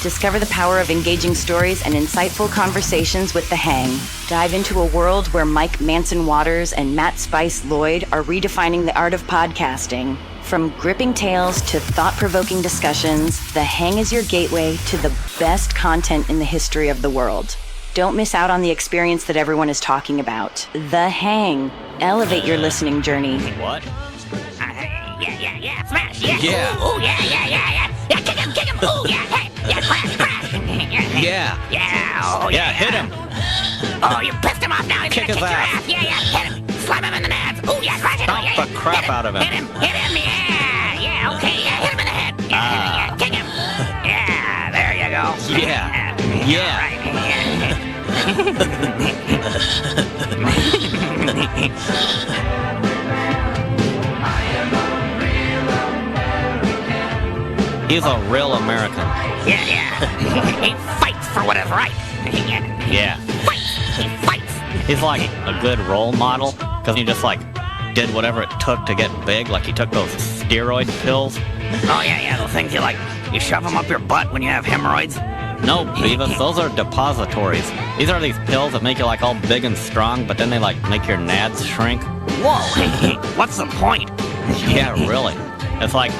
Discover the power of engaging stories and insightful conversations with The Hang. Dive into a world where Mike Manson-Waters and Matt Spice Lloyd are redefining the art of podcasting. From gripping tales to thought-provoking discussions, The Hang is your gateway to the best content in the history of the world. Don't miss out on the experience that everyone is talking about. The Hang. Elevate your listening journey. What? Yeah, smash, yeah. Yeah. Ooh, yeah. Yeah, kick him, ooh, yeah, hey, yeah, crash. Yeah. Yeah, oh, Yeah, hit him. Oh, you pissed him off now, he's Kick gonna his kick your ass. ass. Yeah, slam him in the nads. Ooh, yeah, crash it. Stomp Yeah, the crap hit him, out of him. Hit him, yeah, okay, yeah, hit him in the head. Yeah, kick him. Yeah, there you go. Yeah. Right, He's a real American. Yeah. He fights for what is right. Yeah. He fights. He's like a good role model because he just like did whatever it took to get big. Like he took those steroid pills. Oh, yeah, those things you shove them up your butt when you have hemorrhoids. No, Beavis, those are depositories. These are these pills that make you like all big and strong, but then they like make your nads shrink. Whoa, what's the point? Yeah, really. It's like,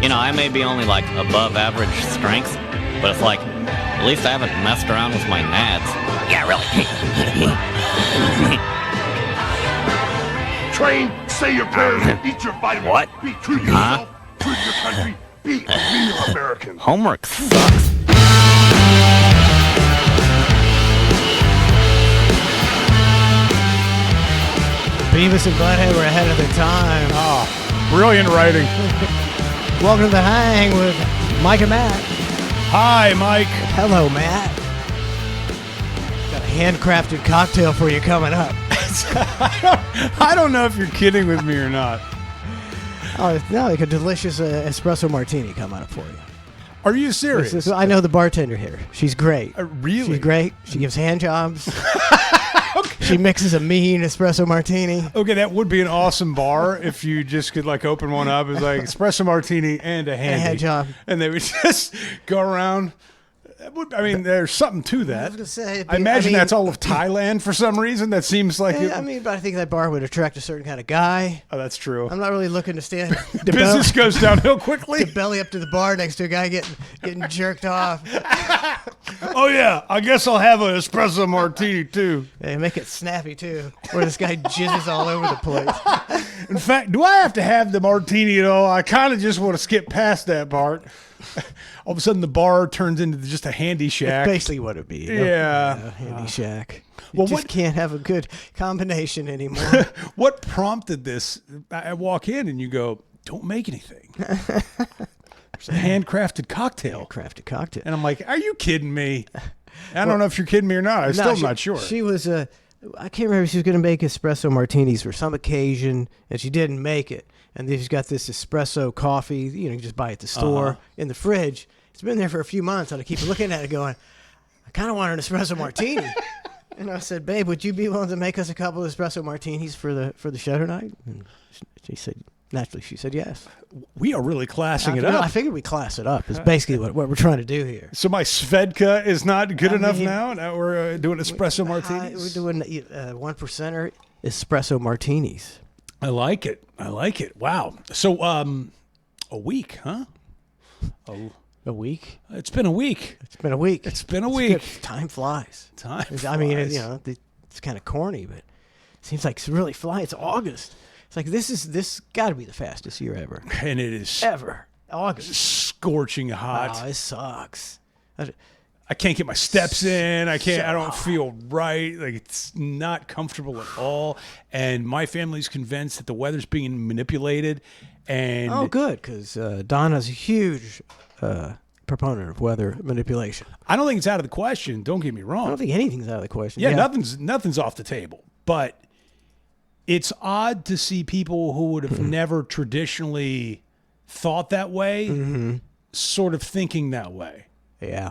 I may be only like above average strength, but it's like, at least I haven't messed around with my nads. Yeah, really. Train, say your prayers, eat your vitamins. What? Be true to yourself, true to your country, be a real American. Homework sucks. Beavis and Butthead were ahead of their time. Oh, brilliant writing. Welcome to The Hang with Mike and Matt. Hi, Mike. Hello, Matt. Got a handcrafted cocktail for you coming up. I don't know if you're kidding with me or not. Oh, no, like a delicious espresso martini coming up for you. Are you serious? I know the bartender here. She's great. Really? She's great. She gives hand jobs. Okay. She mixes a mean espresso martini. Okay, that would be an awesome bar if you just could like open one up. It's like espresso martini and a hand job. And they would just go around. There's something to that. I was gonna say, I imagine that's all of Thailand for some reason. That seems like but I think that bar would attract a certain kind of guy. Oh, that's true. I'm not really looking to stand. Business goes downhill quickly. To belly up to the bar next to a guy getting jerked off. Oh yeah, I guess I'll have an espresso martini too. Yeah, make it snappy too, where this guy jizzes all over the place. In fact, do I have to have the martini at all? I kind of just want to skip past that part. All of a sudden, the bar turns into just a handy shack. That's basically what it'd be. Yeah. Handy shack. Well, you just can't have a good combination anymore. What prompted this? I walk in and you go, don't make anything. It's a handcrafted cocktail. And I'm like, are you kidding me? I don't know if you're kidding me or not. I'm still not sure. She was, I can't remember if she was going to make espresso martinis for some occasion, and she didn't make it. And then she's got this espresso coffee, you can just buy at the store in the fridge. It's been there for a few months, and I keep looking at it going, I kind of want an espresso martini. And I said, babe, would you be willing to make us a couple of espresso martinis for the show tonight? And she said, naturally, she said yes. We are really classing it up. I figured we class it up. It's basically what we're trying to do here. So my Svedka is not good enough now? Now we're doing espresso martinis? We're doing 1%er espresso martinis. I like it. Wow. So a week, huh? A week? It's been a week. Time flies. It's kind of corny, but it seems like it's really flying. It's August. It's like this got to be the fastest year ever. And it is ever. August. Scorching hot. Oh, it sucks. I can't get my steps in. I don't feel right. Like, it's not comfortable at all. And my family's convinced that the weather's being manipulated. And oh, good, because Donna's a huge proponent of weather manipulation. I don't think it's out of the question. Don't get me wrong. I don't think anything's out of the question. Yeah. Nothing's off the table. But it's odd to see people who would have never traditionally thought that way, sort of thinking that way. Yeah.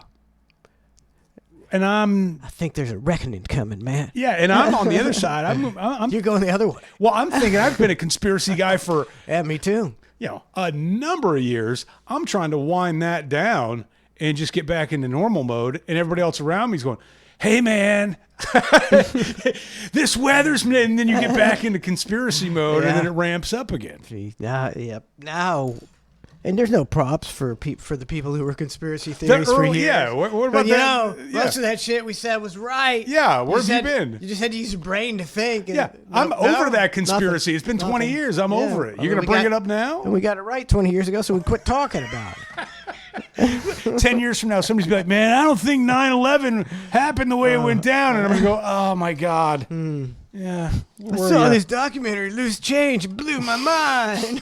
And I think there's a reckoning coming, man. Yeah, and I'm on the other side. You're going the other way. Well, I'm thinking I've been a conspiracy guy for me too. A number of years. I'm trying to wind that down and just get back into normal mode. And everybody else around me is going, hey, man, this weather's... And then you get back into conspiracy mode, and then it ramps up again. Now... And there's no props for the people who were conspiracy theories for years. Yeah, what about that? Most of that shit we said was right. Yeah, where have you been? You just had to use your brain to think. Yeah, I'm over that conspiracy. It's been 20 years. I'm over it. You're going to bring it up now? And we got it right 20 years ago, so we quit talking about it. 10 years from now, somebody's be like, man, I don't think 9/11 happened the way it went down. And I'm going to go, oh, my God. Yeah. I saw this documentary, Loose Change. It blew my mind.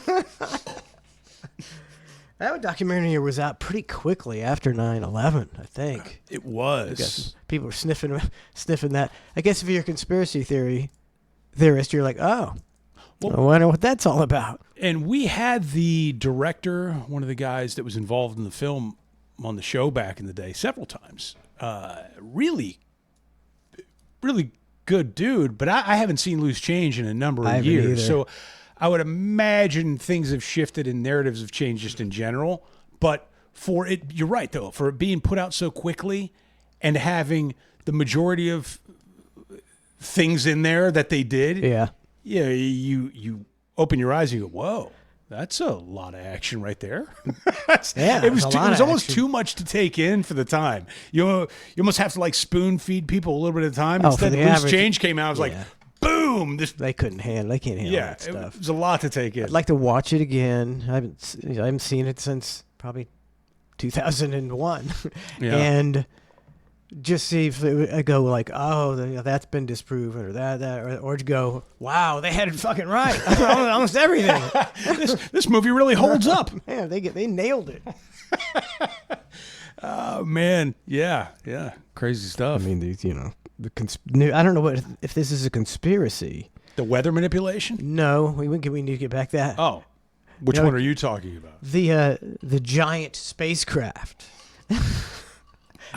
That documentary was out pretty quickly after 9/11, I think. It was. People were sniffing that. I guess if you're a conspiracy theorist, you're like, oh, I wonder what that's all about. And we had the director, one of the guys that was involved in the film, on the show back in the day several times. Really, really good dude, but I haven't seen Loose Change in a number of years. So I would imagine things have shifted and narratives have changed just in general. But for it, you're right, though, for it being put out so quickly and having the majority of things in there that they did. Yeah. Yeah, you open your eyes and you go, whoa, that's a lot of action right there. It was almost too much to take in for the time. You almost have to like spoon feed people a little bit at a time. Instead, Loose Change came out. I was like, boom! They can't handle that stuff. It was a lot to take in. I'd like to watch it again. I haven't seen it since probably 2001, and just see if I go like, oh, that's been disproven, or that, or to go, wow, they had it fucking right, almost everything. This movie really holds up. Man, they nailed it. Oh man, yeah, crazy stuff. I mean, I don't know if this is a conspiracy. The weather manipulation? No, we need to get back that. Oh, which one are you talking about? The giant spacecraft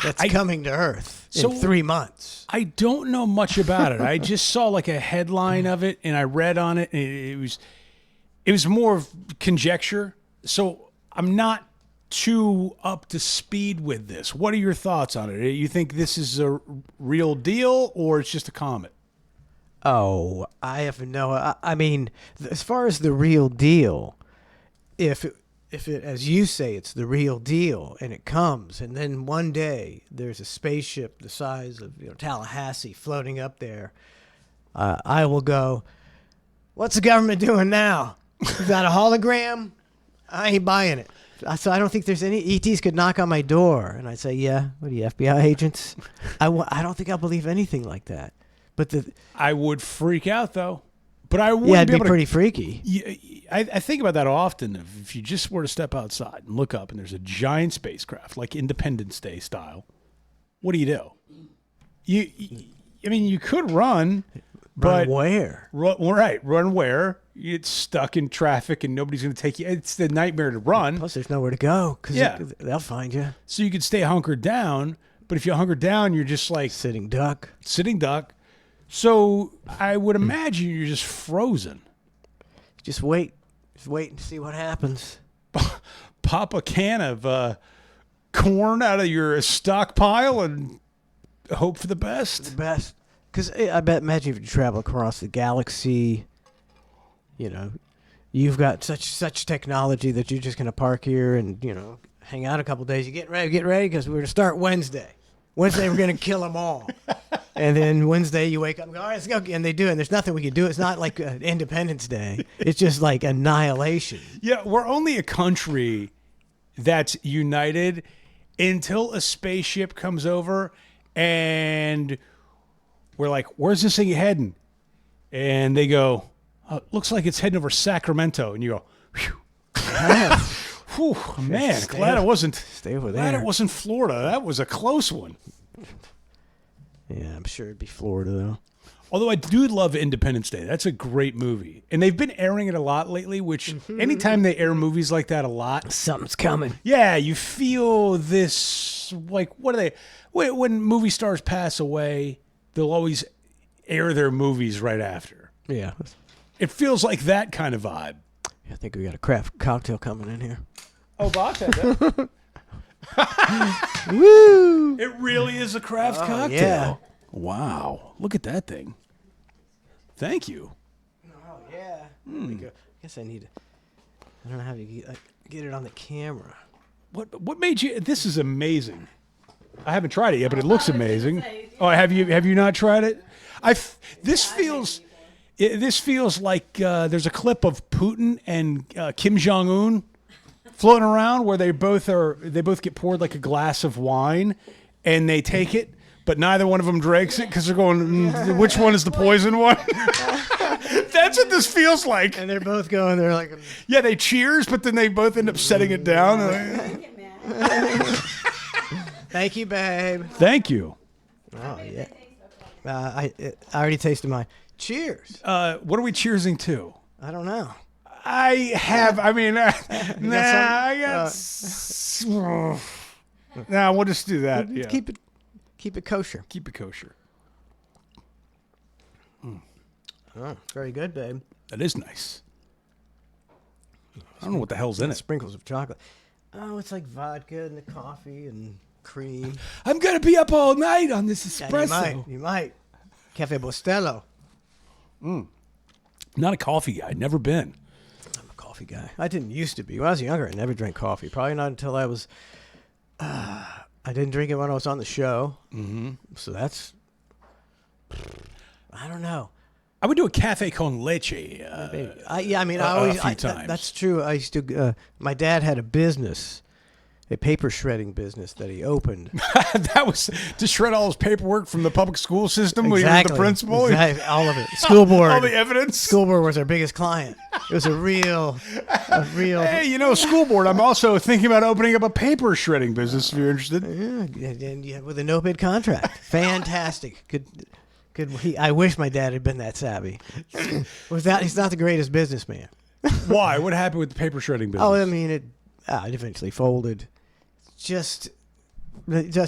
that's coming to Earth in 3 months. I don't know much about it. I just saw like a headline of it, and I read on it. And it was more of conjecture. So I'm not too up to speed with this. What are your thoughts on it? You think this is a real deal, or it's just a comet? Oh, I have no. I mean, as far as the real deal, if it, as you say, it's the real deal, and it comes, and then one day there's a spaceship the size of Tallahassee floating up there, I will go, what's the government doing now? You got a hologram? I ain't buying it. So I don't think there's any ETs could knock on my door, and I'd say, yeah, what are you, FBI agents? I don't think I'll believe anything like that. But I would freak out though. But I would. Yeah, it'd be pretty freaky. I think about that often. If you just were to step outside and look up, and there's a giant spacecraft, like Independence Day style, what do? You could run. But where? Run where? You get stuck in traffic and nobody's going to take you. It's the nightmare to run. Plus, there's nowhere to go because they'll find you. So you could stay hunkered down, but if you hunker down, you're just like... Sitting duck. So I would imagine you're just frozen. Just wait. Just wait and see what happens. Pop a can of corn out of your stockpile and hope for the best. Because imagine if you travel across the galaxy, you've got such technology that you're just going to park here and, hang out a couple days. You get ready because we're going to start Wednesday. Wednesday, we're going to kill them all. And then Wednesday, you wake up and go, all right, let's go. And they do. And there's nothing we can do. It's not like Independence Day. It's just like annihilation. Yeah, we're only a country that's united until a spaceship comes over and... we're like, where's this thing heading? And they go, looks like it's heading over Sacramento. And you go, whew, man, glad it wasn't Florida. That was a close one. Yeah, I'm sure it'd be Florida, though. Although I do love Independence Day. That's a great movie. And they've been airing it a lot lately, which anytime they air movies like that a lot. Something's coming. Yeah, you feel this, like, what are they? When movie stars pass away, they'll always air their movies right after. Yeah. It feels like that kind of vibe. I think we got a craft cocktail coming in here. Oh, Box had that. Woo! It really is a craft cocktail. yeah. Wow. Look at that thing. Thank you. Oh yeah. There we go. I guess I need to. I don't know how to get it on the camera. What made you? This is amazing. I haven't tried it yet, but it looks amazing. Oh, have you not tried it? This feels like there's a clip of Putin and Kim Jong-un floating around where they both get poured like a glass of wine, and they take it, but neither one of them drinks it because they're going, which one is the poison one? That's what this feels like. And they're both going. They're like, yeah, they cheers, but then they both end up setting it down. thank you, babe. Thank you. Oh yeah. I already tasted mine. Cheers. What are we cheersing to? I don't know. I nah, we'll just do that. Yeah. Keep it kosher. Keep it kosher. Oh, very good, babe. That is nice. I don't know what the hell's in it. Sprinkles of chocolate. Oh, it's like vodka and the coffee and cream. I'm gonna be up all night on this espresso. Yeah, you might. Cafe Bustelo. Not a coffee guy. Never been. I'm a coffee guy. I didn't used to be. When I was younger, I never drank coffee. Probably not until I was. I didn't drink it when I was on the show. Mm-hmm. So that's. I don't know. I would do a cafe con leche. I always. A few times. That's true. I used to. My dad had a business, a paper shredding business that he opened. That was to shred all his paperwork from the public school system when he was the principal. Exactly. All of it. School board. All the evidence. School board was our biggest client. It was a real. Hey, school board. I'm also thinking about opening up a paper shredding business if you're interested. Yeah, with a no bid contract. Fantastic. Good. I wish my dad had been that savvy. He's not the greatest businessman. Why? What happened with the paper shredding business? Oh, I mean, it eventually folded. It just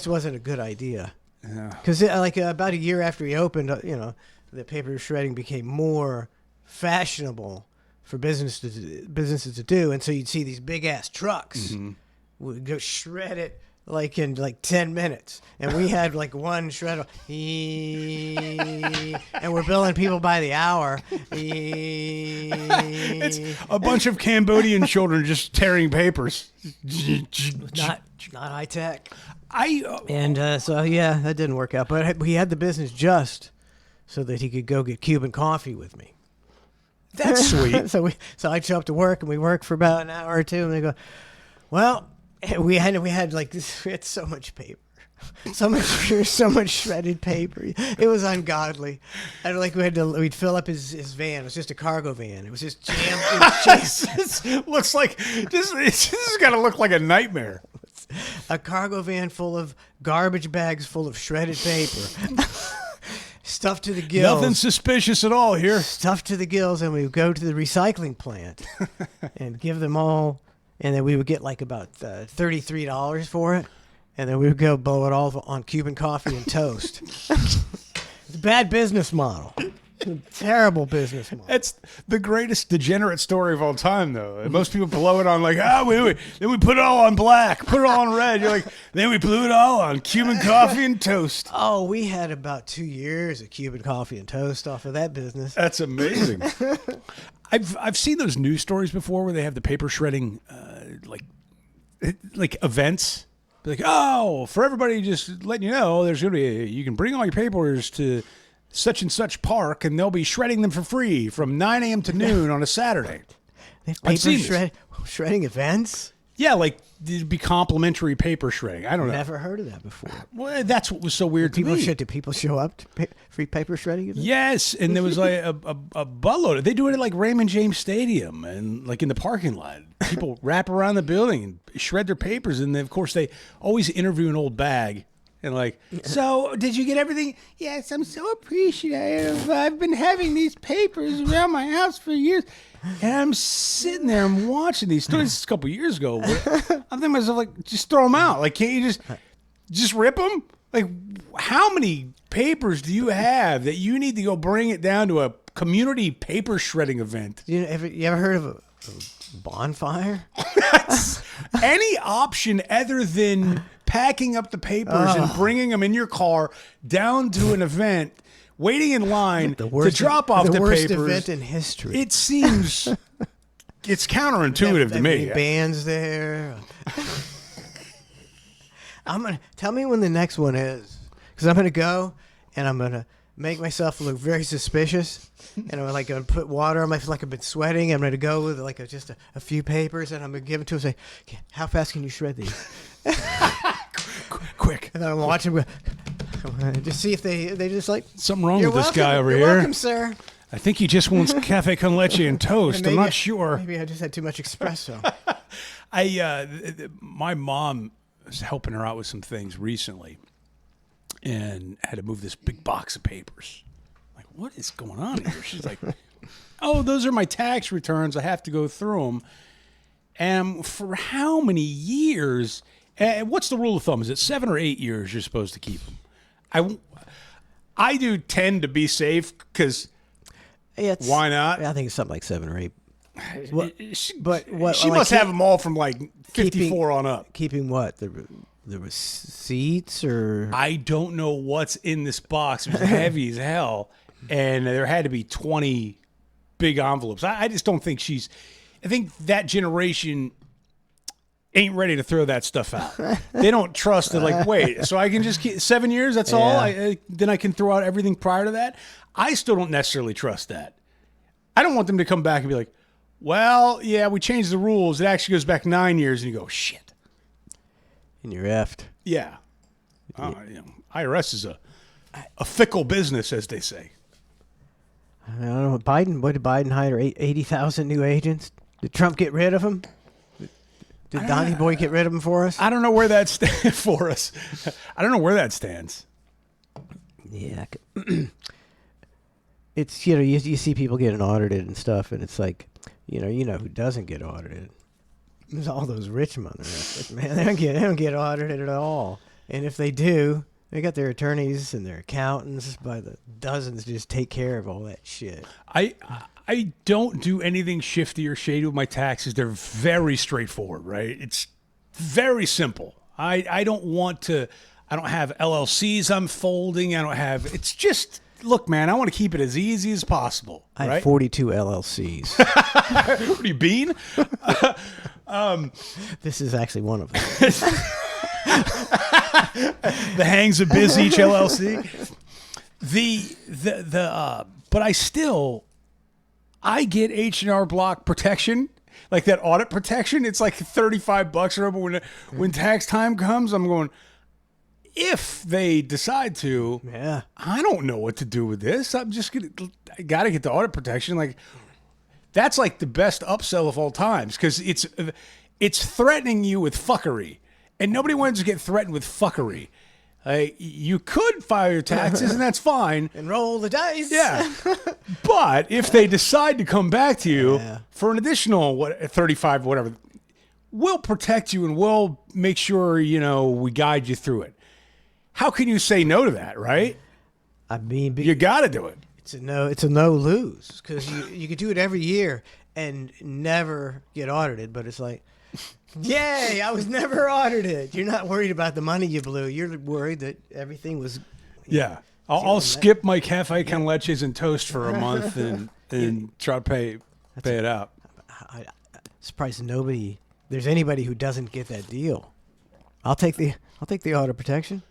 wasn't a good idea. Because about a year after he opened, the paper shredding became more fashionable for businesses to do, and so you'd see these big ass trucks would go shred it in 10 minutes, and we had one shredder, and we're billing people by the hour. It's a bunch of Cambodian children just tearing papers. Not high tech. That didn't work out. But he had the business just so that he could go get Cuban coffee with me. That's sweet. So I'd show up to work, and we worked for about an hour or two, and they go, well. We had this. We had so much paper, so much shredded paper. It was ungodly. And we'd fill up his van. It was just a cargo van. It was just jammed. This looks like this has got to look like a nightmare. A cargo van full of garbage bags full of shredded paper, stuffed to the gills. Nothing suspicious at all here. Stuffed to the gills, and we would go to the recycling plant and give them all. And then we would get about $33 for it. And then we would go blow it all on Cuban coffee and toast. It's a bad business model. It's a terrible business model. It's the greatest degenerate story of all time, though. Most people blow it on then we put it all on black, put it all on red. You're like, then we blew it all on Cuban coffee and toast. Oh, we had about 2 years of Cuban coffee and toast off of that business. That's amazing. I've seen those news stories before where they have the paper shredding events. For everybody, just letting you know, there's gonna be you can bring all your papers to such and such park, and they'll be shredding them for free from 9 a.m. to noon on a Saturday. They have paper shredding events. Yeah, it'd be complimentary paper shredding. I don't know. Never heard of that before. Well, that's what was so weird to me. Do people show up to free paper shredding events? Yes, and there was a buttload. They do it at Raymond James Stadium and in the parking lot. People wrap around the building and shred their papers, and then, of course, they always interview an old bag. And so did you get everything? Yes, I'm so appreciative. I've been having these papers around my house for years. And I'm sitting there and watching these stories. This is a couple of years ago. But I'm thinking to myself, just throw them out. Can't you just rip them? How many papers do you have that you need to go bring it down to a community paper shredding event? You ever heard of Bonfire? Any option other than packing up the papers and bringing them in your car down to an event, waiting in line to drop off the worst papers. event in history. It seems it's counterintuitive to me. Bands there. Tell me when the next one is, because I'm gonna go and I'm gonna make myself look very suspicious, and I'm like gonna put water on my, like I've been sweating. I'm gonna go with like just a few papers, and I'm gonna give it to him and say, "How fast can you shred these?" Quick. And then I'm watching them, just see if they just like Something wrong You're with this welcome. guy over You're here. welcome, sir. I think he just wants cafe con leche and toast. I'm not sure. Maybe I just had too much espresso. My mom was helping her out with some things recently and had to move this big box of papers. Like, what is going on here? She's like, oh, those are my tax returns. I have to go through them. And for how many years? What's the rule of thumb? Is it 7 or 8 years you're supposed to keep them? I do tend to be safe because why not? I think it's something like 7 or 8. She like must have them all from like 54 on up. Keeping what? The receipts or? I don't know what's in this box. It was heavy as hell. And there had to be 20 big envelopes. I just don't think I think that generation ain't ready to throw that stuff out. They don't trust it. Like, wait, so I can just keep 7 years? That's all? Then I can throw out everything prior to that? I still don't necessarily trust that. I don't want them to come back and be like, well, yeah, we changed the rules. It actually goes back 9 years. And you go, shit. And you're effed. Yeah. IRS is a fickle business, as they say. I don't know. What did Biden hire? 80,000 new agents? Did Trump get rid of them? Did Donnie Boy get rid of them for us? I don't know where that stands for us. I don't know where that stands. Yeah. It's, you see people getting audited and stuff, and it's like, you know who doesn't get audited? There's all those rich motherfuckers, man. They don't get audited at all. And if they do, they got their attorneys and their accountants by the dozens to just take care of all that shit. I don't do anything shifty or shady with my taxes. They're very straightforward, right? It's very simple. I don't have LLCs I'm folding. It's just, look, man, I want to keep it as easy as possible. I right? have 42 LLCs. What are you, Bean? This is actually one of them. The Hangs a Biz Each LLC. But I get H&R Block protection, like that audit protection. It's like $35 or whatever. When tax time comes, I'm going, if they decide to, I don't know what to do with this. I got to get the audit protection. Like, that's like the best upsell of all times, because it's threatening you with fuckery, and nobody wants to get threatened with fuckery. You could file your taxes, and that's fine. And roll the dice. Yeah. But if they decide to come back to you for an additional 35, whatever, we'll protect you and we'll make sure, we guide you through it. How can you say no to that, right? I mean, you got to do it. It's a no lose, because you could do it every year and never get audited, but it's like, yay, I was never audited. You're not worried about the money you blew. You're worried that everything was. Yeah. I'll skip my cafe con leches and toast for a month and try to pay it out. I'm surprised there's anybody who doesn't get that deal. I'll take the audit protection.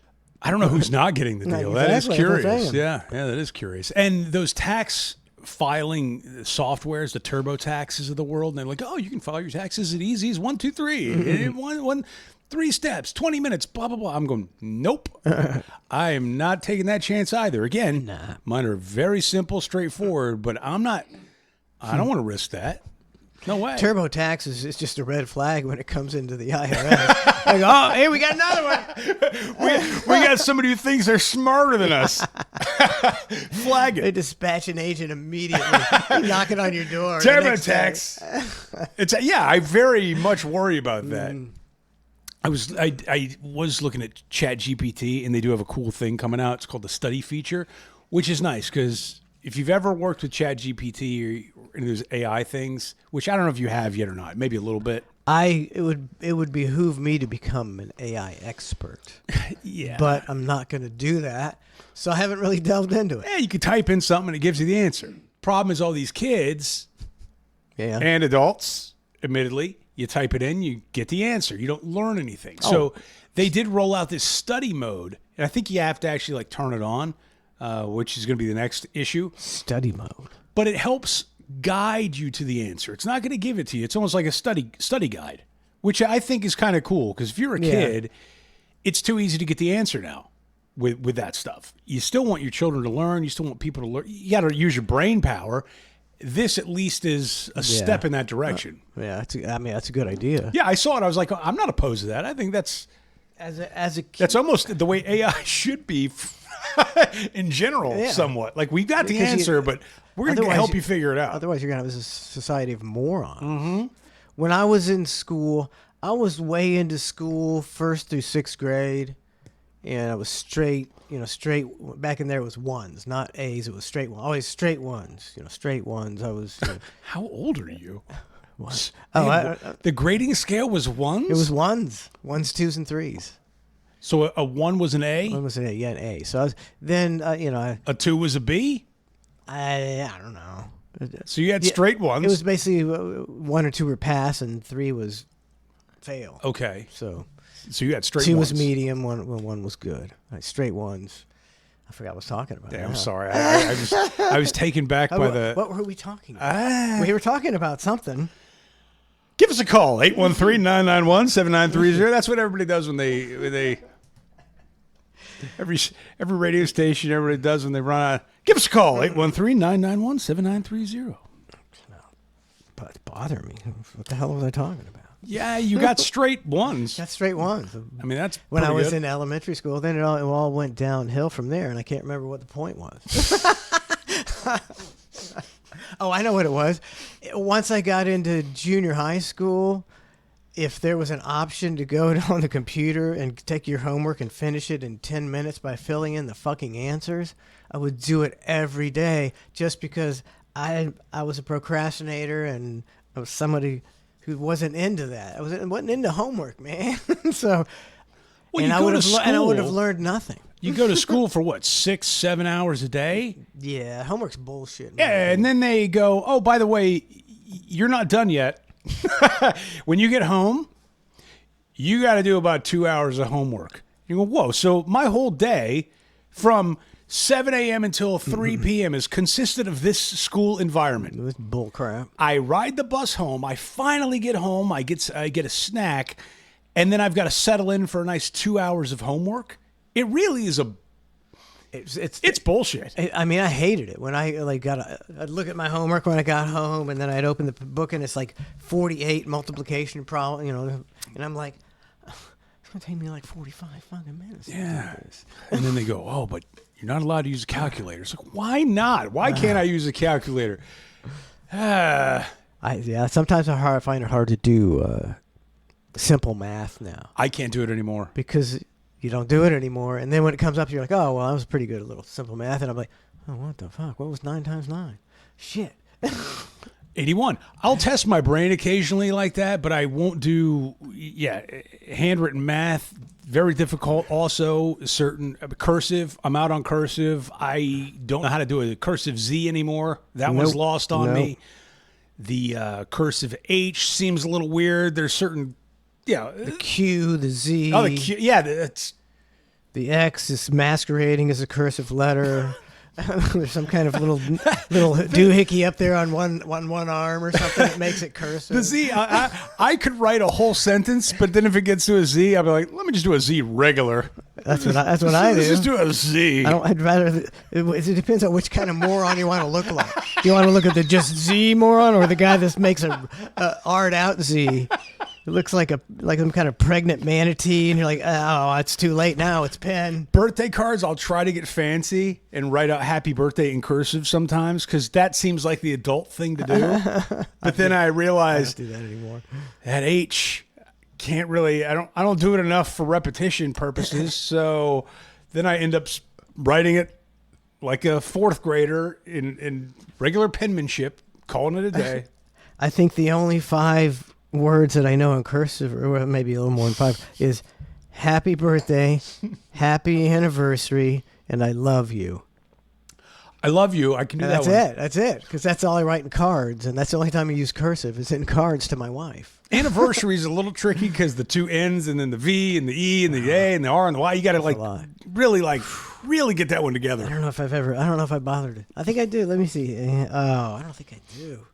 I don't know who's not getting the deal. Exactly, that is curious. Yeah, that is curious. And those tax filing softwares, the TurboTaxes of the world, and they're like, oh, you can file your taxes as easy as 1, 2, 3. 3 steps, 20 minutes, blah, blah, blah. I'm going, nope. I am not taking that chance either. Again, mine are very simple, straightforward, but I don't want to risk that. No way. TurboTax is just a red flag when it comes into the IRS. Like, oh, hey, we got another one. we got somebody who thinks they're smarter than us. Flag it. They dispatch an agent immediately, knocking on your door. TurboTax. I very much worry about that. I was looking at ChatGPT, and they do have a cool thing coming out. It's called the study feature, which is nice because if you've ever worked with ChatGPT or any of those AI things, which I don't know if you have yet or not, maybe a little bit. It would behoove me to become an AI expert. Yeah. But I'm not going to do that. So I haven't really delved into it. Yeah, you could type in something and it gives you the answer. Problem is all these kids and adults, admittedly, you type it in, you get the answer. You don't learn anything. Oh. So they did roll out this study mode, and I think you have to actually like turn it on, which is going to be the next issue. Study mode. But it helps guide you to the answer. It's not going to give it to you. It's almost like a study guide, which I think is kind of cool because if you're a kid, it's too easy to get the answer now with that stuff. You still want your children to learn. You still want people to learn. You got to use your brain power. This at least is a step in that direction. That's a good idea. Yeah, I saw it. I was like, I'm not opposed to that. I think that's as a kid, that's almost the way AI should be in general. Somewhat like we got the answer, but we're going to help you figure it out. Otherwise, you're going to have a society of morons. Mm-hmm. When I was in school, I was way into school, 1st through 6th grade, and I was straight. Back in there it was ones, not A's. It was straight ones. Always straight ones. Straight ones. I was. How old are you? What? The grading scale was ones? It was ones, 2s, and 3s. So a 1 was an A? 1 was an A, yeah, an A. So I was, then, a 2 was a B? I don't know. So you had straight ones? It was basically 1 or 2 were pass, and 3 was fail. Okay. So you had straight 2 ones. was medium, 1 was good. Straight ones. I forgot what I was talking about. I'm sorry. I was taken back by the... What were we talking about? We were talking about something. Give us a call, 813-991-7930. That's what everybody does when they every radio station, everybody does when they run out. Give us a call, 813-991-7930. But bother me. What the hell was I talking about? Yeah, you got straight ones. Got straight ones. I mean, that's when I was good. in elementary school. Then it all went downhill from there, and I can't remember what the point was. Oh, I know what it was. Once I got into junior high school, if there was an option to go on the computer and take your homework and finish it in 10 minutes by filling in the fucking answers, I would do it every day just because I was a procrastinator and I was somebody who wasn't into that. I wasn't into homework, man. So, I would have learned nothing. You go to school for what, 6-7 hours a day? Yeah, homework's bullshit. Yeah, and then they go, oh, by the way, you're not done yet. When you get home, you got to do about 2 hours of homework. You go, whoa, so my whole day from 7 a.m. until 3 p.m. is consisted of this school environment. This bull crap. I ride the bus home. I finally get home. I get a snack, and then I've got to settle in for a nice 2 hours of homework. It really is it's bullshit. I mean, I hated it when I I'd look at my homework when I got home, and then I'd open the book and it's like 48 multiplication problem, and I'm like, it's gonna take me like 45 fucking minutes. Yeah. And then they go, oh, but you're not allowed to use a calculator. It's like, why not? Why can't I use a calculator? Sometimes I find it hard to do simple math now. I can't do it anymore because you don't do it anymore, and then when it comes up, you're like, oh, well, I was pretty good at a little simple math, and I'm like, oh, what the fuck? What was 9 times 9? Shit. 81. I'll test my brain occasionally like that, but I won't do, handwritten math, very difficult. Also, certain cursive. I'm out on cursive. I don't know how to do a cursive Z anymore. That one's lost on me. The cursive H seems a little weird. There's certain... Yeah, the Q, the Z. Oh, the Q. Yeah, that's the X is masquerading as a cursive letter. There's some kind of little doohickey up there on one arm or something that makes it cursive. The Z, I could write a whole sentence, but then if it gets to a Z, I'll be like, let me just do a Z regular. That's what I do. Let's just do a Z. I'd rather. It depends on which kind of moron you want to look like. Do you want to look at the just Z moron or the guy that makes a art out Z? It looks like some kind of pregnant manatee, and you're like, oh, it's too late now. It's pen. Birthday cards, I'll try to get fancy and write out happy birthday in cursive sometimes because that seems like the adult thing to do. But then I realized I don't do that anymore. That H can't really. I don't do it enough for repetition purposes. So then I end up writing it like a fourth grader in regular penmanship, calling it a day. I think the only 5 words that I know in cursive, or maybe a little more than 5, is happy birthday, happy anniversary, and I love you. I love you. I can do that one. That's it. Because that's all I write in cards, and that's the only time I use cursive is in cards to my wife. Anniversary is a little tricky because the 2 N's and then the V and the E and the A and the R and the Y. You got to really get that one together. I don't know if I bothered it. I think I do. Let me see. I don't think I do.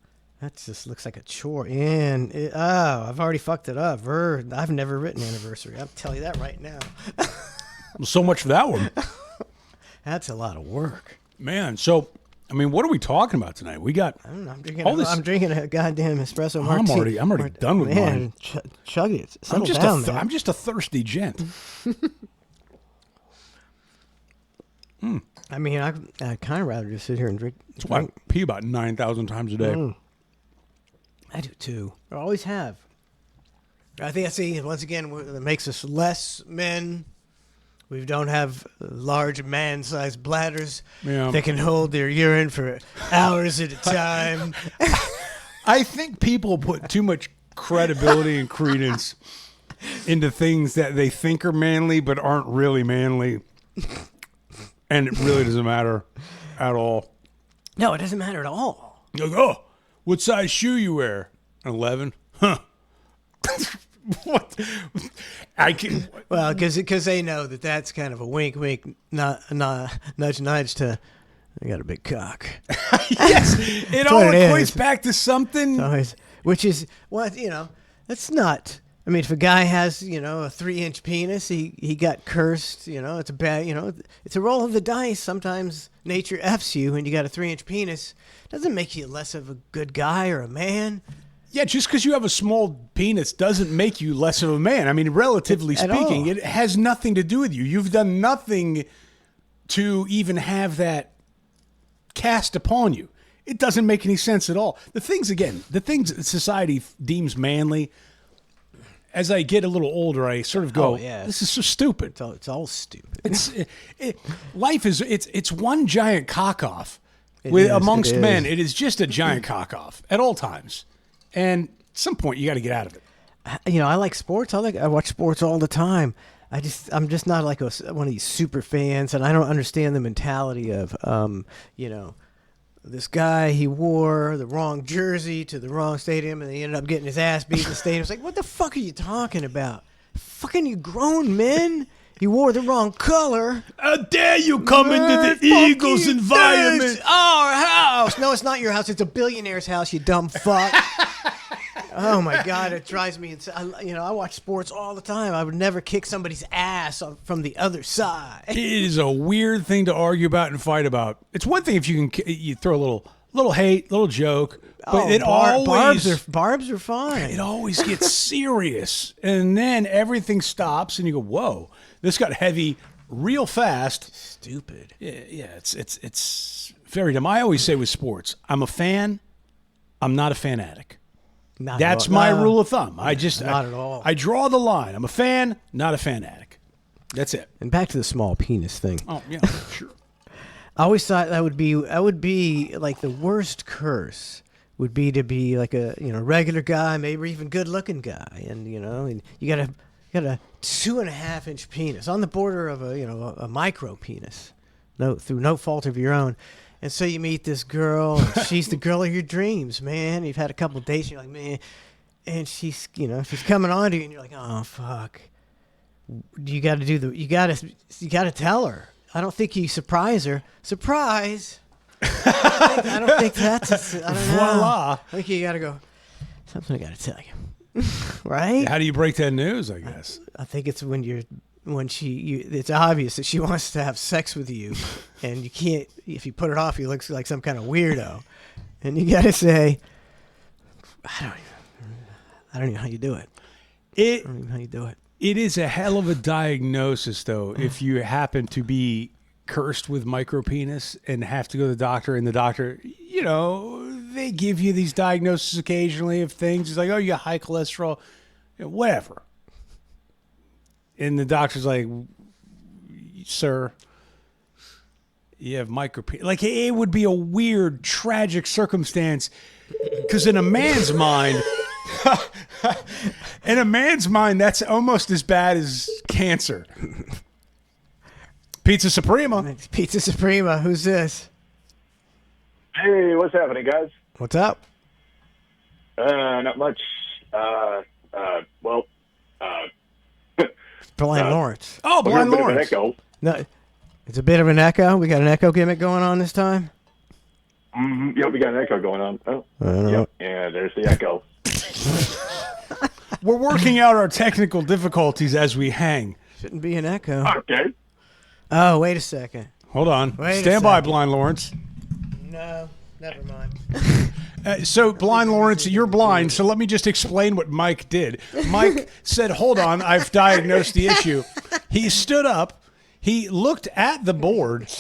That just looks like a chore. I've already fucked it up. I've never written anniversary. I'll tell you that right now. Well, so much for that one. That's a lot of work. Man, so, I mean, what are we talking about tonight? We got... I don't know. I'm drinking a goddamn espresso martini. I'm already done with mine. Chug it. I'm just a thirsty gent. I mean, I'd kind of rather just sit here and drink. That's why I pee about 9,000 times a day. I do too. I always have. I think once again, it makes us less men. We don't have large man-sized bladders that can hold their urine for hours at a time. I think people put too much credibility and credence into things that they think are manly but aren't really manly. And it really doesn't matter at all. No, it doesn't matter at all. Like, oh, what size shoe you wear? 11? Huh. What? I can. Well, because they know that's kind of a wink, nudge, nudge to. I got a big cock. Yes, it all equates back to something. Which is what That's not. I mean, if a guy has a 3-inch penis, he got cursed. It's a bad. It's a roll of the dice. Sometimes nature f's you, and you got a 3-inch penis. Doesn't make you less of a good guy or a man. Yeah, just because you have a small penis doesn't make you less of a man. I mean, relatively speaking, it has nothing to do with you. You've done nothing to even have that cast upon you. It doesn't make any sense at all. The things that society deems manly, as I get a little older, I sort of go, this is so stupid. It's all stupid. Life is one giant cock-off amongst men. It is just a giant cock-off at all times. And at some point, you got to get out of it. I like sports. I watch sports all the time. I'm just not like one of these super fans, and I don't understand the mentality of, this guy, he wore the wrong jersey to the wrong stadium, and he ended up getting his ass beat in the stadium. It's like, what the fuck are you talking about? Fucking you grown men. You wore the wrong color. How dare you come into the Eagles environment? It's our house. No, it's not your house. It's a billionaire's house, you dumb fuck. Oh, my God. It drives me insane. I watch sports all the time. I would never kick somebody's ass from the other side. It is a weird thing to argue about and fight about. It's one thing if you throw a little hate, little joke. But barbs are fine. It always gets serious. And then everything stops and you go, whoa, this got heavy real fast. Stupid. Yeah, it's very dumb. I always say with sports, I'm a fan. I'm not a fanatic. That's my rule of thumb. Not at all. I draw the line. I'm a fan, not a fanatic. That's it. And back to the small penis thing. Oh, yeah, sure. I always thought that would be like the worst curse would be to be like a regular guy, maybe even good looking guy, and you got a 2.5-inch penis on the border of a micro penis, through no fault of your own. And so you meet this girl, and she's the girl of your dreams, man. You've had a couple of dates, and you're like, man, and she's coming on to you, and you're like, oh fuck. You got to tell her. I don't think you surprise her. Surprise. I don't think that's. I don't know. Voila. I think you got to go. Something I got to tell you, right? How do you break that news? I guess. I think it's when it's obvious that she wants to have sex with you, and you can't. If you put it off, you look like some kind of weirdo, and you got to say, I don't even know how you do it. I don't even know how you do it. It is a hell of a diagnosis, though, if you happen to be cursed with micropenis and have to go to the doctor, and the doctor, they give you these diagnoses occasionally of things. It's like, oh, you got high cholesterol, whatever. And the doctor's like, sir, you have like it would be a weird, tragic circumstance because in a man's mind, that's almost as bad as cancer. Pizza Suprema. It's Pizza Suprema. Who's this? Hey, what's happening, guys? What's up? Not much. Blind Lawrence. Oh, Blind Lawrence. Echo. No, it's a bit of an echo. We got an echo gimmick going on this time. Mm-hmm. Yep, we got an echo going on. Oh, I don't know. yep. Yeah, there's the echo. We're working out our technical difficulties as we hang. Shouldn't be an echo. Okay. Oh, wait a second. Hold on. Wait a Stand by, second. Blind Lawrence. No, never mind. So, Blind Lawrence, you're blind, so let me just explain what Mike did. Mike said, hold on, I've diagnosed the issue. He stood up, he looked at the board,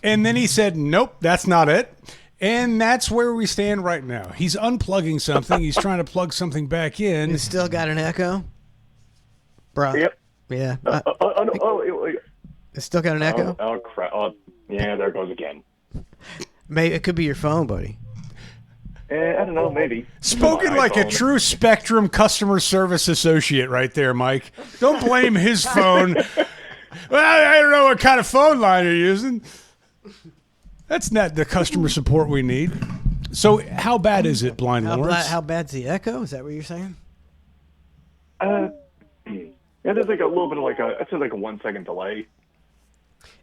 and then he said, nope, that's not it. And that's where we stand right now. He's unplugging something. He's trying to plug something back in. You still got an echo? Bro. Yep. Yeah. It's still got an echo? Oh, crap. Oh, yeah, there it goes again. Maybe it could be your phone, buddy. I don't know, maybe. Spoken like a true Spectrum customer service associate right there, Mike. Don't blame his phone. Well, I don't know what kind of phone line you're using. That's not the customer support we need. So how bad is it, Blind Lawrence? How bad's the echo? Is that what you're saying? Yeah, there's like a little bit of I'd say like a 1 second delay.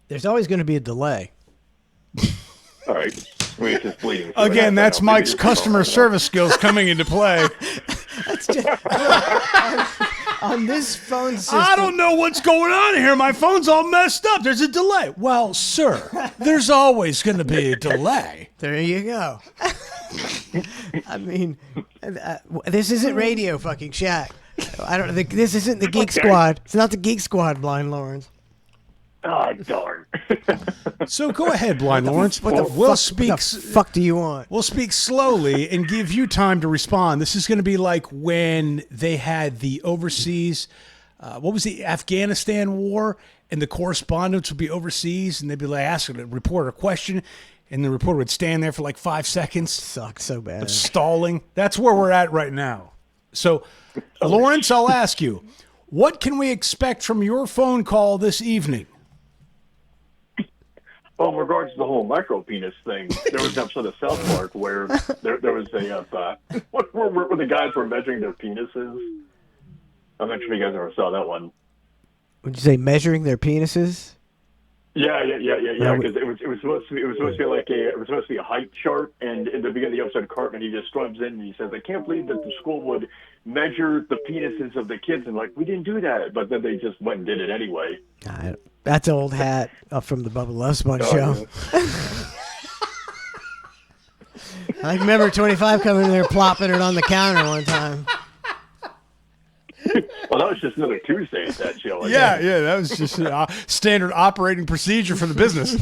There's always going to be a delay. All right. It's just bleeding. Again, that's Mike's customer service skills coming into play. That's just, on this phone system. I don't know what's going on here. My phone's all messed up. There's a delay. Well, sir, there's always going to be a delay. There you go. I mean, this isn't Radio fucking Shack. I don't think this isn't the Geek Squad. It's not the Geek Squad, Blind Lawrence. Oh, darn. So go ahead, Blind Lawrence. What the fuck do you want? We'll speak slowly and give you time to respond. This is going to be like when they had the overseas, what was the Afghanistan war, and the correspondents would be overseas, and they'd be like asking a reporter a question, and the reporter would stand there for like 5 seconds. Sucked so bad. Stalling. That's where we're at right now. So, Lawrence, I'll ask you, what can we expect from your phone call this evening? Well, in regards to the whole micro penis thing, there was an episode of South Park where there was a where the guys were measuring their penises. I'm not sure if you guys ever saw that one. Would you say measuring their penises? Yeah. Because it was supposed to be a height chart, and in the beginning of the episode, Cartman, he just scrubs in and he says, "I can't believe that the school would measure the penises of the kids," and like, we didn't do that, but then they just went and did it anyway. That's old hat up from the Bubba Love Sponge show. I remember 25 coming in there plopping it on the counter one time. Well, that was just another Tuesday at that show. Yeah, that was just standard operating procedure for the business.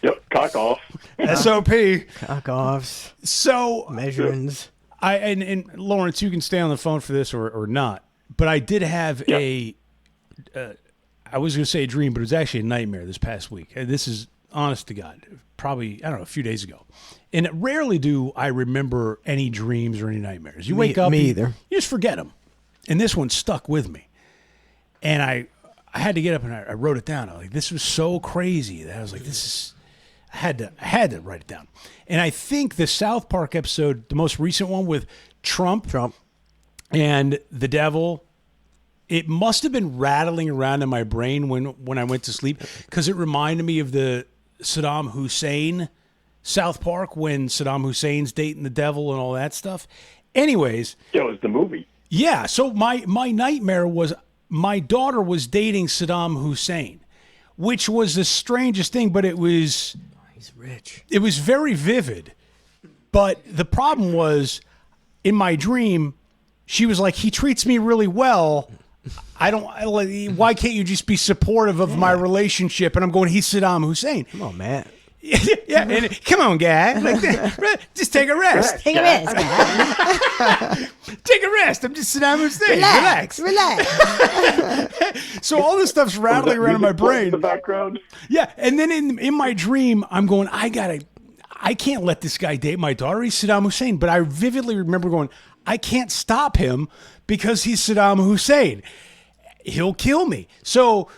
Yep, cock off. SOP. Cock offs. So measurings. And Lawrence, you can stay on the phone for this or not. But I did have I was going to say a dream, but it was actually a nightmare this past week. This is honest to God, probably, I don't know, a few days ago. And rarely do I remember any dreams or any nightmares. You wake up, either. You just forget them. And this one stuck with me. And I had to get up and I wrote it down. I was like, this was so crazy that I was like, I had to write it down. And I think the South Park episode, the most recent one with Trump and the devil, it must have been rattling around in my brain when I went to sleep, because it reminded me of the Saddam Hussein South Park, when Saddam Hussein's dating the devil and all that stuff. Anyways. Yeah, it was the movie. Yeah, so my nightmare was my daughter was dating Saddam Hussein, which was the strangest thing, but it was... He's rich. It was very vivid. But the problem was, in my dream, she was like, he treats me really well. Why can't you just be supportive of my relationship? And I'm going, he's Saddam Hussein. Come on, Matt. Yeah, and come on, guy. Like, just take a rest. Take a rest, guy. Take a rest. I'm just Saddam Hussein. Relax. So all this stuff's rattling around in my brain. In the background. Yeah, and then in my dream, I'm going, I can't let this guy date my daughter. He's Saddam Hussein. But I vividly remember going, I can't stop him because he's Saddam Hussein. He'll kill me. So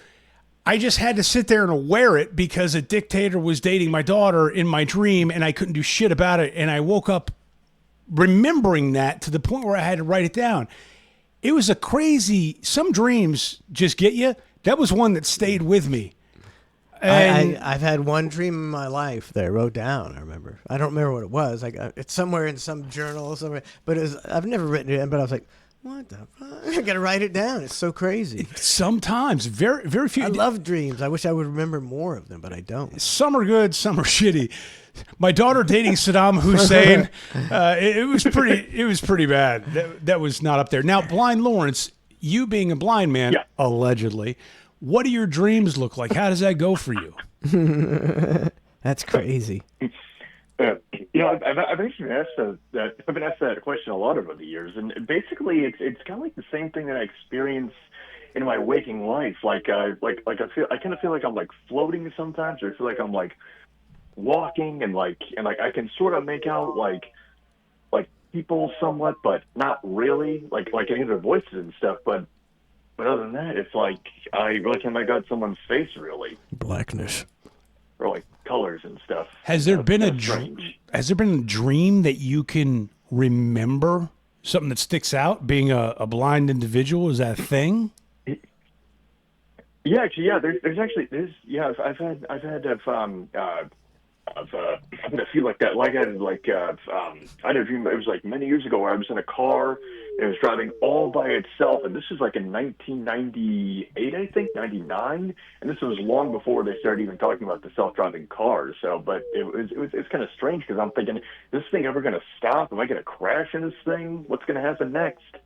I just had to sit there and wear it because a dictator was dating my daughter in my dream and I couldn't do shit about it. And I woke up remembering that to the point where I had to write it down. It was a crazy, some dreams just get you. That was one that stayed with me. And I've had one dream in my life that I wrote down. I remember. I don't remember what it was. It's somewhere in some journal or somewhere. But I've never written it. But I was like, what the fuck? I got to write it down. It's so crazy. Sometimes, very, very few. I love dreams. I wish I would remember more of them, but I don't. Some are good, some are shitty. My daughter dating Saddam Hussein. It was pretty bad. That was not up there. Now, Blind Lawrence, you being a blind man, allegedly. What do your dreams look like? How does that go for you? That's crazy. I've actually been asked that question a lot over the years, and basically, it's kind of like the same thing that I experience in my waking life. I kind of feel like I'm like floating sometimes, or I feel like I'm like walking, and I can sort of make out like people somewhat, but not really. Like I hear their voices and stuff, but other than that, it's like I really can't make out someone's face, really. Blackness. Or like colors and stuff. Has there been a dream that you can remember? Something that sticks out? Being a blind individual, is that a thing? Yeah, actually, yeah. There's I've had a few like that. I had a dream. It was like many years ago where I was in a car and it was driving all by itself, and this was like in 1998, I think, 99, and this was long before they started even talking about the self-driving cars. So, but it's kind of strange because I'm thinking, is this thing ever going to stop? Am I going to crash in this thing? What's going to happen next? Do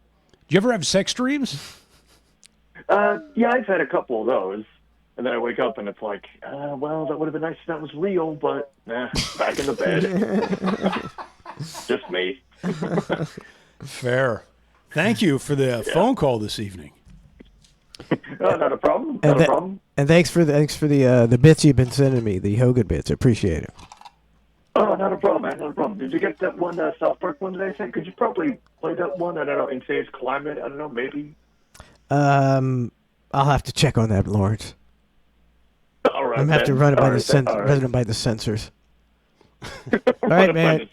you ever have sex dreams? Yeah, I've had a couple of those. And then I wake up and it's like, well, that would have been nice if that was real, but back in the bed. Just me. Fair. Thank you for the phone call this evening. Not a problem. Not a problem. And thanks for the bits you've been sending me, the Hogan bits. I appreciate it. Oh, not a problem, man. Not a problem. Did you get that one South Park one that I sent? Could you probably play that one? I don't know, in today's climate. I don't know, maybe. I'll have to check on that, Lawrence. All right, I'm gonna have to run it by run it by the censors. All right, man.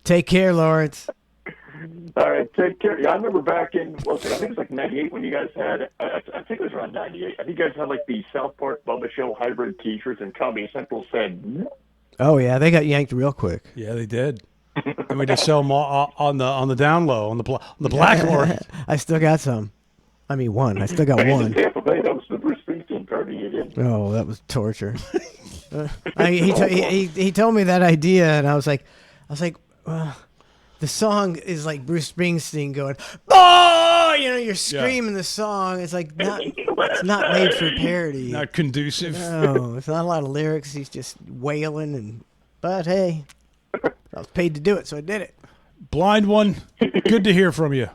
Take care, Lawrence. All right, take care. Yeah, I remember back in, I think it was like 98 when you guys had, I think it was around 98. I think you guys had like the South Park Bubba Show hybrid t-shirts, and Comedy Central said, oh, yeah, they got yanked real quick. Yeah, they did. And we just sell them on the down low, on the black market. I still got some. I mean, one. I still got one. That was the Bruce Springsteen party you did. Oh, that was torture. He told me that idea, and I was like, the song is like Bruce Springsteen going, oh, you're screaming the song. It's like it's not made for parody. Not conducive. No, it's not a lot of lyrics. He's just wailing, but hey, I was paid to do it, so I did it. Blind one, good to hear from you.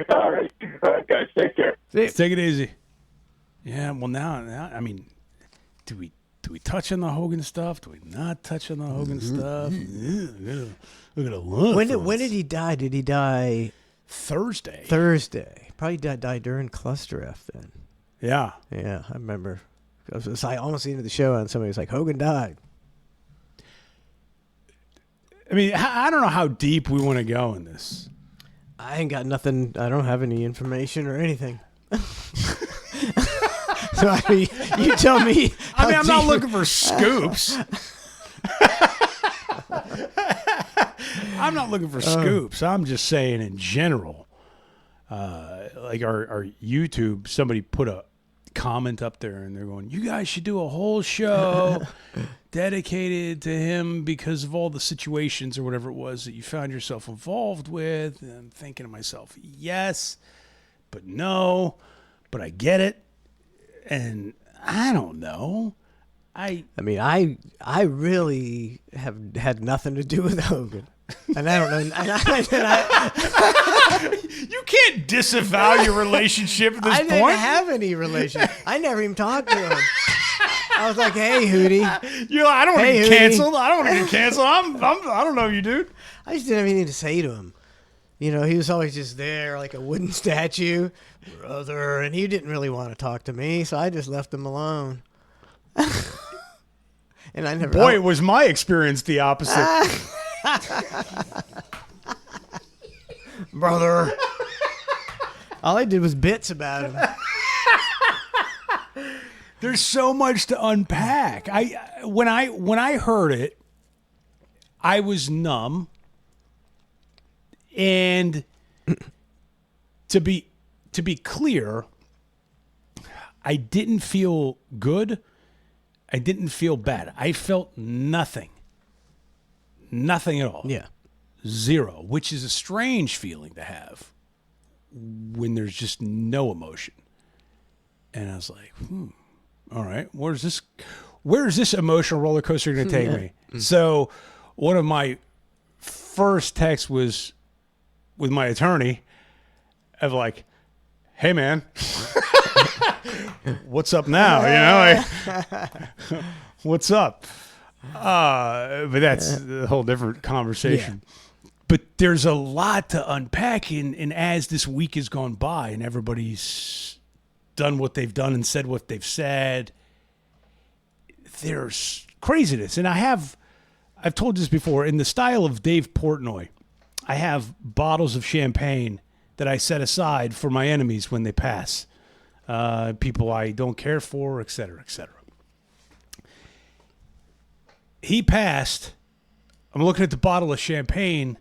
All right, guys, take care. Take it easy. Yeah, well now, I mean, do we touch on the Hogan stuff? Do we not touch on the Hogan stuff? We're gonna look. When did he die? Did he die Thursday? Probably died during Cluster F then. Yeah. Yeah, I remember. I was almost into the show, and somebody was like, Hogan died. I mean, I don't know how deep we want to go in this. I ain't got nothing. I don't have any information or anything. So I mean, you tell me. I'm not looking for scoops. I'm not looking for scoops. I'm just saying in general. Like our YouTube, somebody put a comment up there, and they're going, "You guys should do a whole show dedicated to him because of all the situations or whatever it was that you found yourself involved with." And I'm thinking to myself, yes, but no, but I get it. And I don't know. I mean, I really have had nothing to do with Hogan. And I don't know. You can't disavow your relationship at this I point. didn't have any relation. I never even talked to him. I was like, "Hey, Hootie." You're like, I don't want to get Hootie. canceled. I don't want to get canceled. I don't know you, dude. I just didn't have anything to say to him. You know, he was always just there like a wooden statue, brother, and he didn't really want to talk to me, so I just left him alone. And I never. Boy, was my experience the opposite. Brother. All I did was bits about him. There's so much to unpack. When I heard it, I was numb. And to be clear, I didn't feel good. I didn't feel bad. I felt nothing. Nothing at all. Yeah. Zero, which is a strange feeling to have when there's just no emotion. And I was like, all right, where's this emotional roller coaster going to take me? So one of my first texts was with my attorney of like, hey man, what's up now? You know, like, what's up? But that's a whole different conversation. Yeah. But there's a lot to unpack, and as this week has gone by and everybody's done what they've done and said what they've said, there's craziness. And I've told this before, in the style of Dave Portnoy, I have bottles of champagne that I set aside for my enemies when they pass, people I don't care for, et cetera, et cetera. He passed. I'm looking at the bottle of champagne.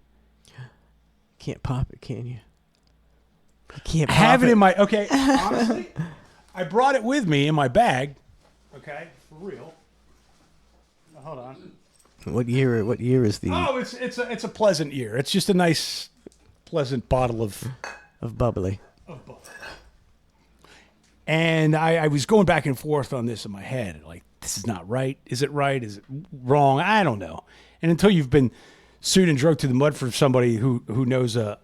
Can't pop it, can you? You can't pop have it in my, okay, honestly, I brought it with me in my bag. Okay, for real. Hold on. What year is the... Oh, it's a pleasant year. It's just a nice, pleasant bottle of bubbly. And I was going back and forth on this in my head. Like, this is not right. Is it right? Is it wrong? I don't know. And until you've been sued and drugged to the mud for somebody who knows it's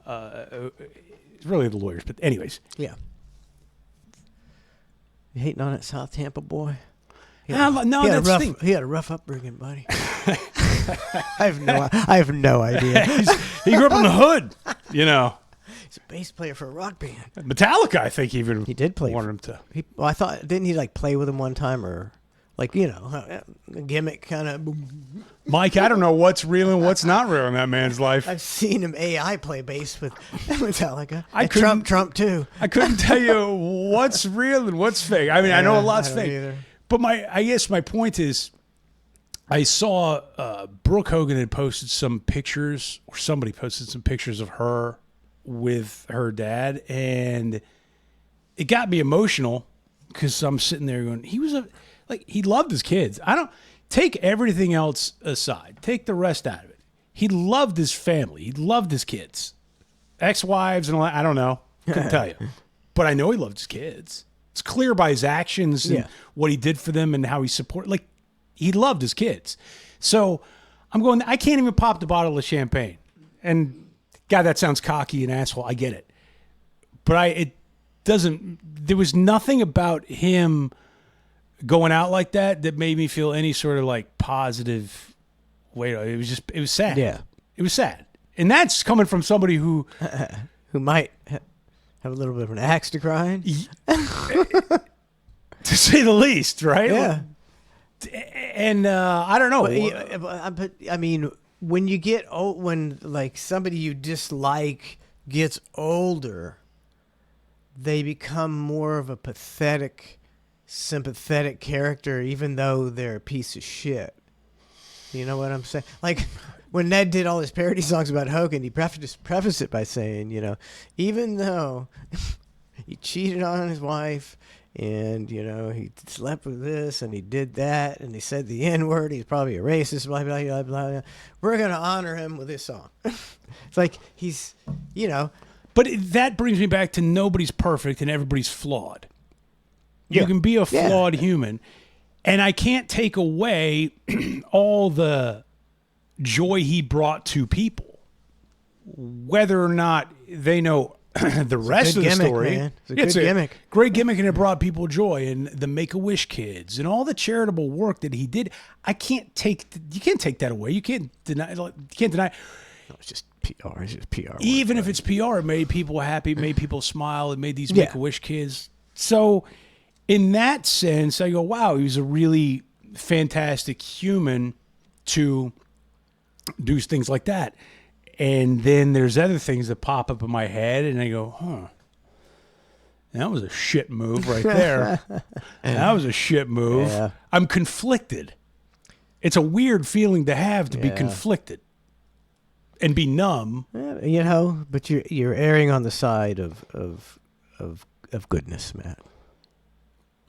really the lawyers. But anyways. Yeah. You hating on that South Tampa boy? He had a rough upbringing, buddy. I have no idea. He grew up in the hood, you know. He's a bass player for a rock band. Metallica, I think, even he did play. Wanted him to. I thought, didn't he like play with him one time, or like, you know, a gimmick kind of? Mike, I don't know what's real and what's not real in that man's life. I've seen him AI play bass with Metallica. Trump too. I couldn't tell you what's real and what's fake. I mean, I know a lot's fake. Either. But I guess my point is, I saw Brooke Hogan had posted some pictures, or somebody posted some pictures of her with her dad, and it got me emotional because I'm sitting there going, he loved his kids. I don't take everything else aside, take the rest out of it. He loved his family. He loved his kids, ex-wives, and all that. I don't know, couldn't tell you, but I know he loved his kids. It's clear by his actions and what he did for them and how he supported. Like, he loved his kids. So I'm going, I can't even pop the bottle of champagne. And God, that sounds cocky and asshole. I get it. But there was nothing about him going out like that made me feel any sort of like positive way. It was sad. Yeah. It was sad. And that's coming from somebody who might have a little bit of an axe to grind. To say the least, right? Yeah. And I don't know. But I mean, when you get old, when like somebody you dislike gets older, they become more of a pathetic, sympathetic character, even though they're a piece of shit. You know what I'm saying? Like, when Ned did all his parody songs about Hogan, he prefaced it by saying, you know, even though he cheated on his wife and, you know, he slept with this and he did that and he said the N-word, he's probably a racist, blah, blah, blah, blah, blah. We're going to honor him with this song. It's like he's, you know. But that brings me back to nobody's perfect and everybody's flawed. You can be a flawed human. And I can't take away all the joy he brought to people, whether or not they know the rest of the story. Man. It's a good gimmick. Great gimmick, and it brought people joy. And the Make-A-Wish kids and all the charitable work that he did, you can't take that away. You can't deny. No, it's just PR. It's just PR. Even if it's PR, it made people happy, it made people smile, it made these Make-A-Wish kids. So, in that sense, I go, wow, he was a really fantastic human to do things like that. And then there's other things that pop up in my head, and I go, huh, that was a shit move right there. That was a shit move. Yeah. I'm conflicted. It's a weird feeling to have to be conflicted and be numb. Yeah, but you're erring on the side of goodness, Matt.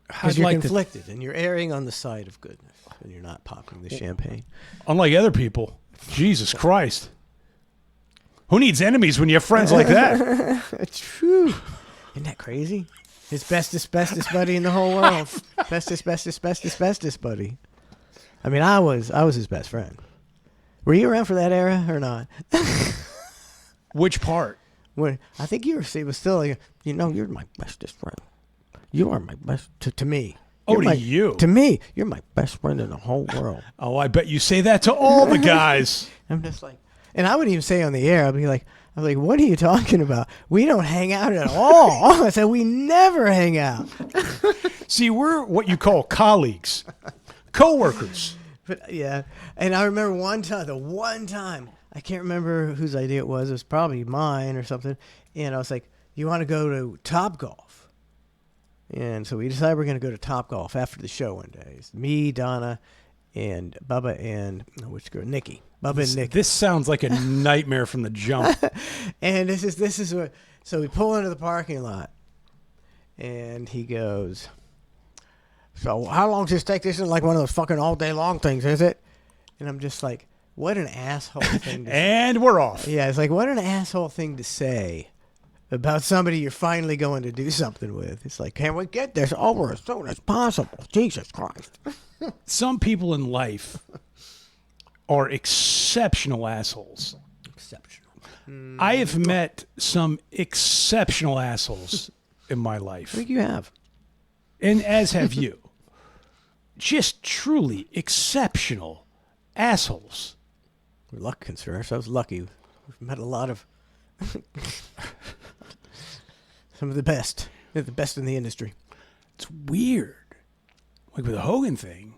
Because you're conflicted, and you're erring on the side of goodness, and you're not popping the champagne. Unlike other people. Jesus Christ. Who needs enemies when you have friends like that? True. Isn't that crazy? His bestest buddy in the whole world. bestest buddy. I mean, I was his best friend. Were you around for that era or not? Which part? When I think you were still like, you're my bestest friend. You are my best to me. You. To me, you're my best friend in the whole world. Oh, I bet you say that to all the guys. I'm just like, and I wouldn't even say on the air. I'd be like, what are you talking about? We don't hang out at all. I said, we never hang out. See, we're what you call colleagues, co-workers. But yeah, and I remember the one time, I can't remember whose idea it was. It was probably mine or something. And I was like, you want to go to Topgolf? And so we decided we're going to go to Topgolf after the show one day. It's me, Donna, and Bubba, and which girl? Nikki. Bubba and Nikki. This sounds like a nightmare from the jump. And this is what. So we pull into the parking lot, and he goes, "So how long does this take? This isn't like one of those fucking all day long things, is it?" And I'm just like, what an asshole thing to say. And we're off. Yeah, it's like, what an asshole thing to say about somebody you're finally going to do something with. It's like, can we get this over as soon as possible? Jesus Christ. Some people in life are exceptional assholes. Exceptional. I have met some exceptional assholes in my life. I think you have. And as have you. Just truly exceptional assholes. We're lucky, consider ourselves lucky. We've met a lot of some of the best. They're the best in the industry. It's weird. Like with the Hogan thing,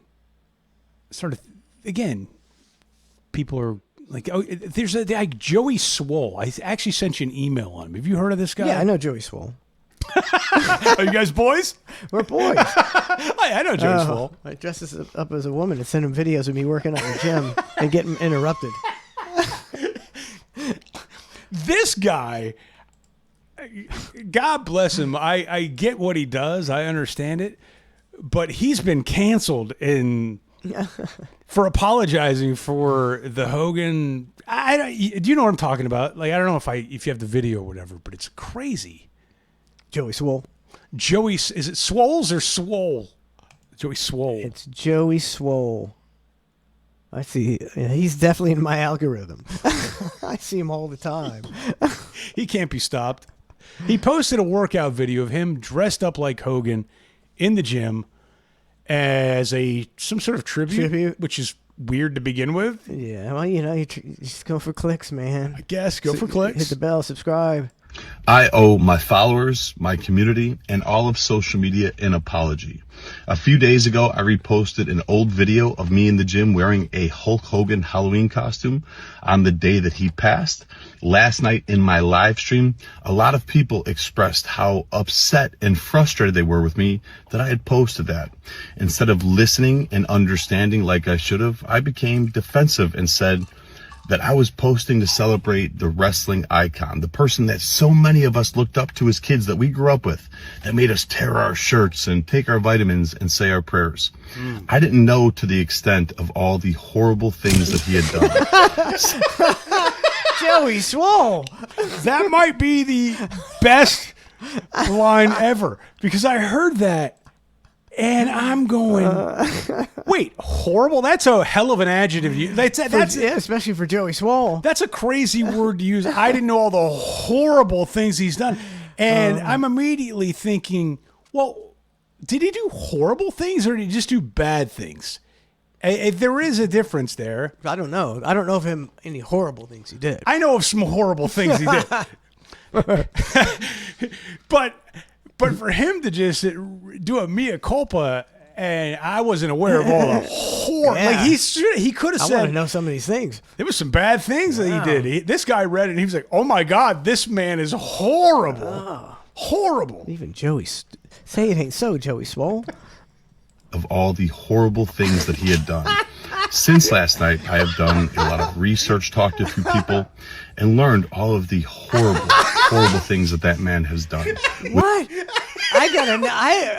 sort of, again, people are like, oh, there's a guy, Joey Swole. I actually sent you an email on him. Have you heard of this guy? Yeah, I know Joey Swole. Are you guys boys? We're boys. I know Joey Swole. I dress up as a woman and send him videos of me working out in the gym and getting interrupted. This guy, God bless him. I get what he does. I understand it. But he's been canceled for apologizing for the Hogan. Do you know what I'm talking about? Like, I don't know if you have the video or whatever, but it's crazy. Joey Swole. Is it Swoles or Swole? Joey Swole. It's Joey Swole. I see. He's definitely in my algorithm. I see him all the time. He can't be stopped. He posted a workout video of him dressed up like Hogan in the gym as some sort of tribute, which is weird to begin with. Yeah, well, you just go for clicks, man. I guess go for clicks. Hit the bell, subscribe. I owe my followers, my community, and all of social media an apology. A few days ago, I reposted an old video of me in the gym wearing a Hulk Hogan Halloween costume on the day that he passed. Last night in my live stream, a lot of people expressed how upset and frustrated they were with me that I had posted that. Instead of listening and understanding like I should have, I became defensive and said that I was posting to celebrate the wrestling icon, the person that so many of us looked up to as kids that we grew up with, that made us tear our shirts and take our vitamins and say our prayers. I didn't know to the extent of all the horrible things that he had done. Joey Swole. That might be the best line ever, because I heard that And I'm going, wait, horrible? That's a hell of an adjective. That's especially for Joey Swole. That's a crazy word to use. I didn't know all the horrible things he's done. And I'm immediately thinking, well, did he do horrible things or did he just do bad things? There is a difference there. I don't know. I don't know of him any horrible things he did. I know of some horrible things he did. But for him to just do a mea culpa, and I wasn't aware of all the horror. Yeah. Like he could have said. I want to know some of these things. There was some bad things that he did. This guy read it and he was like, "Oh my God, this man is horrible, horrible." Even Joey, say it ain't so, Joey Swole. Of all the horrible things that he had done. Since last night, I have done a lot of research, talked to a few people, and learned all of the horrible things that man has done. What?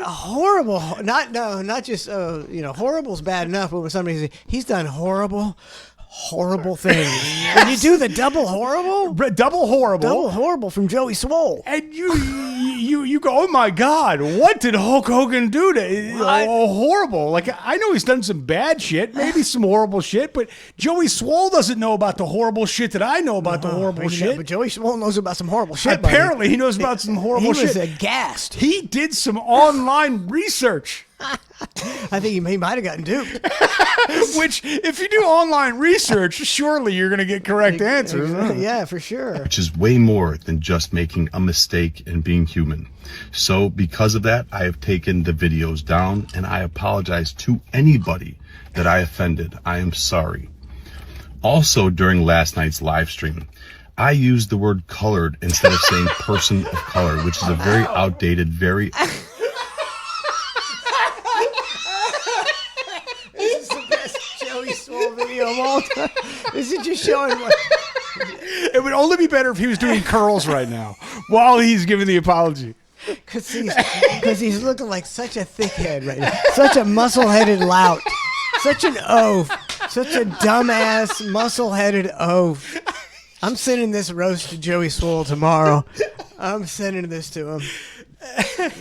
Horrible. Not just horrible's bad enough. But when somebody says he's done horrible things, when you do the double horrible from Joey Swole, and you go, oh my God, what did Hulk Hogan do to horrible? Like, I know he's done some bad shit, maybe some horrible shit, but Joey Swole doesn't know about the horrible shit that I know about the horrible shit. But Joey Swole knows about some horrible shit. Apparently, he knows about some horrible shit. He was aghast. He did some online research. I think he might have gotten duped. Which, if you do online research, surely you're going to get correct answers. Yeah, for sure. Which is way more than just making a mistake and being human. So because of that, I have taken the videos down and I apologize to anybody that I offended. I am sorry. Also, during last night's live stream, I used the word colored instead of saying person of color, which is a very outdated, very... Video of all time. This is just showing what... It would only be better if he was doing curls right now while he's giving the apology. Because he's looking like such a thickhead right now. Such a muscle-headed lout. Such an oaf. Such a dumbass, muscle-headed oaf. I'm sending this roast to Joey Swole tomorrow. I'm sending this to him.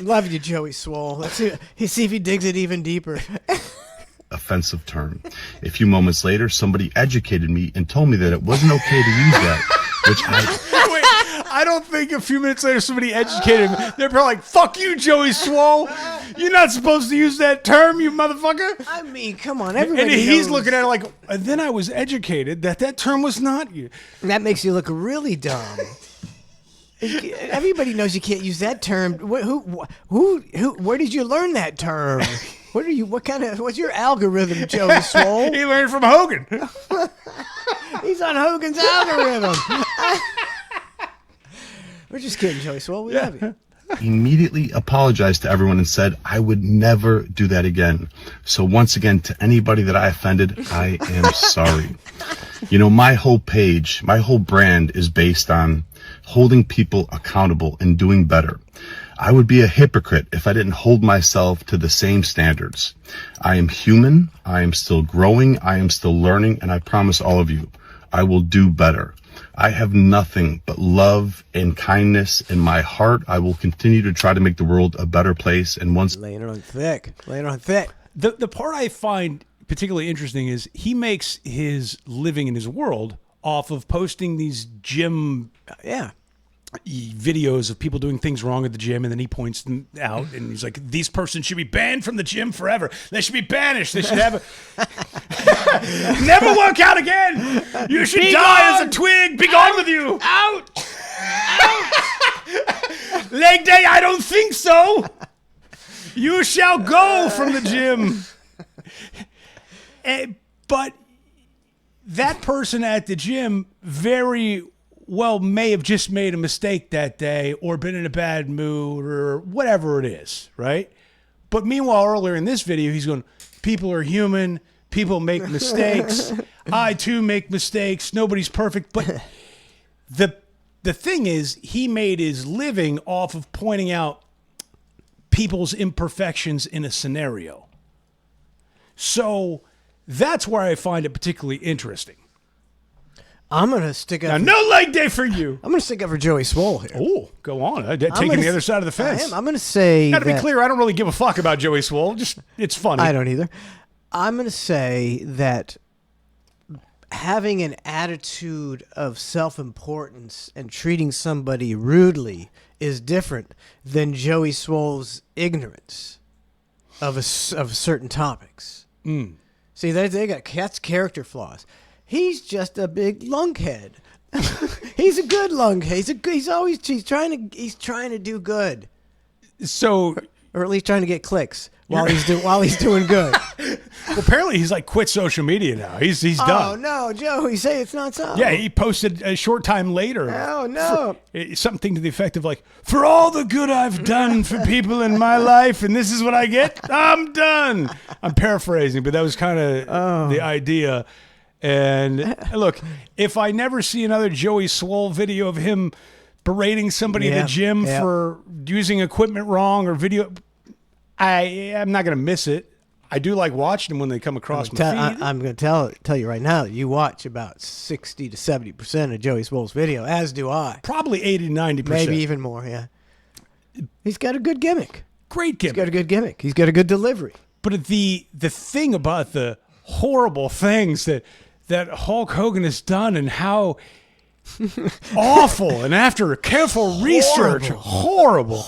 Love you, Joey Swole. Let's see if he digs it even deeper. Offensive term. A few moments later, somebody educated me and told me that it wasn't okay to use that, which I don't think a few minutes later somebody educated me. They're probably like, fuck you, Joey Swole. You're not supposed to use that term, you motherfucker. I mean, come on. Everybody and he's knows. looking at it like, and then I was educated that term was not used. That makes you look really dumb. Everybody knows you can't use that term. Where did you learn that term? What's your algorithm, Joey Swole? He learned from Hogan. He's on Hogan's algorithm. We're just kidding, Joey Swole. We love you. Immediately apologized to everyone and said I would never do that again. So once again, to anybody that I offended, I am sorry. You know, my whole page, my whole brand is based on holding people accountable and doing better. I would be a hypocrite if I didn't hold myself to the same standards. I am human. I am still growing. I am still learning. And I promise all of you, I will do better. I have nothing but love and kindness in my heart. I will continue to try to make the world a better place. And once laying it on thick. The part I find particularly interesting is he makes his living in his world off of posting these gym videos of people doing things wrong at the gym, and then he points them out and he's like, these persons should be banned from the gym forever. They should be banished. They should have never work out again. You should die as a twig. Be gone with you. Out. Leg day, I don't think so. You shall go from the gym. But that person at the gym very well may have just made a mistake that day or been in a bad mood or whatever it is, right? But meanwhile, earlier in this video, he's going, people are human, people make mistakes, I too make mistakes, nobody's perfect. But the thing is, he made his living off of pointing out people's imperfections in a scenario. So that's where I find it particularly interesting. I'm going to stick up. Now, no leg day for you. I'm going to stick up for Joey Swole here. Oh, go on. Taking the other side of the fence. I'm going to say. Got to be clear. I don't really give a fuck about Joey Swole. Just it's funny. I don't either. I'm going to say that having an attitude of self-importance and treating somebody rudely is different than Joey Swole's ignorance of certain topics. See, they got that's character flaws. He's just a big lunkhead. He's a good lunkhead. He's trying to do good. So, or at least trying to get clicks while he's doing good. Well, apparently he's like quit social media now. He's done. Oh no, Joey, say it's not so. Yeah, he posted a short time later. Oh no, something to the effect of like, for all the good I've done for people in my life, and this is what I get. I'm done. I'm paraphrasing, but that was kind of the idea. And look, if I never see another Joey Swole video of him berating somebody in the gym for using equipment wrong or video, I'm not going to miss it. I do like watching them when they come across my feed. I'm going to tell you right now, you watch about 60 to 70% of Joey Swole's video, as do I. Probably 80 to 90%. Maybe even more, yeah. He's got a good gimmick. Great gimmick. He's got a good gimmick. He's got a good delivery. But the thing about the horrible things that Hulk Hogan has done and how awful and after careful research, horrible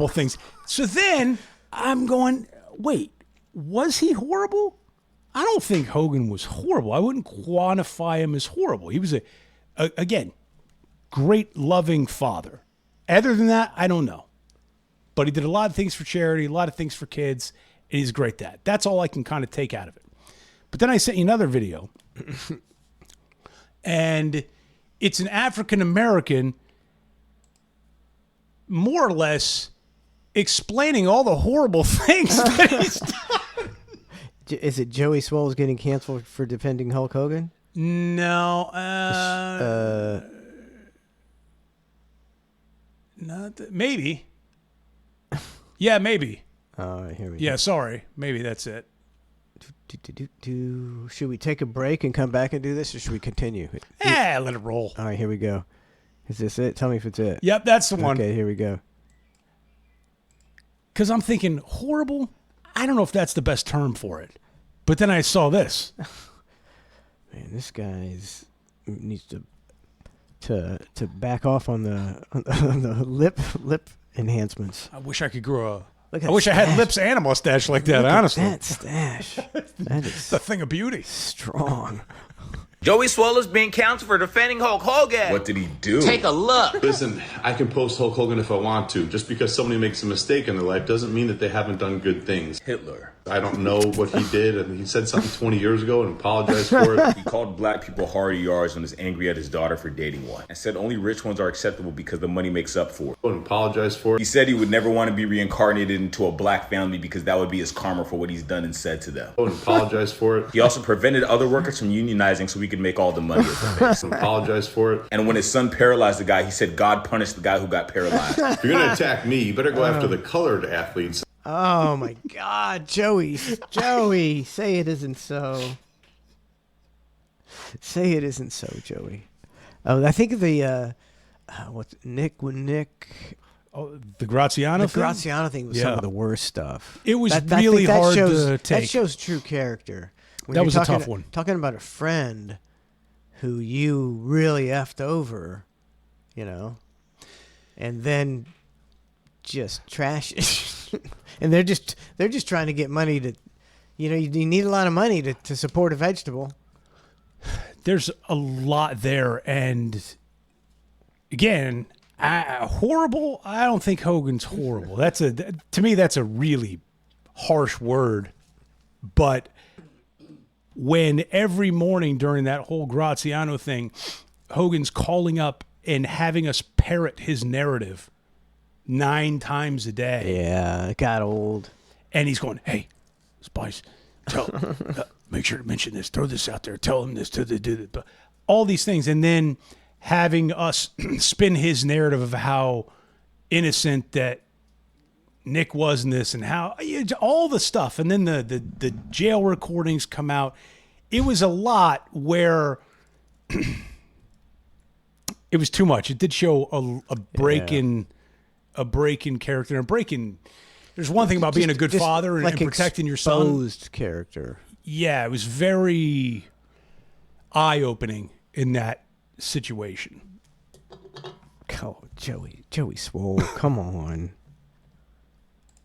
things. So then I'm going, wait, was he horrible? I don't think Hogan was horrible. I wouldn't quantify him as horrible. He was again, great loving father. Other than that, I don't know. But he did a lot of things for charity, a lot of things for kids, and he's a great dad. That's all I can kind of take out of it. But then I sent you another video, and it's an African-American more or less explaining all the horrible things that he's done. Is it Joey Swole's getting canceled for defending Hulk Hogan? No. Maybe. Yeah, maybe. All right, here we go. Yeah, sorry. Maybe that's it. Should we take a break and come back and do this, or should we continue? Let it roll. All right, here we go. Is this it? Tell me if it's it. Yep, that's the one. Okay, here we go. Because I'm thinking, horrible? I don't know if that's the best term for it. But then I saw this. Man, this guy needs to back off on the lip enhancements. I wish I could grow I wish I had lips and a mustache like that, honestly. That stash. That is the thing of beauty. Strong. Joey Swole is being canceled for defending Hulk Hogan. What did he do? Take a look. Listen, I can post Hulk Hogan if I want to. Just because somebody makes a mistake in their life doesn't mean that they haven't done good things. Hitler. I don't know what he did. I mean, he said something 20 years ago and apologized for it. He called black people hard yards and was angry at his daughter for dating one. And said only rich ones are acceptable because the money makes up for it. And apologized for it. He said he would never want to be reincarnated into a black family because that would be his karma for what he's done and said to them. And apologized for it. He also prevented other workers from unionizing so we could make all the money. And apologized for it. And when his son paralyzed the guy, he said God punished the guy who got paralyzed. If you're going to attack me, you better go after the colored athletes. Oh my God, Joey, say it isn't so. Say it isn't so, Joey. Oh, I think the what's Nick. Oh, the Graziano thing? The Graziano thing was some of the worst stuff. It was really hard to take. That shows true character. When that was a tough one. Talking about a friend who you really effed over, and then just trash it. And they're just trying to get money to, you need a lot of money to support a vegetable. There's a lot there, and again, horrible. I don't think Hogan's horrible. To me, that's a really harsh word. But when every morning during that whole Graziano thing, Hogan's calling up and having us parrot his narrative 9 times a day. Yeah, it got old. And he's going, hey, Spice, make sure to mention this. Throw this out there. Tell him this. Do this. All these things. And then having us spin his narrative of how innocent that Nick was in this and how all the stuff. And then the jail recordings come out. It was a lot where it was too much. It did show a break in character, a break in. There's one thing about being a good father and protecting your son. Exposed character. Yeah, it was very eye-opening in that situation. Oh, Joey Swole, come on.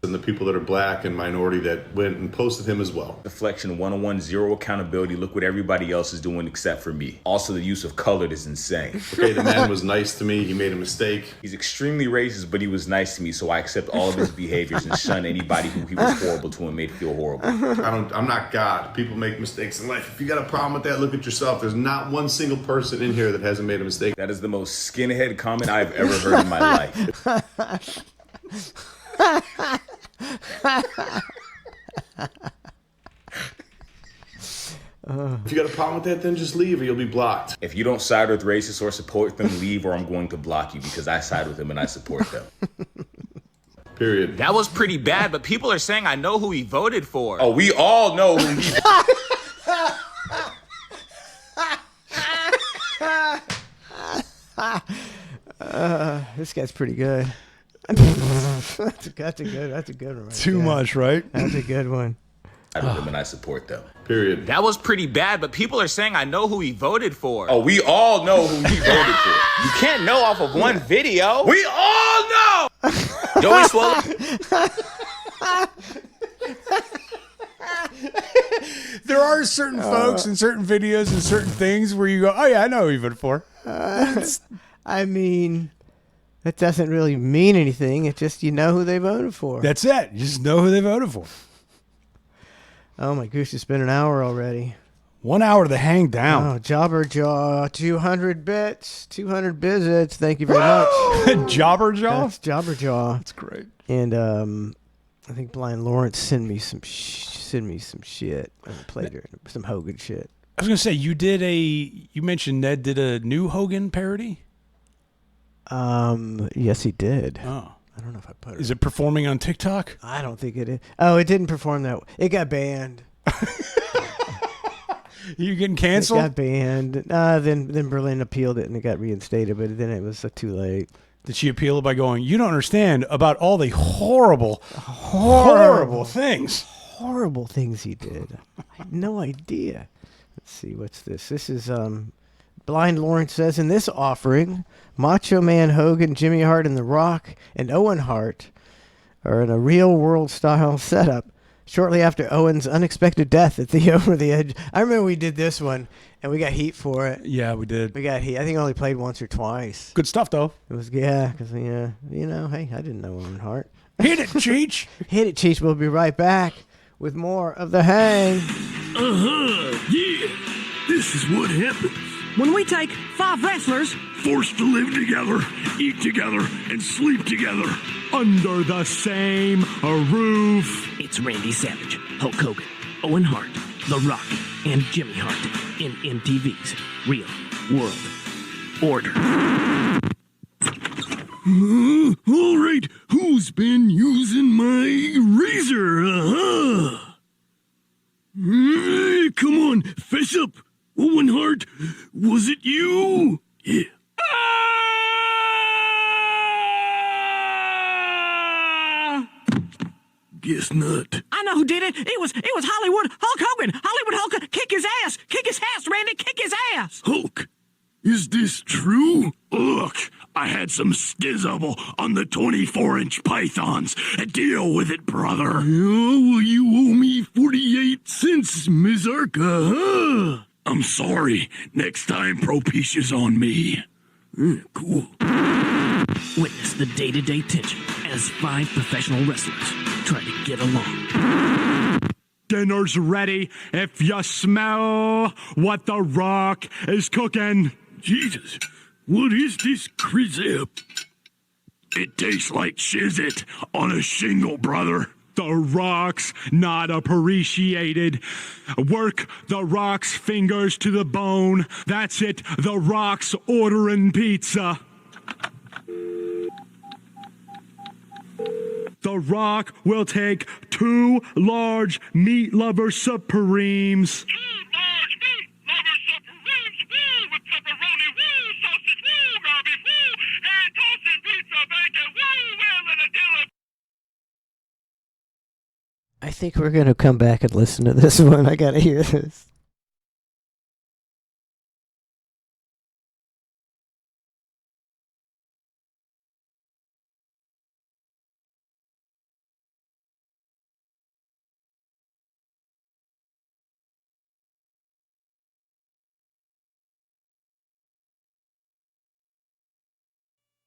And the people that are black and minority that went and posted him as well. Deflection 101, zero accountability. Look what everybody else is doing except for me. Also, the use of colored is insane. Okay, the man was nice to me. He made a mistake. He's extremely racist, but he was nice to me, so I accept all of his behaviors and shun anybody who he was horrible to and made feel horrible. I'm not God. People make mistakes in life. If you got a problem with that, look at yourself. There's not one single person in here that hasn't made a mistake. That is the most skinhead comment I've ever heard in my life. If you got a problem with that, then just leave or you'll be blocked. If you don't side with racists or support them, leave or I'm going to block you because I side with them and I support them. Period. That was pretty bad, but people are saying I know who he voted for. Oh, we all know who he This guy's pretty good. That's a good one. Right Too there. much, right? That's a good one. I know them and I support them. Period. That was pretty bad, but people are saying I know who he voted for. Oh, we all know who he voted for. You can't know off of one video. We all know! Joey Swole. There are certain folks and certain videos and certain things where you go, oh yeah, I know who you voted for. I mean, that doesn't really mean anything. It's just you know who they voted for. That's it. You just know who they voted for. Oh my goose, it's been an hour already. 1 hour to hang down. Oh, Jobber Jaw, 200 bits, 200 visits. Thank you very much. Jobber Jaw? That's Jobber Jaw. That's great. And I think Blind Lawrence sent me some shit. I played her some Hogan shit. I was gonna say you mentioned Ned did a new Hogan parody. Yes, he did. Oh, I don't know if I put it. Is it performing on TikTok? I don't think it is. Oh, it didn't perform that. It got banned. You getting canceled? It got banned. Then Berlin appealed it and it got reinstated, but then it was too late. Did she appeal it by going, you don't understand about all the horrible things. Horrible things he did. I had no idea. Let's see, what's this? This is Blind Lawrence says, in this offering, Macho Man Hogan, Jimmy Hart, and The Rock, and Owen Hart are in a real-world style setup shortly after Owen's unexpected death at the Over the Edge. I remember we did this one, and we got heat for it. Yeah, we did. We got heat. I think I only played once or twice. Good stuff, though. It was, yeah, because, hey, I didn't know Owen Hart. Hit it, Cheech. Hit it, Cheech. We'll be right back with more of The Hang. Yeah. This is what happens when we take 5 wrestlers forced to live together, eat together, and sleep together under the same roof. It's Randy Savage, Hulk Hogan, Owen Hart, The Rock, and Jimmy Hart in MTV's Real World Order. All right, who's been using my razor? Come on, fess up. Owen Hart, was it you? Yeah. Guess not. I know who did it. It was Hollywood Hulk Hogan. Hollywood Hulk, kick his ass. Kick his ass, Randy. Kick his ass. Hulk, is this true? Look, I had some skizzable on the 24-inch pythons. Deal with it, brother. Oh, well, you owe me 48 cents, Ms. Arca, huh? I'm sorry. Next time, Propitia's on me. Cool. Witness the day-to-day tension as 5 professional wrestlers try to get along. Dinner's ready if you smell what The Rock is cooking. Jesus, what is this Krizip? It tastes like Shizit on a shingle, brother. The Rock's not appreciated. Work The Rock's fingers to the bone. That's it. The Rock's ordering pizza. The Rock will take 2 large meat lover supremes. 2 large meat lover supremes with I think we're going to come back and listen to this one. I got to hear this.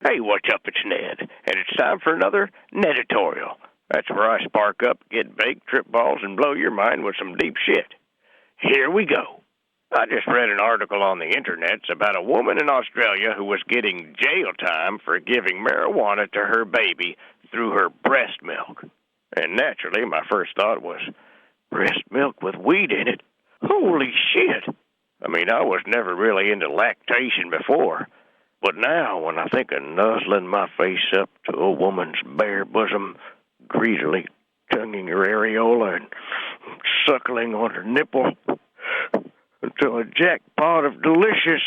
Hey, what's up? It's Ned, and it's time for another Neditorial. That's where I spark up, get baked, trip balls, and blow your mind with some deep shit. Here we go. I just read an article on the internet about a woman in Australia who was getting jail time for giving marijuana to her baby through her breast milk. And naturally, my first thought was, breast milk with weed in it? Holy shit! I mean, I was never really into lactation before. But now, when I think of nuzzling my face up to a woman's bare bosom, greedily tonguing her areola and suckling on her nipple until a jackpot of delicious,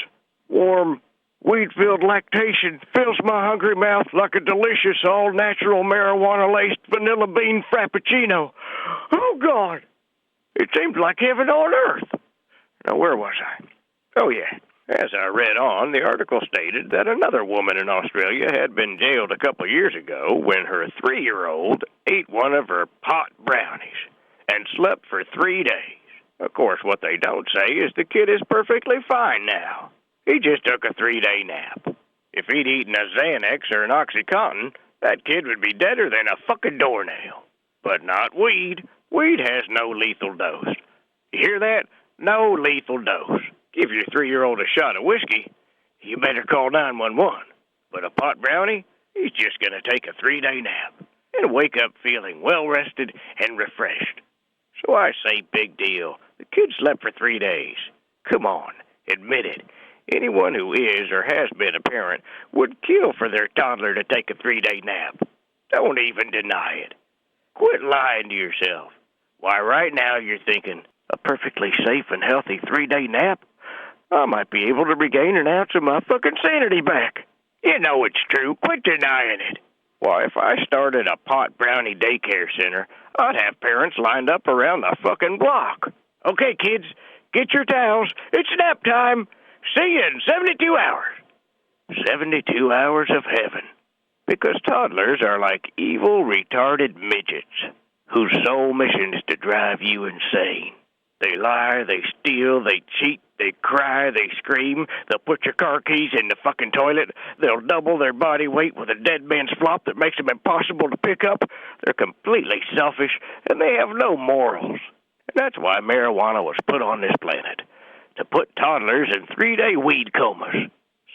warm, weed-filled lactation fills my hungry mouth like a delicious, all-natural, marijuana-laced vanilla bean frappuccino. Oh, God! It seems like heaven on earth. Now, where was I? Oh, yeah. As I read on, the article stated that another woman in Australia had been jailed a couple years ago when her 3-year-old ate one of her pot brownies and slept for 3 days. Of course, what they don't say is the kid is perfectly fine now. He just took a 3-day nap. If he'd eaten a Xanax or an Oxycontin, that kid would be deader than a fucking doornail. But not weed. Weed has no lethal dose. You hear that? No lethal dose. Give your 3-year-old a shot of whiskey, you better call 911. But a pot brownie, he's just going to take a 3-day nap and wake up feeling well-rested and refreshed. So I say, big deal. The kid slept for 3 days. Come on, admit it. Anyone who is or has been a parent would kill for their toddler to take a 3-day nap. Don't even deny it. Quit lying to yourself. Why, right now you're thinking, a perfectly safe and healthy 3-day nap? I might be able to regain an ounce of my fucking sanity back. You know it's true. Quit denying it. Why, if I started a pot brownie daycare center, I'd have parents lined up around the fucking block. Okay, kids, get your towels. It's nap time. See you in 72 hours. 72 hours of heaven. Because toddlers are like evil, retarded midgets whose sole mission is to drive you insane. They lie, they steal, they cheat, they cry, they scream. They'll put your car keys in the fucking toilet. They'll double their body weight with a dead man's flop that makes them impossible to pick up. They're completely selfish, and they have no morals. And that's why marijuana was put on this planet, to put toddlers in 3-day weed comas,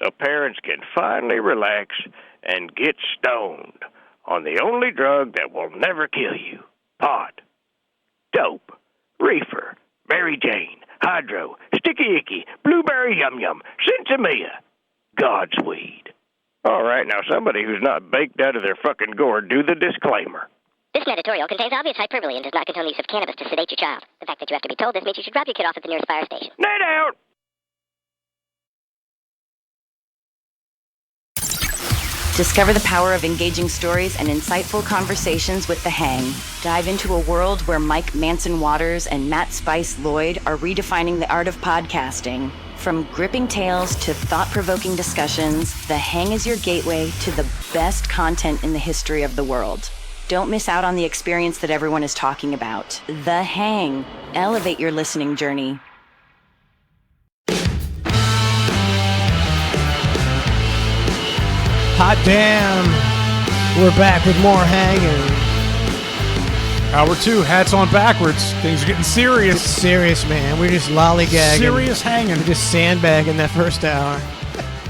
so parents can finally relax and get stoned on the only drug that will never kill you, pot, dope, reefer, Mary Jane, Hydro, Sticky Icky, Blueberry Yum Yum, Sinsemilla, God's weed. All right, now somebody who's not baked out of their fucking gourd, do the disclaimer. This editorial contains obvious hyperbole and does not condone the use of cannabis to sedate your child. The fact that you have to be told this means you should drop your kid off at the nearest fire station. Night out! Discover the power of engaging stories and insightful conversations with The Hang. Dive into a world where Mike Manson Waters and Matt Spice Lloyd are redefining the art of podcasting. From gripping tales to thought-provoking discussions, The Hang is your gateway to the best content in the history of the world. Don't miss out on the experience that everyone is talking about. The Hang. Elevate your listening journey. Hot damn. We're back with more hanging. Hour 2, hats on backwards. Things are getting serious. It's serious, man. We're just lollygagging. Serious hanging. We're just sandbagging that first hour.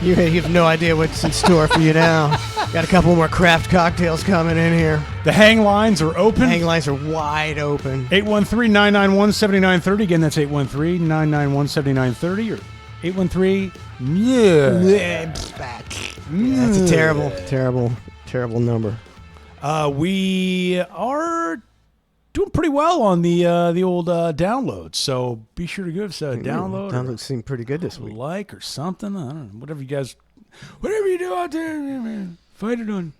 You have no idea what's in store for you now. Got a couple more craft cocktails coming in here. The hang lines are open. The hang lines are wide open. 813-991-7930. Again, that's 813-991-7930 or 813 yeah. That's a terrible number. We are doing pretty well on the old downloads, so be sure to give us a download. Downloads seem pretty good this week. Like or something. I don't know. Whatever you do out there, man. Find it on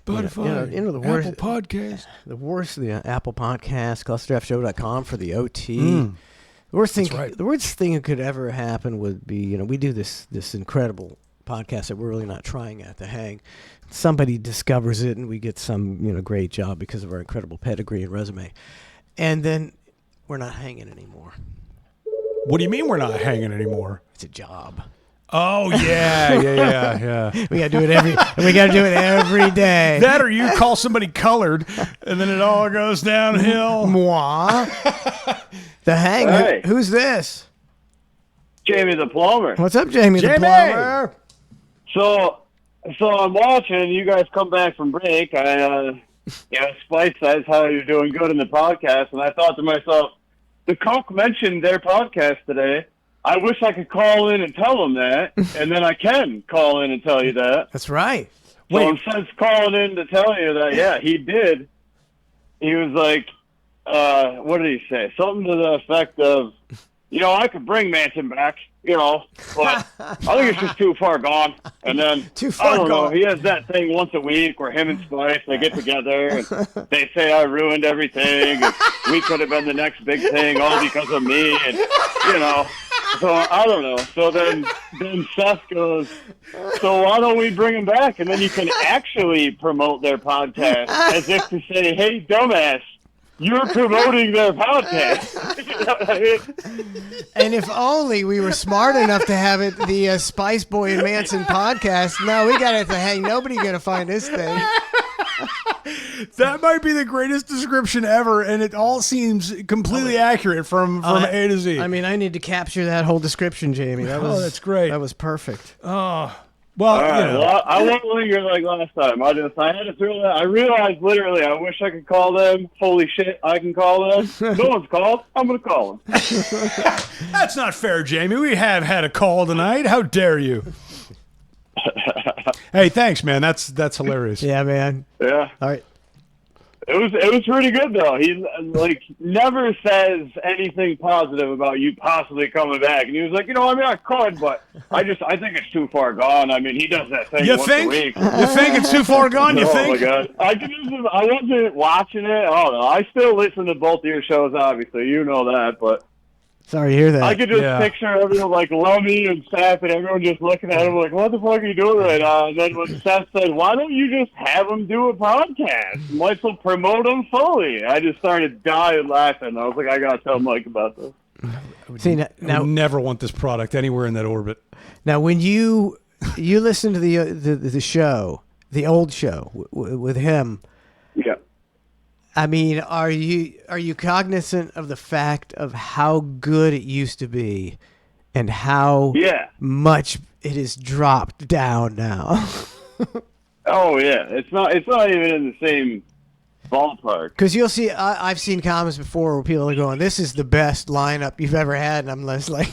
Spotify, the worst Apple Podcast. The worst, the Apple Podcast, clusterdraftshow.com for the OT. The worst thing, the worst thing that could ever happen would be, we do this incredible podcast that we're really not trying at, The Hang. Somebody discovers it, and we get some, great job because of our incredible pedigree and resume, and then we're not hanging anymore. What do you mean we're not hanging anymore? It's a job. Oh yeah. We gotta do it every day. That, or you call somebody colored, and then it all goes downhill. Moi. The Hang. Hey. Who's this? Jamie the plumber. What's up, Jamie the plumber? So I'm watching you guys come back from break. Spice says how you're doing good in the podcast, and I thought to myself, the Coke mentioned their podcast today. I wish I could call in and tell them that, and then I can call in and tell you that. That's right. So instead of calling in to tell you that, yeah, he did. He was like, what did he say? Something to the effect of, I could bring Manson back, but I think it's just too far gone. And then, I don't know, he has that thing once a week where him and Spice, they get together and they say I ruined everything and we could have been the next big thing all because of me. And, so I don't know. So then Seth goes, so why don't we bring him back? And then you can actually promote their podcast as if to say, hey, dumbass, you're promoting their podcast. And if only we were smart enough to have it the Spice Boy and Manson podcast. No, we got it to hang. Nobody's going to find this thing. That might be the greatest description ever, and it all seems completely accurate from A to Z. I mean, I need to capture that whole description, Jamie. That's great. That was perfect. Oh. Well, I won't linger like last time. I had to throw that. I realized literally, I wish I could call them. Holy shit, I can call them. No one's called. I'm going to call them. That's not fair, Jamie. We have had a call tonight. How dare you? Hey, thanks, man. That's hilarious. Yeah, man. Yeah. All right. It was pretty good though. He never says anything positive about you possibly coming back. And he was like, I could, but I think it's too far gone. I mean, he does that thing once a week. You think it's too far gone? You think? Oh my god! I wasn't watching it. I don't know. I still listen to both of your shows, obviously. You know that, but. Sorry to hear that. I could just picture everyone like Lummy and Seth and everyone just looking at him like, what the fuck are you doing right now? And then when Seth said, why don't you just have him do a podcast? Might as well promote him fully. I just started dying laughing. I was like, I got to tell Mike about this. See, I would never want this product anywhere in that orbit. Now, when you listen to the show, the old show with him, yeah. I mean, are you cognizant of the fact of how good it used to be and how much it has dropped down now? Oh yeah, it's not even in the same ballpark. Because you'll see, I've seen comments before where people are going, "This is the best lineup you've ever had," and I'm just like,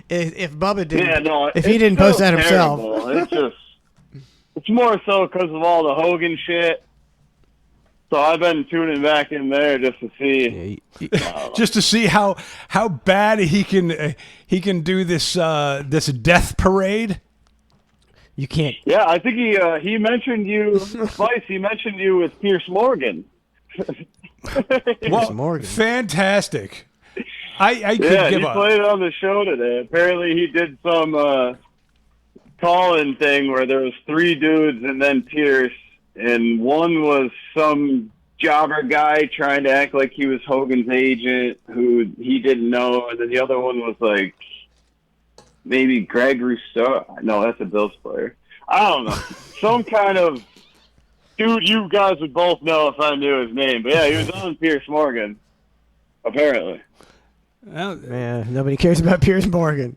if Bubba didn't, if he didn't post that himself, it's more so because of all the Hogan shit. So I've been tuning back in there just to see, how bad he can do this death parade. You can't. Yeah, I think he mentioned you, Spice. He mentioned you with Pierce Morgan. Morgan, fantastic. I could give he up. Played it on the show today. Apparently, he did some call-in thing where there was 3 dudes and then Pierce. And one was some jobber guy trying to act like he was Hogan's agent who he didn't know. And then the other one was like maybe Greg Rousseau. No, that's a Bills player. I don't know. Some kind of dude you guys would both know if I knew his name. But yeah, he was on Pierce Morgan, apparently. Well, man, nobody cares about Pierce Morgan.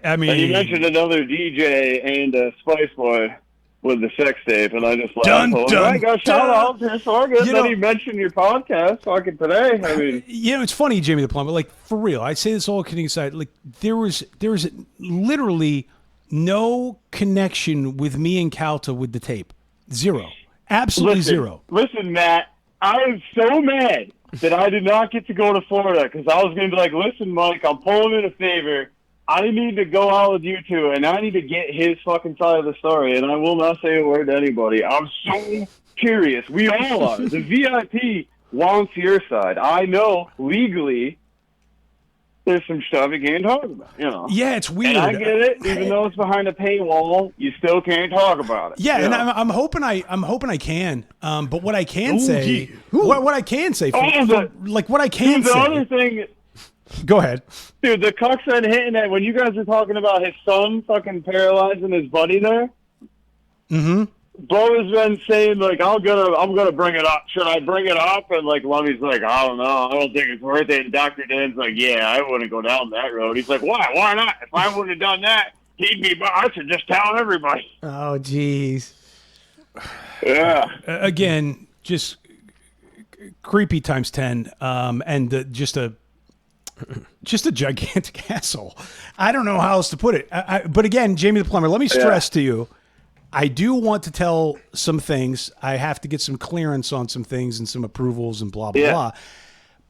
I mean... And you mentioned another DJ and a Spice Boy with the sex tape, and I just laughed. I got shout out to Morgan. Then he mentioned your podcast fucking today. I mean, it's funny, Jamie the Plumber. Like for real, I say this all kidding aside. Like there was literally no connection with me and Calta with the tape. Zero, absolutely zero. Listen, Matt, I am so mad that I did not get to go to Florida because I was going to be like, listen, Mike, I'm pulling in a favor. I need to go out with you two, and I need to get his fucking side of the story, and I will not say a word to anybody. I'm so curious. We all are. The VIP wants your side. I know legally there's some stuff you can't talk about, you know. Yeah, it's weird. And I get it. Even though it's behind a paywall, you still can't talk about it. Yeah, and know? I'm hoping I can. But what I can say, what I can say, the other thing. Go ahead, dude. The cuck said hitting that when you guys were talking about his son fucking paralyzing his buddy there. Mm-hmm. Bo has been saying like, I'm gonna bring it up. Should I bring it up? And like Lummy's like, I don't know. I don't think it's worth it. And Dr. Dan's like, yeah, I wouldn't go down that road. He's like, why? Why not? If I wouldn't have done that, he'd be. I should just tell everybody. Oh, jeez. Yeah. Again, just creepy times 10. And just a gigantic asshole. I don't know how else to put it. But again, Jamie the plumber, let me stress to you, I do want to tell some things. I have to get some clearance on some things and some approvals and blah, blah, blah.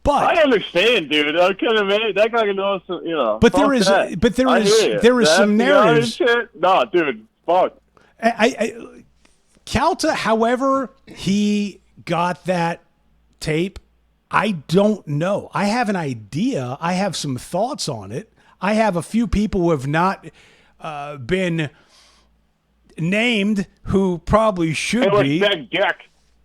But I understand, dude. I could have made that guy knows, you know. But there is some narratives. Shit. No, dude, fuck. Calta, however he got that tape, I don't know. I have an idea. I have some thoughts on it. I have a few people who have not been named who probably should be. Big Dick.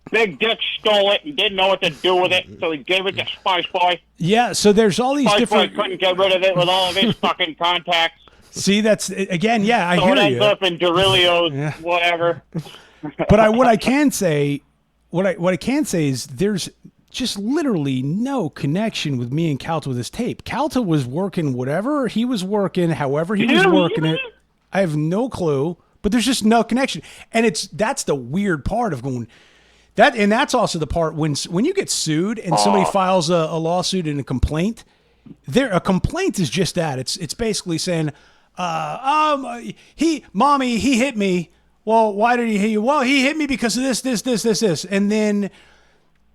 Big Dick stole it and didn't know what to do with it, so he gave it to Spice Boy. Yeah, so there's all these Spice different. Boy couldn't get rid of it with all of his fucking contacts. See, that's again, yeah, I so hear it ends you. up in Dorilio's, whatever. But what I can say is there's just literally no connection with me and Calta with this tape. Calta was working whatever he was working, however he was working it. I have no clue, but there's just no connection. And that's the weird part of going that, and that's also the part when you get sued and somebody files a lawsuit and a complaint. A complaint is just that. It's basically saying, mommy, he hit me. Well, why did he hit you? Well, he hit me because of this. And then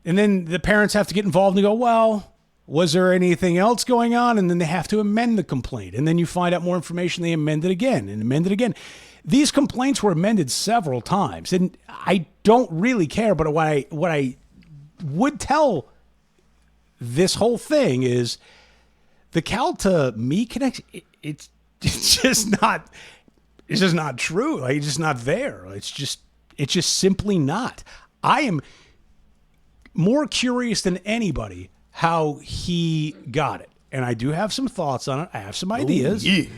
the parents have to get involved and go, well, was there anything else going on? And then they have to amend the complaint. And then you find out more information. They amend it again and amend it again. These complaints were amended several times. And I don't really care. But what I would tell this whole thing is the Calta me connection. It's just not. It's just not true. Like, it's just not there. It's just simply not. I am more curious than anybody how he got it. And I do have some thoughts on it. I have some ideas. Hey,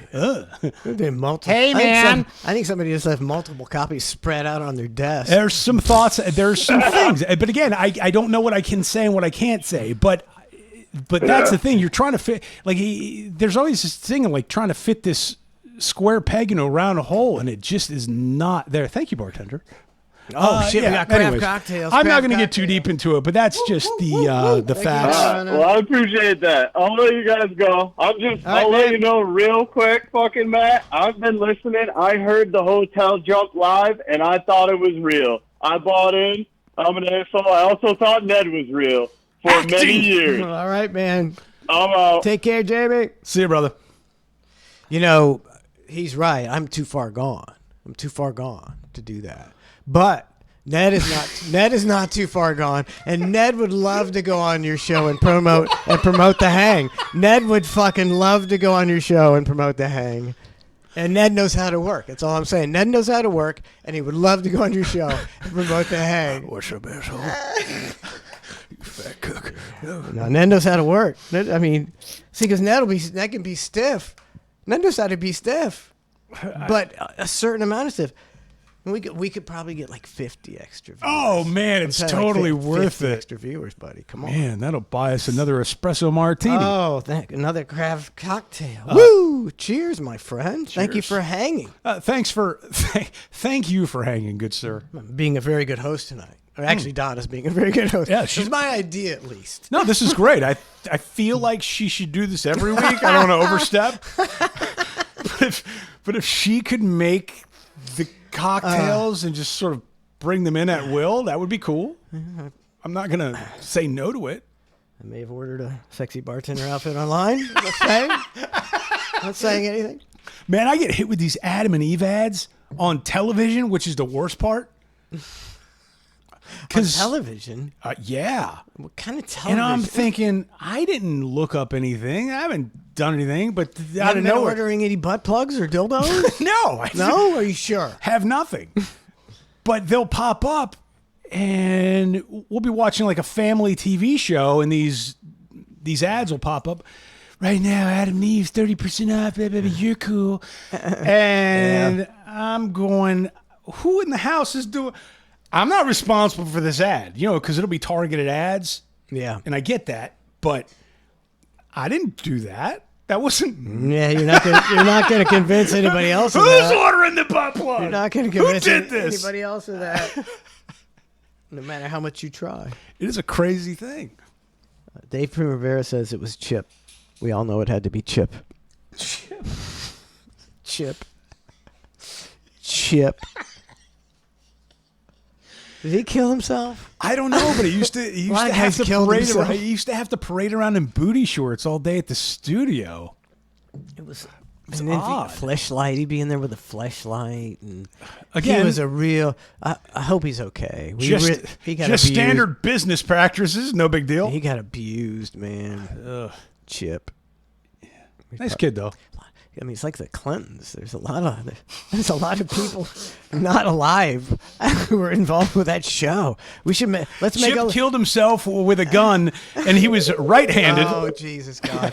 man. I think somebody just left multiple copies spread out on their desk. There's some thoughts. There's some things. But again, I don't know what I can say and what I can't say. But that's the thing. You're trying to fit. Like, there's always this thing of like trying to fit this square peg in a round hole, and it just is not there. Thank you, bartender. Oh shit! We got craft cocktails. I'm not going to get too deep into it, but that's just the facts. Well, I appreciate that. I'll let you guys go. I'll let you know real quick, fucking Matt. I've been listening. I heard the hotel jump live, and I thought it was real. I bought in. I'm an asshole. I also thought Ned was real for many years. All right, man. I'm out. Take care, Jamie. See you, brother. You know, he's right. I'm too far gone. I'm too far gone to do that. But Ned is not. Ned is not too far gone, and Ned would love to go on your show and promote the hang. Ned would fucking love to go on your show and promote the hang, and Ned knows how to work. That's all I'm saying. Ned knows how to work, and he would love to go on your show and promote the hang. What's up, asshole? You fat cook. No, Ned knows how to work. Ned, I mean, see, because Ned can be stiff. Ned knows how to be stiff, but a certain amount of stiff. We could probably get like 50 extra viewers. Oh, man, it's totally worth it. Extra viewers, buddy. Come on. Man, that'll buy us another espresso martini. Oh, another craft cocktail. Woo! Cheers, my friend. Cheers. Thank you for hanging. Thank you for hanging, good sir. Being a very good host tonight. Or actually, Donna's being a very good host. Yeah, she's my idea at least. No, this is great. I feel like she should do this every week. I don't want to overstep. But if she could make the cocktails and just sort of bring them in at will, that would be cool. I'm not going to say no to it. I may have ordered a sexy bartender outfit online. Let's say. Not saying anything. Man, I get hit with these Adam and Eve ads on television, which is the worst part. On television? Yeah. What kind of television? And I'm thinking, I didn't look up anything. I haven't done anything, but out of nowhere. nowhere. Ordering any butt plugs or dildos? No. No? Are you sure? Have nothing. But they'll pop up, and we'll be watching like a family TV show, and these ads will pop up. Right now, Adam and Eve's 30% off, baby, you're cool. And I'm going, who in the house is doing... I'm not responsible for this ad, because it'll be targeted ads. Yeah. And I get that, but I didn't do that. That wasn't... Yeah, you're not going to convince anybody else of that. Who's ordering the butt plug? You're not going to convince Who did this? anybody else of that. No matter how much you try. It is a crazy thing. Dave Primavera says it was Chip. We all know it had to be Chip. Chip. Did he kill himself? I don't know, but he used to have to parade around in booty shorts all day at the studio. It was and then odd. Fleshlight, he'd be in there with a fleshlight, and again, he was a real. I hope he's okay. He got abused. Standard business practices, no big deal. He got abused, man. Ugh. Chip. Yeah. Nice kid though. I mean, it's like the Clintons. There's a lot of people not alive who were involved with that show. We should let's make. Chip killed himself with a gun, and he was right-handed. Oh Jesus God!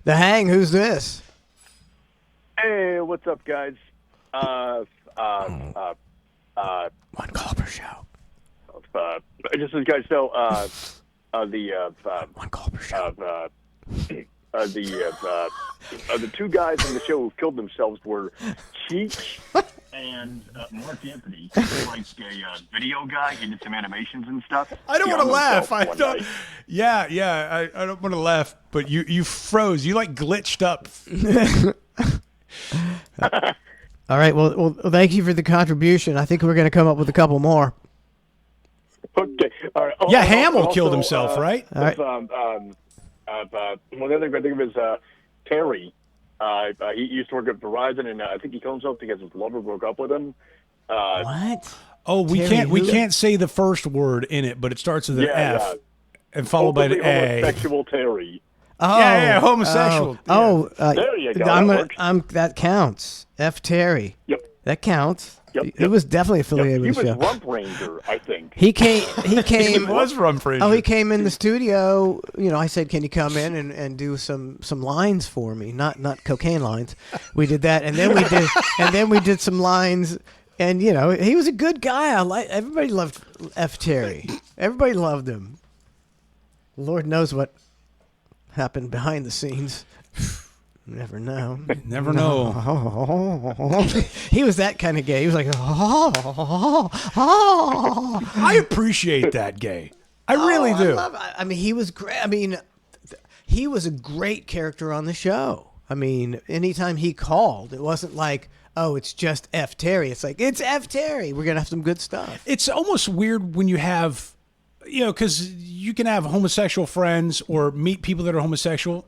The Hang. Who's this? Hey, what's up, guys? One call per show. Just so you guys know, one call per show. The two guys in the show who killed themselves were Cheech and Mark Anthony. He's like a video guy. He did some animations and stuff. I don't want to laugh. I don't. Yeah. I don't want to laugh, but you froze. You like glitched up. All right. Well, thank you for the contribution. I think we're going to come up with a couple more. Okay. All right. Yeah, Hamill killed himself, right? All right. One other thing I think of is Terry. He used to work at Verizon, and I think he killed himself because his lover broke up with him. What? Oh, we can't say the first word in it, but it starts with an F and followed by an A. Homosexual Terry. Oh, yeah, homosexual. There you go. That counts. F. Terry. Yep. That counts. Yep. He was definitely affiliated with the show. He was Rump Ranger, I think. He came. He was Rump Ranger. Oh, he came in the studio. I said, "Can you come in and do some lines for me? Not cocaine lines." We did that, and then we did some lines. And he was a good guy. Everybody loved F. Terry. Everybody loved him. Lord knows what happened behind the scenes. Never know. Never know. He was that kind of gay. He was like, I appreciate that gay. I really do. I mean, he was great. I mean, he was a great character on the show. I mean, anytime he called, it wasn't like, oh, it's just F. Terry. It's like, it's F. Terry. We're going to have some good stuff. It's almost weird when you have, because you can have homosexual friends or meet people that are homosexual.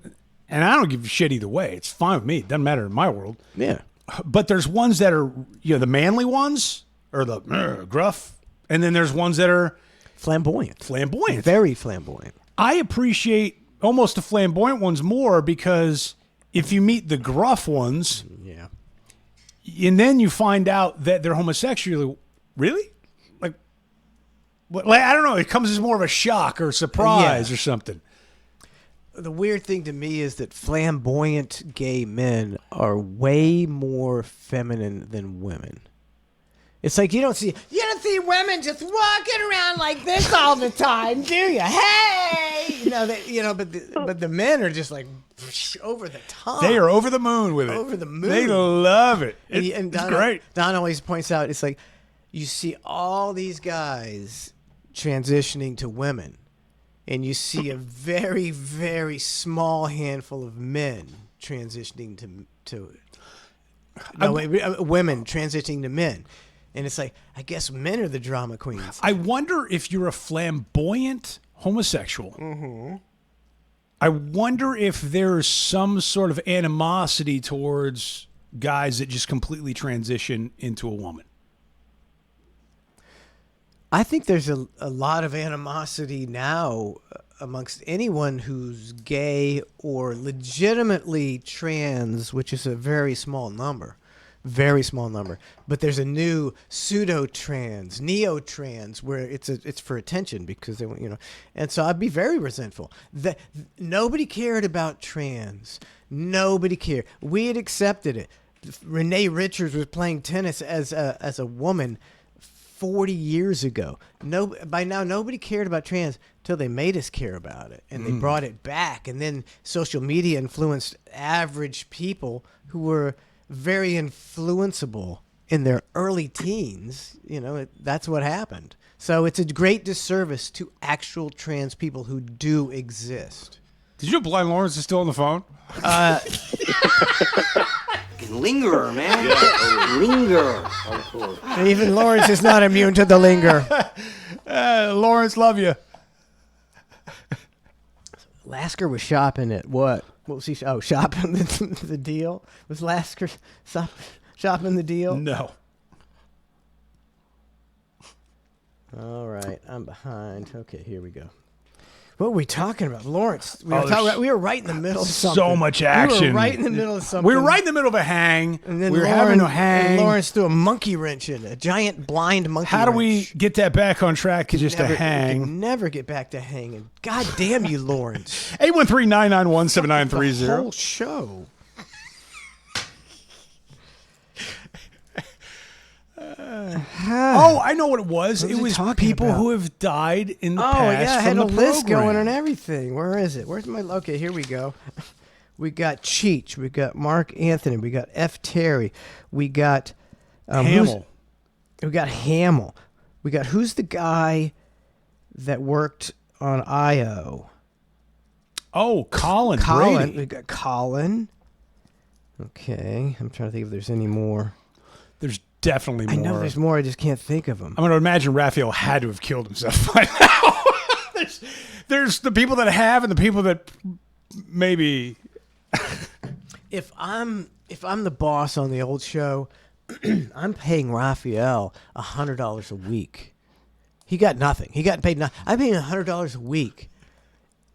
And I don't give a shit either way. It's fine with me. It doesn't matter in my world. Yeah. But there's ones that are, the manly ones or the gruff. And then there's ones that are flamboyant. Very flamboyant. I appreciate almost the flamboyant ones more because if you meet the gruff ones, and then you find out that they're homosexual, really? Like I don't know. It comes as more of a shock or surprise or something. The weird thing to me is that flamboyant gay men are way more feminine than women. It's like you don't see women just walking around like this all the time, do you? Hey, but the men are just like over the top. They are over the moon with it. Over the moon. They love it. It's great. Don always points out, it's like you see all these guys transitioning to women. And you see a very, very small handful of men transitioning to women transitioning to men. And it's like, I guess men are the drama queens. I wonder if you're a flamboyant homosexual. Mm-hmm. I wonder if there's some sort of animosity towards guys that just completely transition into a woman. I think there's a lot of animosity now amongst anyone who's gay or legitimately trans, which is a very small number. Very small number. But there's a new pseudo-trans, neo-trans, where it's for attention because they want, and so I'd be very resentful. That nobody cared about trans. Nobody cared. We had accepted it. Renee Richards was playing tennis as a woman 40 years ago. By now nobody cared about trans until they made us care about it, and they brought it back, and then social media influenced average people who were very influenceable in their early teens. That's what happened. So it's a great disservice to actual trans people who do exist. Did you know Blind Lawrence is still on the phone? Linger, man. Linger. Even Lawrence is not immune to the linger. Lawrence, love you. Lasker was shopping at what? What was he? Shopping the deal? Was Lasker shopping the deal? No. All right, I'm behind. Okay, here we go. What were we talking about? Lawrence. We were right in the middle of something. So much action. We were right in the middle of something. We were right in the middle of a hang. And then we were having a hang. And Lawrence threw a monkey wrench in, a giant blind monkey How do wrench. we get that back on track to just a hang? We can never get back to hanging. God damn you, Lawrence. 813-991-7930. The whole show. I know what it was. It was people who have died in the past. Oh, yeah, I had a list program. going and everything. Where is it? Where's my... Okay, here we go. We got Cheech. We got Mark Anthony. We got F. Terry. We got... Hamill. We got Hamill. We got... Who's the guy that worked on I.O.? Oh, Colin. Brady. We got Colin. Okay. I'm trying to think if there's any more. There's definitely more. I know there's more. I just can't think of them. I'm going to imagine Raphael had to have killed himself by now. there's the people that have and the people that maybe. If I'm the boss on the old show, I'm paying Raphael $100 a week. He got nothing. He got paid nothing. I'm paying $100 a week.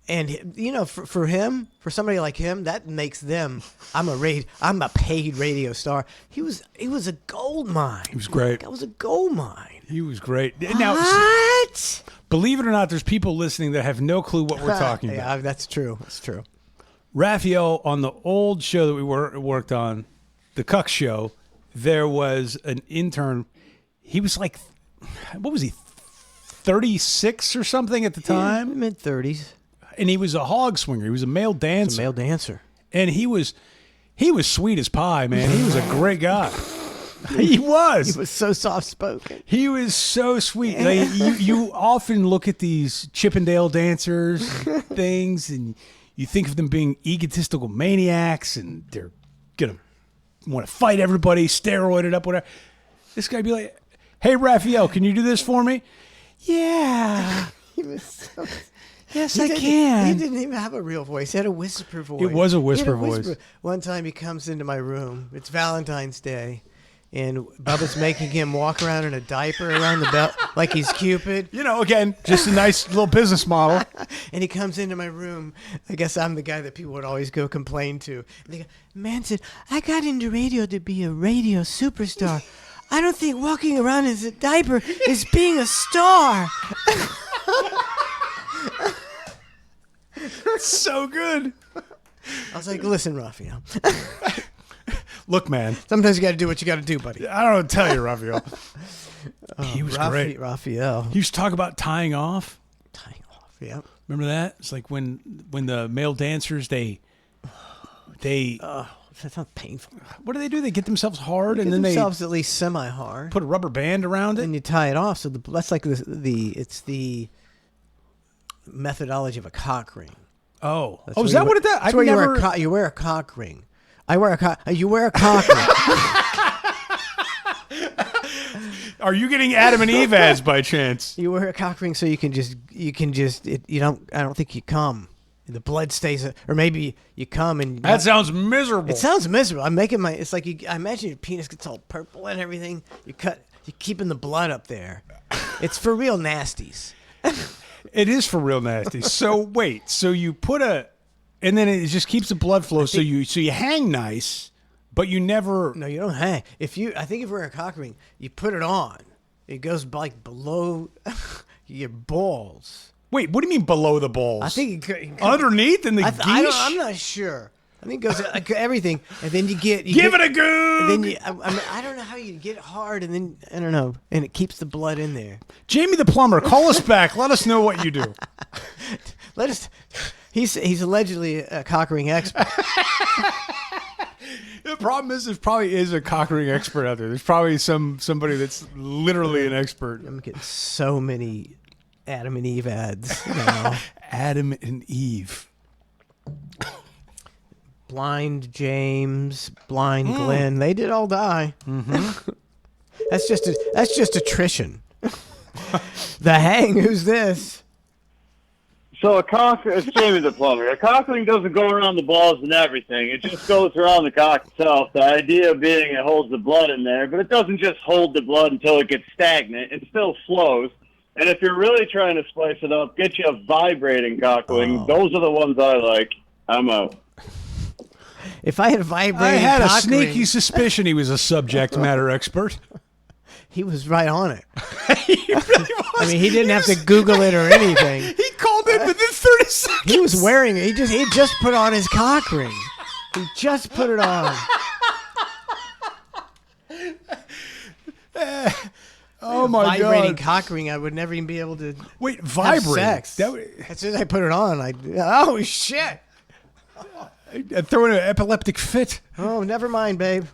And for him, for somebody like him, that makes them. I'm a paid radio star. He was a gold mine. He was great. That was a gold mine. He was great. What? Now, believe it or not, there's people listening that have no clue what we're talking about. Yeah, that's true. That's true. Raphael, on the old show that we worked on, the Cuck Show, there was an intern. He was like, what was he, 36 or something at the time? Mid-30s. And he was a hog swinger. He was a male dancer. And he was sweet as pie, man. He was a great guy. He was. He was so soft-spoken. He was so sweet. Like, you often look at these Chippendale dancers things, and you think of them being egotistical maniacs, and they're going to want to fight everybody, steroided up, whatever. This guy would be like, hey, Raphael, can you do this for me? Yeah. He was so... Yes, I can. He didn't even have a real voice. He had a whisper voice. It was a whisper voice. One time he comes into my room. It's Valentine's Day. And Bubba's making him walk around in a diaper around the belt like he's Cupid. Again, just a nice little business model. And he comes into my room. I guess I'm the guy that people would always go complain to. And they go, Manson, I got into radio to be a radio superstar. I don't think walking around in a diaper is being a star. So good. I was like, listen, Raphael. Look, man. Sometimes you got to do what you got to do, buddy. I don't know what to tell you, Raphael. He was great. Raphael. He used to talk about tying off. Tying off, yeah. Remember that? It's like when the male dancers, that sounds painful. What do? They get themselves hard, and then themselves at least semi-hard. Put a rubber band around it, and you tie it off. So that's like it's the methodology of a cock ring. Oh, is that what it does? That's where you wear a cock ring. You wear a cock ring. Are you getting Adam and Eve ads by chance? You wear a cock ring so I don't think you come. The blood stays, or maybe you come and that sounds miserable. It sounds miserable. I'm making my. It's like I imagine your penis gets all purple and everything. You're keeping the blood up there. It's for real nasties. It is for real nasty. So wait, so you put and then it just keeps the blood flow. So you hang nice, but you never. No, you don't hang. I think if we're in a cock ring, you put it on. It goes like below your balls. Wait, what do you mean below the balls? I think underneath in the geesh? I'm not sure. I think it goes everything, and then give it a go. And then I don't know how you get hard, and then I don't know, and it keeps the blood in there. Jamie the plumber, call us back. Let us know what you do. He's allegedly a cock ring expert. The problem is, there probably is a cock ring expert out there. There's probably somebody that's literally an expert. I'm getting so many Adam and Eve ads now. Adam and Eve. Blind James, Blind Glenn, they did all die. Mm-hmm. That's just attrition. The hang, who's this? So it's Jamie the plumber. A cock ring doesn't go around the balls and everything. It just goes around the cock itself. The idea being it holds the blood in there, but it doesn't just hold the blood until it gets stagnant. It still flows. And if you're really trying to spice it up, get you a vibrating cock ring. Those are the ones I like. I'm out. If I had vibrating I had a cock sneaky ring, suspicion he was a subject matter expert. He was right on it. He really was. I mean, he didn't have to Google it or anything. He called it within 30 seconds. He was wearing it. He just put on his cock ring. He just put it on. Oh my vibrating God! Cock ring. I would never even be able to. Wait, vibrate. Have sex. As soon as I put it on, oh shit! I'm throwing an epileptic fit. Oh, never mind, babe.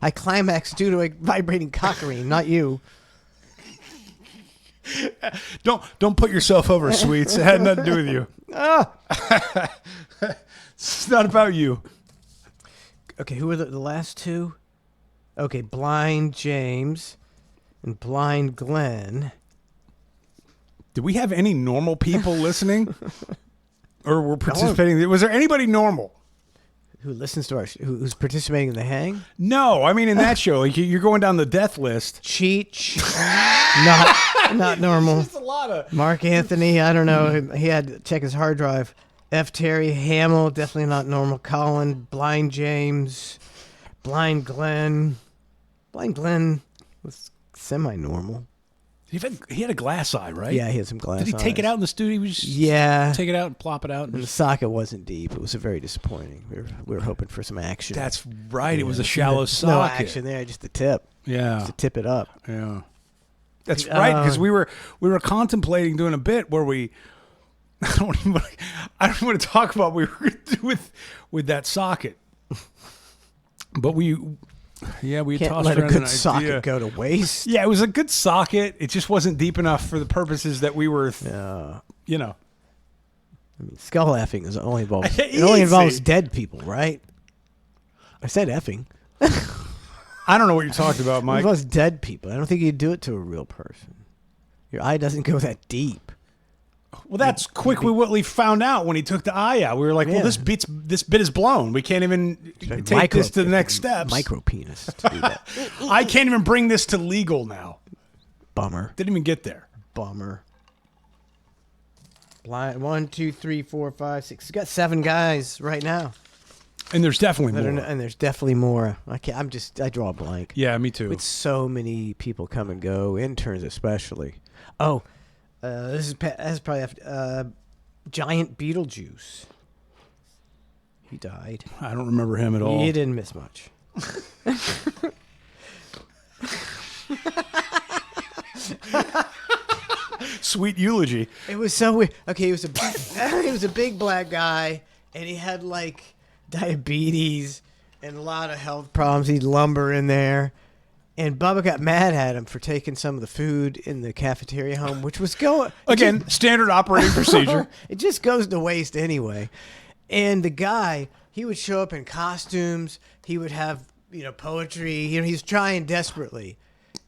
I climaxed due to a vibrating cock ring, not you. Don't put yourself over, sweets. It had nothing to do with you. It's not about you. Okay, who are the last two? Okay, Blind James and Blind Glenn. Did we have any normal people listening? Or were participating? Was there anybody normal? Who listens to who's participating in the hang? No, I mean in that show, like you're going down the death list. Cheech, not normal. Just a lot of Mark Anthony. I don't know. He had to check his hard drive. F. Terry Hamill, definitely not normal. Colin, Blind James, Blind Glenn. Blind Glenn was semi-normal. He had a glass eye, right? Yeah, he had some glass eyes. Did he take it out in the studio? Yeah. Take it out and plop it out? And the socket wasn't deep. It was very disappointing. We were hoping for some action. That's right. Yeah. It was a shallow socket. No action there, just the tip. Yeah. Just to tip it up. Yeah. That's right, because we were contemplating doing a bit where we I don't even want to talk about what we were going to do with that socket. But we can't tossed let a around good an socket idea. go to waste. Yeah, it was a good socket. It just wasn't deep enough for the purposes that we were, I mean, skull effing is only involves it only involves dead people, right? I said effing. I don't know what you're talking about, Mike. It involves dead people. I don't think you'd do it to a real person. Your eye doesn't go that deep. Well, that's quickly what we found out when he took the eye out. We were like, well, this bit is blown. We can't even take this to the next steps. Micro penis to do that. I can't even bring this to legal now. Bummer. Didn't even get there. Bummer. Blind 1, 2, 3, 4, 5, 6. You got 7 guys right now. And there's definitely more. And there's definitely more. I draw a blank. Yeah, me too. With so many people come and go, interns especially. Oh, this is probably after Giant Beetlejuice. He died. I don't remember him at all. He didn't miss much. Sweet eulogy. It was so weird. Okay, he was a big black guy, and he had like diabetes and a lot of health problems. He'd lumber in there. And Bubba got mad at him for taking some of the food in the cafeteria home, which was standard operating procedure. It just goes to waste anyway. And the guy, he would show up in costumes. He would have, poetry. He's trying desperately.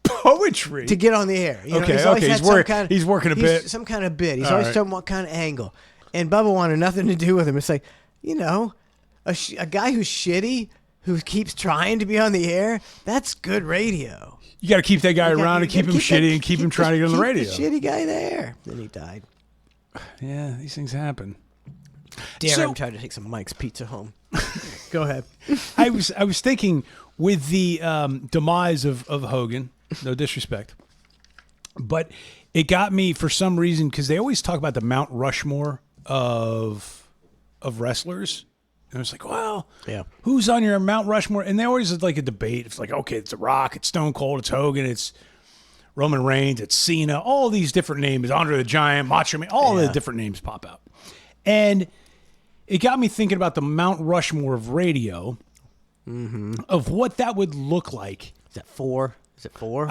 Poetry? To get on the air. He's working a bit. Some kind of bit. He's always showing what kind of angle. And Bubba wanted nothing to do with him. It's like, a guy who's shitty, who keeps trying to be on the air, that's good radio. You got to keep that guy around and keep him shitty and keep him trying to get on the radio. Keep the shitty guy there. Then he died. Yeah, these things happen. I'm trying to take some Mike's Pizza home. Go ahead. I was thinking with the demise of Hogan, no disrespect, but it got me for some reason because they always talk about the Mount Rushmore of wrestlers. And it's like, well, who's on your Mount Rushmore? And they always is like a debate. It's like, okay, it's The Rock, it's Stone Cold, it's Hogan, it's Roman Reigns, it's Cena, all these different names, Andre the Giant, Macho Man, all the different names pop out. And it got me thinking about the Mount Rushmore of radio, of what that would look like. Is that 4? Is it 4?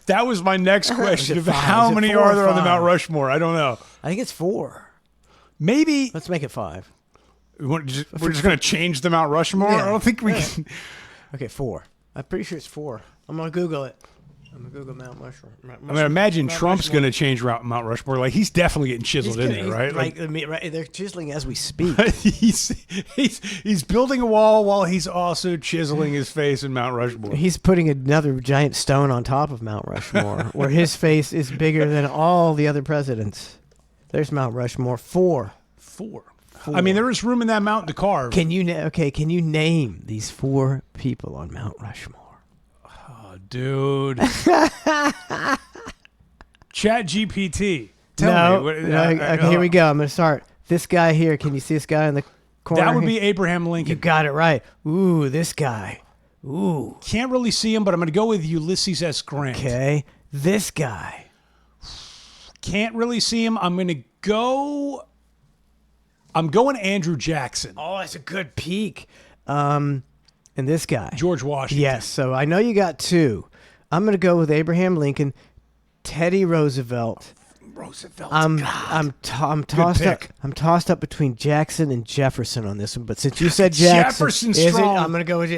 That was my next question. How many are there on the Mount Rushmore? I don't know. I think it's 4. Maybe. Let's make it 5. We're just going to change the Mount Rushmore? Yeah. I don't think we can. Okay, 4. I'm pretty sure it's 4. I'm going to Google it. I'm going to Google Mount Rushmore. I mean, imagine Trump's going to change Mount Rushmore. Like, he's definitely getting chiseled in there, right? Right, they're chiseling as we speak. he's building a wall while he's also chiseling his face in Mount Rushmore. He's putting another giant stone on top of Mount Rushmore, where his face is bigger than all the other presidents. There's Mount Rushmore. 4. 4. I mean, there is room in that mountain to carve. Can you name these 4 people on Mount Rushmore? Oh, dude. Chat GPT. Tell me. Okay, here we go. I'm going to start. This guy here. Can you see this guy in the corner? That would be Abraham Lincoln. You got it right. Ooh, this guy. Ooh. Can't really see him, but I'm going to go with Ulysses S. Grant. Okay. This guy. Can't really see him. I'm going Andrew Jackson. Oh, that's a good peek. And this guy. George Washington. Yes, so I know you got 2. I'm going to go with Abraham Lincoln, Teddy Roosevelt. I'm tossed up between Jackson and Jefferson on this one, but since you said Jackson, Jefferson's strong. I'm going to go with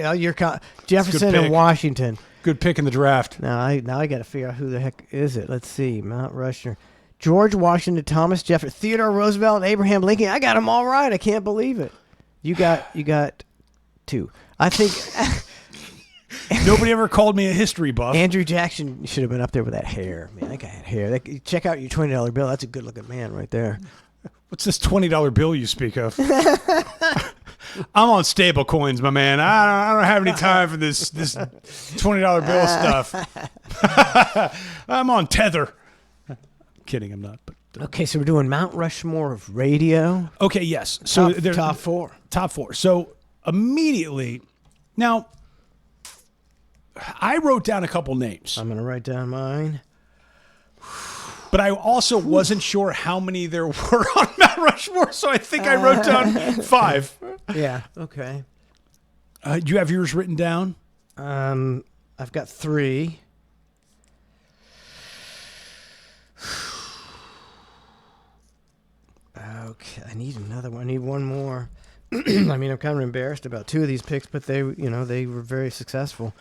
Jefferson and Washington. Good pick in the draft. Now I got to figure out who the heck is it. Let's see. Mount Rushmore. George Washington, Thomas Jefferson, Theodore Roosevelt, and Abraham Lincoln. I got them all right. I can't believe it. You got 2. I think nobody ever called me a history buff. Andrew Jackson should have been up there with that hair. Man, that guy had hair. Check out your $20 bill. That's a good-looking man right there. What's this $20 bill you speak of? I'm on stable coins, my man. I don't have any time for this $20 bill stuff. I'm on Tether. Kidding, I'm not. But okay, so we're doing Mount Rushmore of radio. Okay, yes. So top 4. Top 4. So immediately, now I wrote down a couple names. I'm going to write down mine. But I also wasn't sure how many there were on Mount Rushmore, so I think I wrote down 5. Yeah. Okay. Do you have yours written down? I've got 3. Okay, I need another one. I need one more. I mean, I'm kind of embarrassed about 2 of these picks, but they were very successful.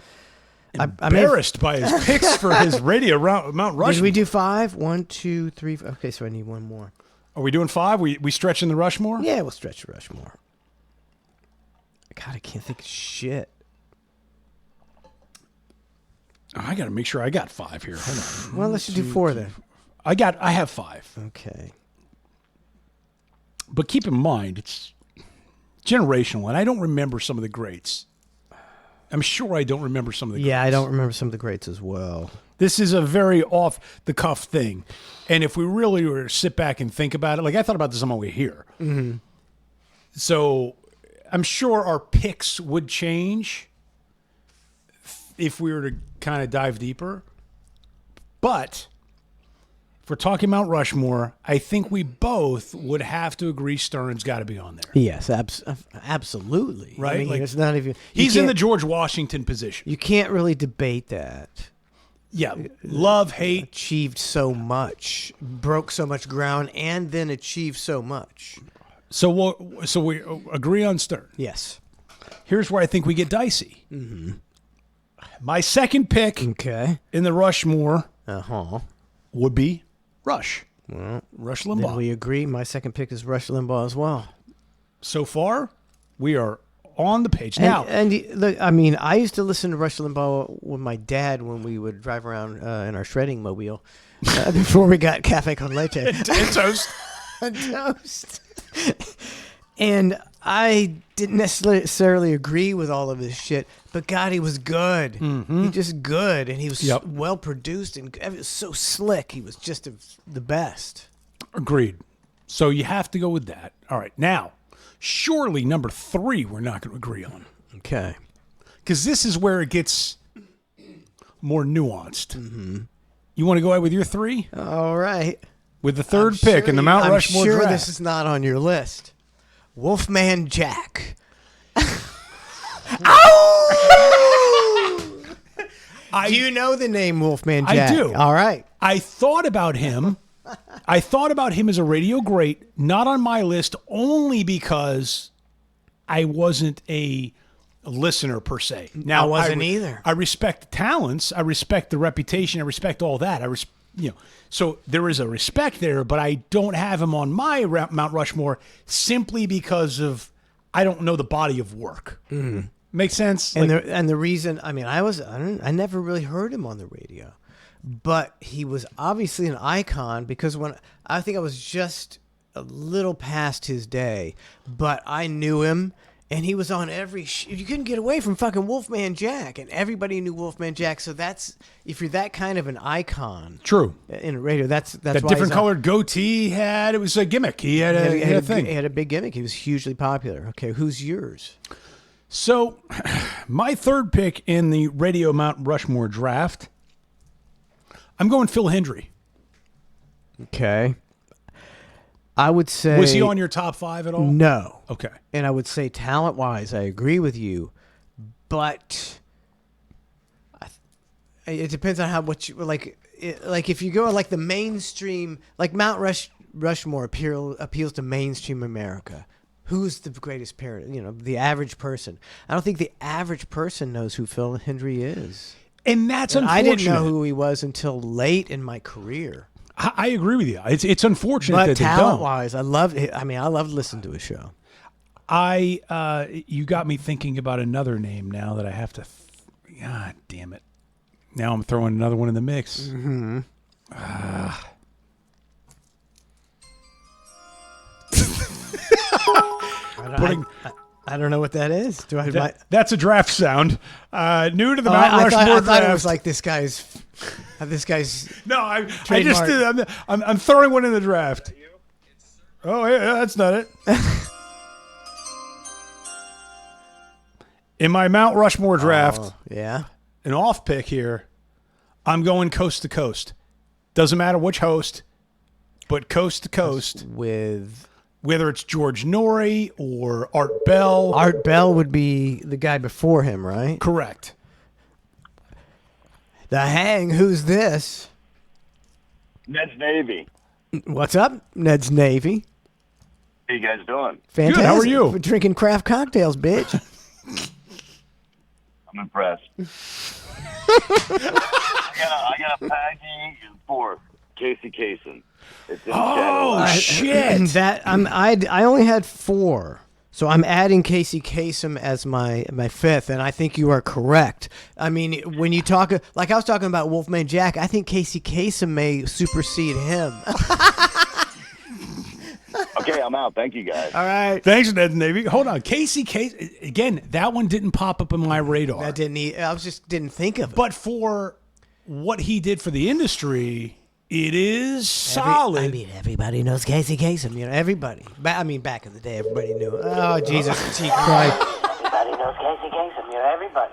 I'm embarrassed by his picks for his radio Mount Rushmore. Did we do 5? 1, 2, 3. Okay, so I need one more. Are we doing 5? We stretching the Rushmore? Yeah, we'll stretch the Rushmore. God, I can't think of shit. Oh, I got to make sure I got 5 here. Hold on. Well, let's do 4 then. I have 5. Okay. But keep in mind, it's generational, and I don't remember some of the greats. I'm sure I don't remember some of the greats. Yeah, I don't remember some of the greats as well. This is a very off-the-cuff thing. And if we really were to sit back and think about it, like I thought about this on my way here. Mm-hmm. So I'm sure our picks would change if we were to kind of dive deeper. But if we're talking Mount Rushmore, I think we both would have to agree Stern's got to be on there. Yes, absolutely. Right? I mean, Like, it's not even. He's in the George Washington position. You can't really debate that. Yeah, love, hate. Achieved so much, broke so much ground, and then achieved so much. So we agree on Stern. Yes. Here's where I think we get dicey. Mm-hmm. My second pick in the Rushmore Uh-huh. would be Rush. Well, Rush then Limbaugh. we agree. My second pick is Rush Limbaugh as well. So far, we are on the page. And look, I mean, I used to listen to Rush Limbaugh with my dad when we would drive around in our shredding mobile before we got Cafe con Leche. and toast. And toast. And I didn't necessarily agree with all of his shit, but God, he was good. Mm-hmm. He just good, and he was well produced and it was so slick. He was just the best. Agreed. So you have to go with that. All right. Now, surely number 3 we're not going to agree on. Okay. Because this is where it gets more nuanced. Mm-hmm. You want to go ahead with your 3? All right. With the third pick in the Mount Rushmore I'm sure draft. this is not on your list. Wolfman Jack. Do you know the name Wolfman Jack? I do. All right. I thought about him. I thought about him as a radio great, not on my list, only because I wasn't a listener per se. Now, I wasn't either. I respect the talents. I respect the reputation. I respect all that. So there is a respect there, but I don't have him on my Mount Rushmore simply because of I don't know the body of work. Mm-hmm. Makes sense. And the reason, I mean, I never really heard him on the radio, but he was obviously an icon because when I think I was just a little past his day, but I knew him. And he was on every. You couldn't get away from fucking Wolfman Jack, and everybody knew Wolfman Jack. So that's if you're that kind of an icon. True. In radio, that's that why different colored goatee he had. It was a gimmick. He had a thing. He had a big gimmick. He was hugely popular. Okay, who's yours? So, my third pick in the Radio Mount Rushmore draft, I'm going Phil Hendry. Okay. I would say... Was he on your top 5 at all? No. Okay. And I would say talent-wise, I agree with you, but it depends on how what you like. Like if you go like the mainstream, like Mount Rushmore appeals to mainstream America. Who's the greatest parent? You know, the average person. I don't think the average person knows who Phil Hendry is. And that's unfortunate. I didn't know who he was until late in my career. I agree with you. It's unfortunate but that they don't. talent-wise, I loved listening to his show. You got me thinking about another name now that I have to. God damn it! Now I'm throwing another one in the mix. Mm-hmm. I don't know what that is. That's a draft sound. New to the Mount Rushmore I draft. thought it was like this guy's. No, I just did. I'm throwing one in the draft. Oh, yeah, that's not it. In my Mount Rushmore draft, yeah, an off pick here, I'm going coast to coast. Doesn't matter which host, but coast to coast with. Whether it's George Norrie or Art Bell. Art Bell would be the guy before him, right? Correct. The Hang, who's this? Ned's Navy. What's up, Ned's Navy? How you guys doing? Fantastic. Good, how are you? We're drinking craft cocktails, bitch. I'm impressed. I got a packing for Casey Kasem. It's in shit! I only had 4, so I'm adding Casey Kasem as my 5th, and I think you are correct. I mean, when you talk like I was talking about Wolfman Jack, I think Casey Kasem may supersede him. Okay, I'm out. Thank you, guys. All right. Thanks, Ned Navy. Hold on, Casey Kasem. Again, that one didn't pop up in my radar. I didn't think of it. But for what he did for the industry. It is solid. I mean, everybody knows Casey Kasem. You know, everybody. Back in the day, everybody knew. Oh, Jesus, T. Christ. Everybody knows Casey Kasem. You know, everybody.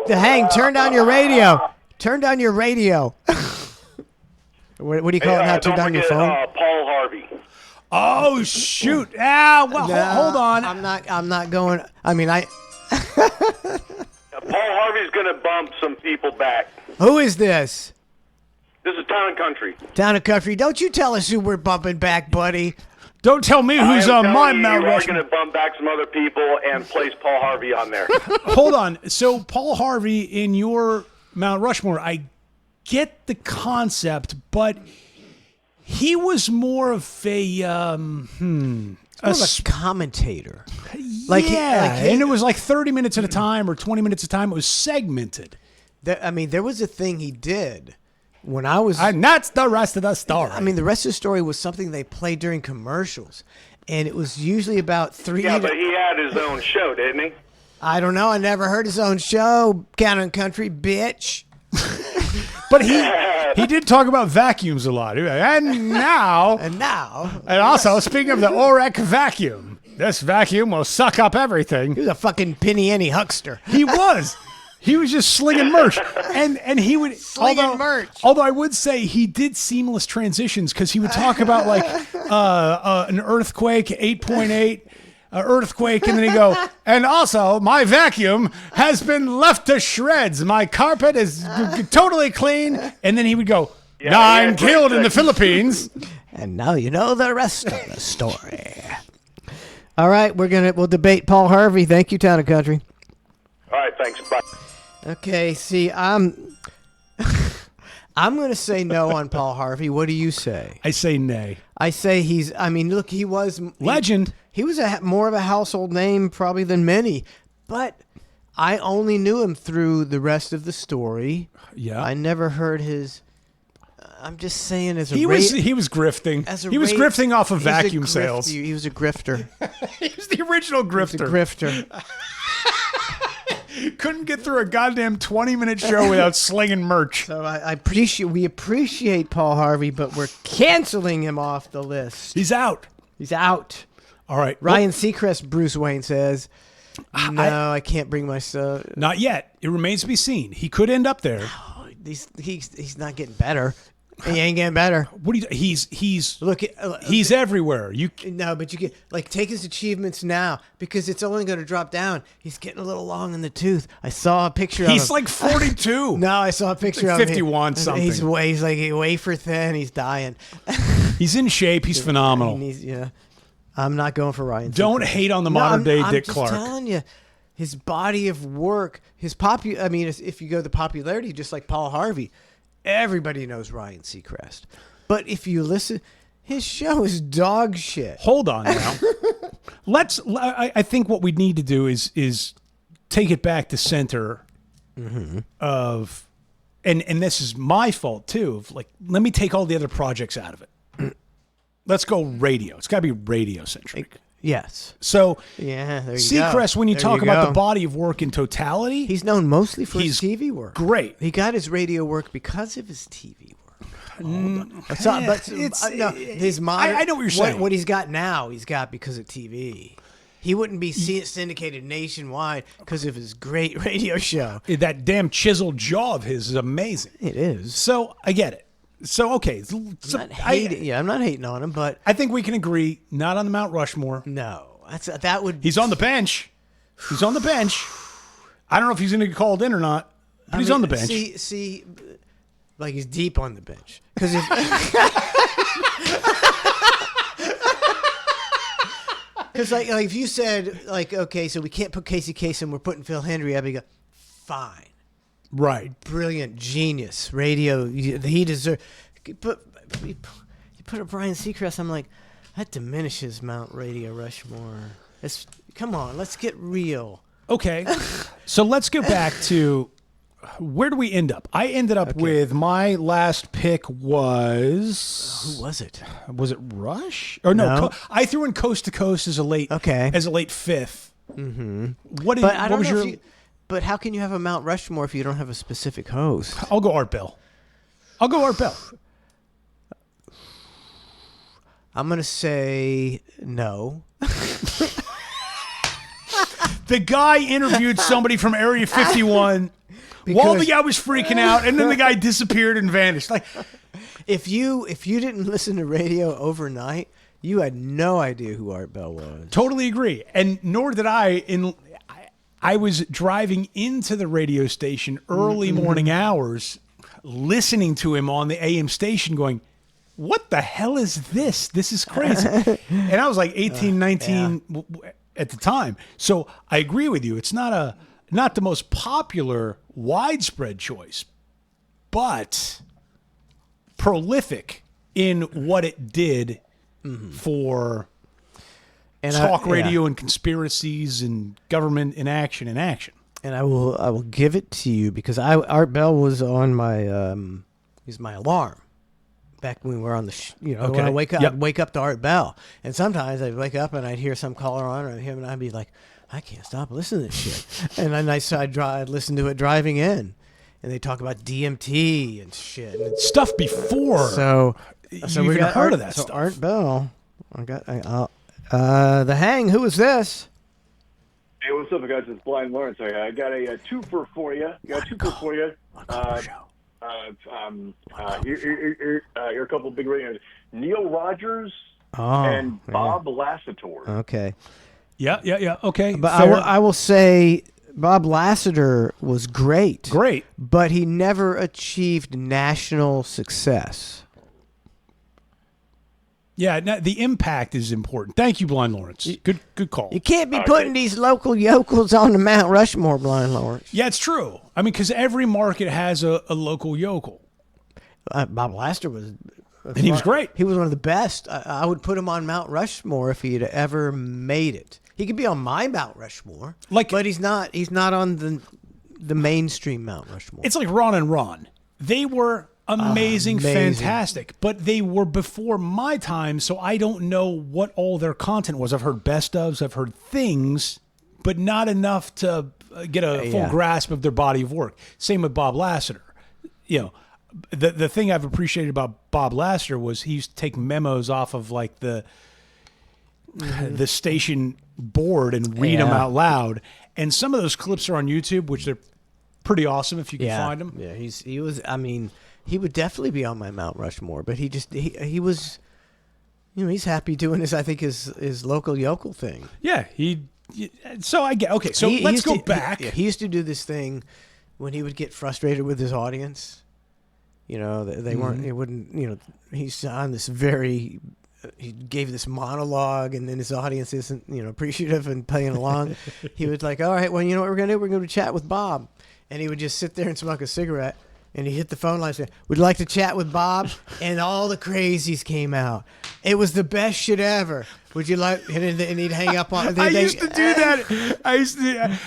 The Hang, turn down your radio. Turn down your radio. What do you call it now? Turn down your phone? Paul Harvey. Oh, shoot. Hold on. I'm not going. I mean, Paul Harvey's going to bump some people back. Who is this? This is Town and Country. Town and Country. Don't you tell us who we're bumping back, buddy. Don't tell me who's on my Mount Rushmore. Rushmore. We're going to bump back some other people and place Paul Harvey on there. Hold on. So Paul Harvey in your Mount Rushmore, I get the concept, but He was more of a More of a commentator. And it was like 30 minutes at a time or 20 minutes at a time. It was segmented. There was a thing he did when I was... And that's the rest of the story. I mean, the rest of the story was something they played during commercials. And it was usually about 3... Yeah, but he had his own show, didn't he? I don't know. I never heard his own show. Counting Country, bitch. But he did talk about vacuums a lot. And now... And also, speaking of the Orek vacuum, this vacuum will suck up everything. He was a fucking penny ante huckster. He was. He was just slinging merch. And he would... merch. Although I would say he did seamless transitions because he would talk about like an earthquake, 8.8... earthquake, and then he'd go, and also my vacuum has been left to shreds. My carpet is totally clean. And then he would go, 9 killed in the Philippines. And now you know the rest of the story. All right, we'll debate Paul Harvey. Thank you, Town and Country. All right, thanks. Bye. Okay, see, I'm going to say no on Paul Harvey. What do you say? I say nay. I say look, he was... Legend. He was more of a household name probably than many, but I only knew him through the rest of the story. Yeah. I never heard his... I'm just saying he was grifting. He was grifting off of vacuum sales. He was a grifter. He was the original grifter. Couldn't get through a goddamn 20-minute show without slinging merch. So we appreciate Paul Harvey, but we're canceling him off the list. He's out. All right. Ryan Seacrest, Bruce Wayne says, no, I can't bring myself. Not yet. It remains to be seen. He could end up there. He's not getting better. He ain't getting better. What do you? He's everywhere. But you can take his achievements now because it's only going to drop down. He's getting a little long in the tooth. I saw a picture of him. He's like 42. No, I saw a picture of him. 51 something. He's like wafer thin. He's dying. He's in shape. He's phenomenal. I'm not going for Ryan. Don't hate on the modern day Dick Clark. I'm just telling you, his body of work, if you go the popularity, just like Paul Harvey, everybody knows Ryan Seacrest. But if you listen, his show is dog shit. Hold on now. I think what we need to do is take it back to center of, and this is my fault too, of like, let me take all the other projects out of it. Let's go radio. It's got to be radio centric. Yes. So, there you Seacrest, go. when you talk about the body of work in totality, he's known mostly for his TV work. Great. He got his radio work because of his TV work. His modern, I know what you're saying. What he's got now, he's got because of TV. He wouldn't be syndicated nationwide because of his great radio show. That damn chiseled jaw of his is amazing. It is. So I get it. So, okay. I'm not hating on him, but I think we can agree, not on the Mount Rushmore. No. He's on the bench. He's on the bench. I don't know if he's going to get called in or not, but he's on the bench. See, like he's deep on the bench. Because if you said, okay, so we can't put Casey Kasem, we're putting Phil Hendry up, you go, fine. Right. Brilliant, genius, radio. He deserves. But you put a Brian Seacrest, I'm like, that diminishes Mount Radio Rushmore. Come on, let's get real. Okay. So let's go back to where do we end up? I ended up with my last pick was. Who was it? Was it Rush? Or no. I threw in Coast to Coast as a late fifth. Mm-hmm. What was your? But how can you have a Mount Rushmore if you don't have a specific host? I'll go Art Bell. I'm going to say no. The guy interviewed somebody from Area 51 while the guy was freaking out, and then the guy disappeared and vanished. Like, if you didn't listen to radio overnight, you had no idea who Art Bell was. Totally agree. And nor did I I was driving into the radio station early morning hours, listening to him on the AM station going, what the hell is this? This is crazy. And I was like 18, 19 at the time. So I agree with you. It's not the most popular, widespread choice, but prolific in what it did for talk radio and conspiracies and government inaction and action. And I will give it to you because Art Bell was on my he's my alarm back when we were on the when I wake up I'd wake up to Art Bell, and sometimes I'd wake up and I'd hear some caller on or him and I'd be like, I can't stop listening to this shit. And then I'd listen to it driving in, and they talk about DMT and shit and stuff before. So we got heard of that so stuff. Art Bell. I got the Hang. Who is this? Hey, what's up, guys? It's Blind Lawrence. I got a twofer for you. Here are a couple of big ratings. Neil Rogers and Bob Lasseter. Okay. Yeah. Okay. But I will say Bob Lasseter was great. But he never achieved national success. Yeah, the impact is important. Thank you, Blind Lawrence. Good call. You can't be putting these local yokels on the Mount Rushmore, Blind Lawrence. Yeah, it's true. I mean, because every market has a local yokel. Bob Lasseter was... And he was great. He was one of the best. I would put him on Mount Rushmore if he had ever made it. He could be on my Mount Rushmore, but he's not on the mainstream Mount Rushmore. It's like Ron and Ron. They were... Amazing, fantastic. But they were before my time, so I don't know what all their content was. I've heard best ofs, I've heard things, but not enough to get a full grasp of their body of work. Same with Bob Lasseter. The thing I've appreciated about Bob Lasseter was he used to take memos off of like the station board and read them out loud. And some of those clips are on YouTube, which they're pretty awesome if you can find them. Yeah, he was. I mean, he would definitely be on my Mount Rushmore, but he was, he's happy doing his local yokel thing. Yeah, so I get okay. So let's go back. He used to do this thing when he would get frustrated with his audience. They weren't. It wouldn't. He's on this very. He gave this monologue, and then his audience isn't, appreciative and playing along. He was like, "All right, well, you know what we're gonna do? We're gonna chat with Bob," and he would just sit there and smoke a cigarette. And he hit the phone line and said, "Would you like to chat with Bob?" And all the crazies came out. It was the best shit ever. Would you like? And he'd hang up on. I used to do that. I used to.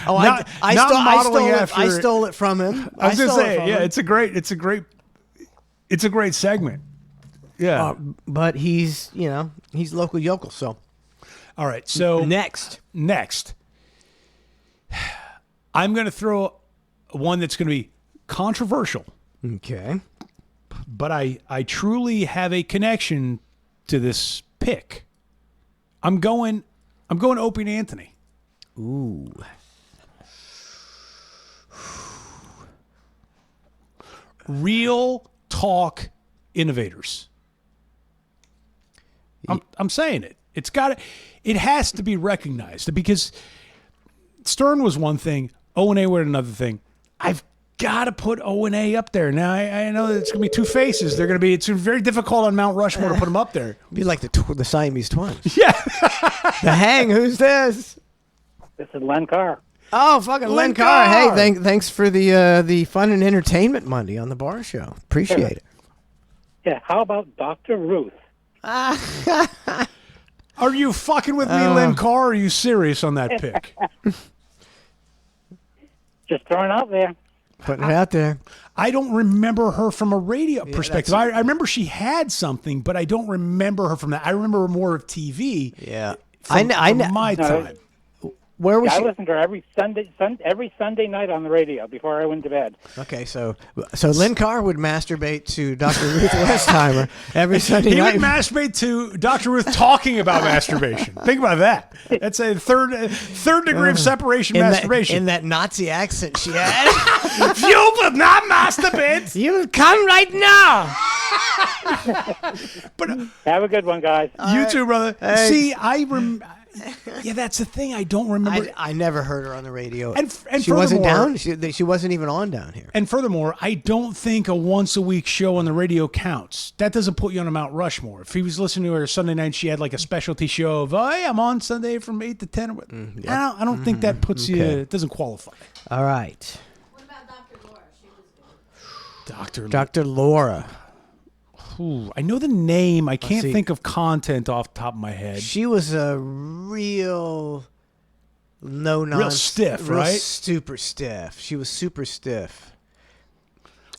I stole it from him. I was gonna say, it's a great segment. Yeah, but he's local yokel. So, all right. So next, I'm gonna throw one that's gonna be controversial. Okay. But I truly have a connection to this pick. I'm going Opie and Anthony. Ooh. Real talk innovators. I'm saying it. It has to be recognized because Stern was one thing, O&A were another thing. I've got to put O&A up there. Now, I know that it's going to be two faces. It's very difficult on Mount Rushmore to put them up there. It'd be like the Siamese twins. Yeah. The Hang, who's this? This is Len Carr. Oh, fucking Len Carr. Hey, thanks for the fun and entertainment Monday on the bar show. Appreciate it. Yeah, how about Dr. Ruth? Are you fucking with me, Len Carr? Or are you serious on that pick? Just throwing it out there. Putting it out there. I don't remember her from a radio perspective. I remember she had something, but I don't remember her from that. I remember her more of TV. Yeah. From my time. Where was she? I listened to her every Sunday night on the radio before I went to bed. Okay, so Len Carr would masterbate to Dr. Ruth Westheimer every Sunday night. He would masturbate to Dr. Ruth talking about masturbation. Think about that. That's a third degree of separation masturbation. In that Nazi accent she had. You will not masturbate. You will come right now. But have a good one, guys. You too, brother. Hey. See, yeah, that's the thing. I don't remember. I never heard her on the radio. And she wasn't down. She wasn't even on down here. And furthermore, I don't think a once-a-week show on the radio counts. That doesn't put you on a Mount Rushmore. If he was listening to her Sunday night, she had like a specialty show of, hey, I'm on Sunday from 8 to 10. I don't think that puts you, it doesn't qualify. All right. What about Dr. Laura? She was good. Dr. Laura. I know the name. I can't think of content off the top of my head. She was a real real stiff, real right? Super stiff. She was super stiff.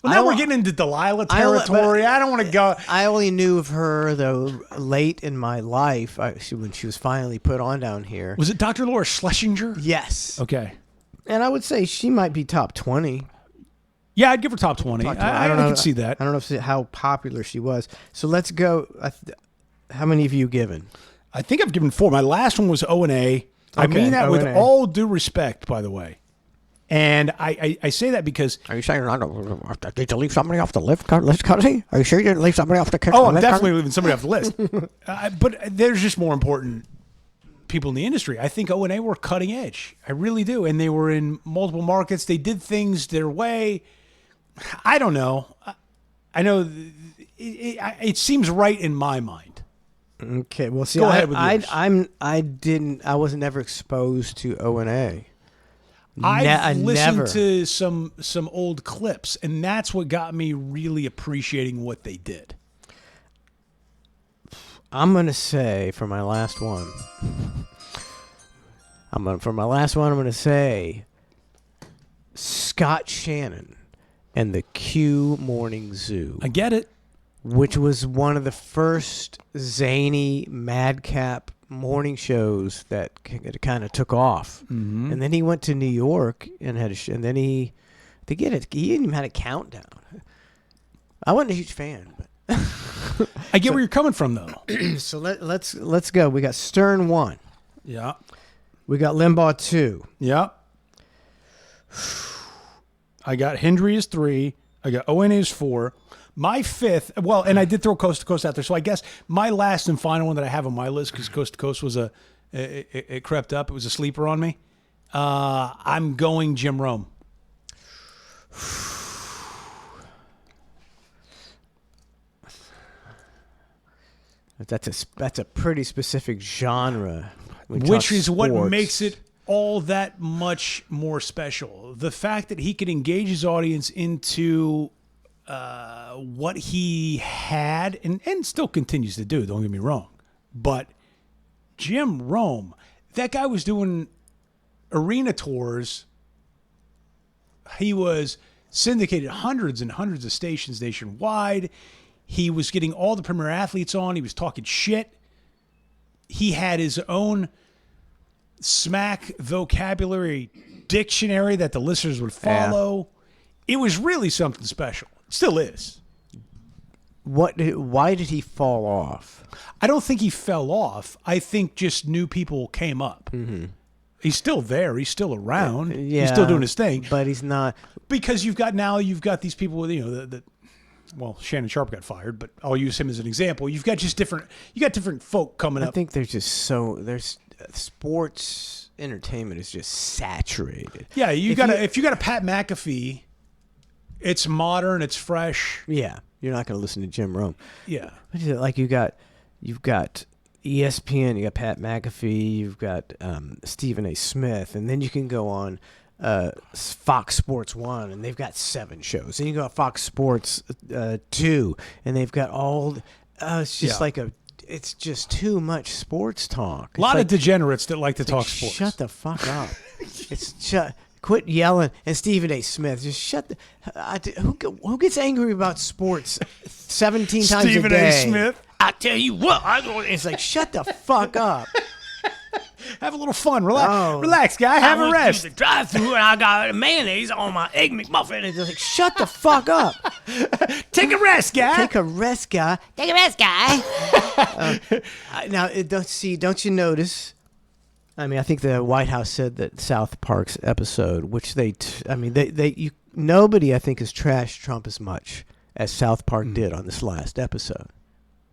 Well, now we're getting into Delilah territory. I don't want to go. I only knew of her, though, late in my life, when she was finally put on down here. Was it Dr. Laura Schlesinger? Yes. Okay. And I would say she might be top 20. Yeah, I'd give her top 20. I don't know. I can see that. I don't know how popular she was. So let's go. How many have you given? I think I've given 4. My last one was O&A. I mean that with all due respect, by the way. And I say that because... Are you saying did you leave somebody off the list, Cuddy? Are you sure you didn't leave somebody off the list? Oh, I'm definitely leaving somebody off the list. But there's just more important people in the industry. I think O&A were cutting edge. I really do. And they were in multiple markets. They did things their way. I don't know. I know it seems right in my mind. Okay, well, see, Go ahead with yours. I was never exposed to O&A. I've listened to some old clips, and that's what got me really appreciating what they did. I'm gonna say for my last one. I'm gonna say Scott Shannon and the Q Morning Zoo. I get it. Which was one of the first zany madcap morning shows that kind of took off. Mm-hmm. And then he went to New York and had and then he even had a countdown. I wasn't a huge fan, but I get where you're coming from, though. So let's go. We got Stern 1. Yeah. We got Limbaugh 2. Yeah. I got Hendry as 3. I got O&A as 4. My 5th, well, and I did throw Coast to Coast out there, so I guess my last and final one that I have on my list, because Coast to Coast was it crept up, it was a sleeper on me. I'm going Jim Rome. That's a pretty specific genre, which is what makes it all that much more special. The fact that he could engage his audience into what he had and still continues to do, don't get me wrong. But Jim Rome, that guy was doing arena tours. He was syndicated hundreds and hundreds of stations nationwide. He was getting all the premier athletes on. He was talking shit. He had his own smack vocabulary dictionary that the listeners would follow. Yeah. It was really something special. It still is. Why did he fall off? I don't think he fell off. I think just new people came up. Mm-hmm. He's still there. He's still around. Yeah, he's still doing his thing. But he's not. Because you've got these people with, well, Shannon Sharp got fired, but I'll use him as an example. You've got just different folk coming up. I think there's sports entertainment is just saturated. Yeah, if you got a Pat McAfee, it's modern, it's fresh. Yeah, you're not going to listen to Jim Rome. Yeah, like you've got ESPN, you got Pat McAfee, you've got Stephen A. Smith, and then you can go on Fox Sports 1, and they've got 7 shows. And you go to Fox Sports 2, and they've got all. It's just it's just too much sports talk. A lot of degenerates that like to talk sports. Shut the fuck up. Quit yelling. And Stephen A. Smith, just shut the. Who gets angry about sports 17 times a day? Stephen A. Smith. I tell you what, it's like, shut the fuck up. Have a little fun. Relax, guy. Have a rest. I went to the drive-thru and I got mayonnaise on my Egg McMuffin. It's like, shut the fuck up. Take a rest, guy. Take a rest, guy. Take a rest, guy. Now, don't you notice? I mean, I think the White House said that South Park's episode, which nobody I think has trashed Trump as much as South Park did on this last episode.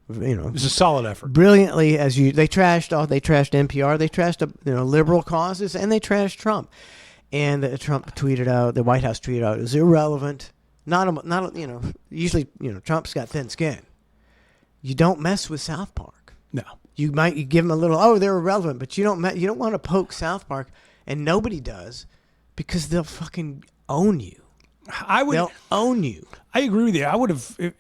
It was a solid effort. Brilliantly, they trashed NPR, they trashed liberal causes, and they trashed Trump. And the White House tweeted out, it was irrelevant. Usually Trump's got thin skin. You don't mess with South Park. No. You give them a little, they're irrelevant, but you don't want to poke South Park, and nobody does, because they'll fucking own you. They'll own you. I agree with you. I would have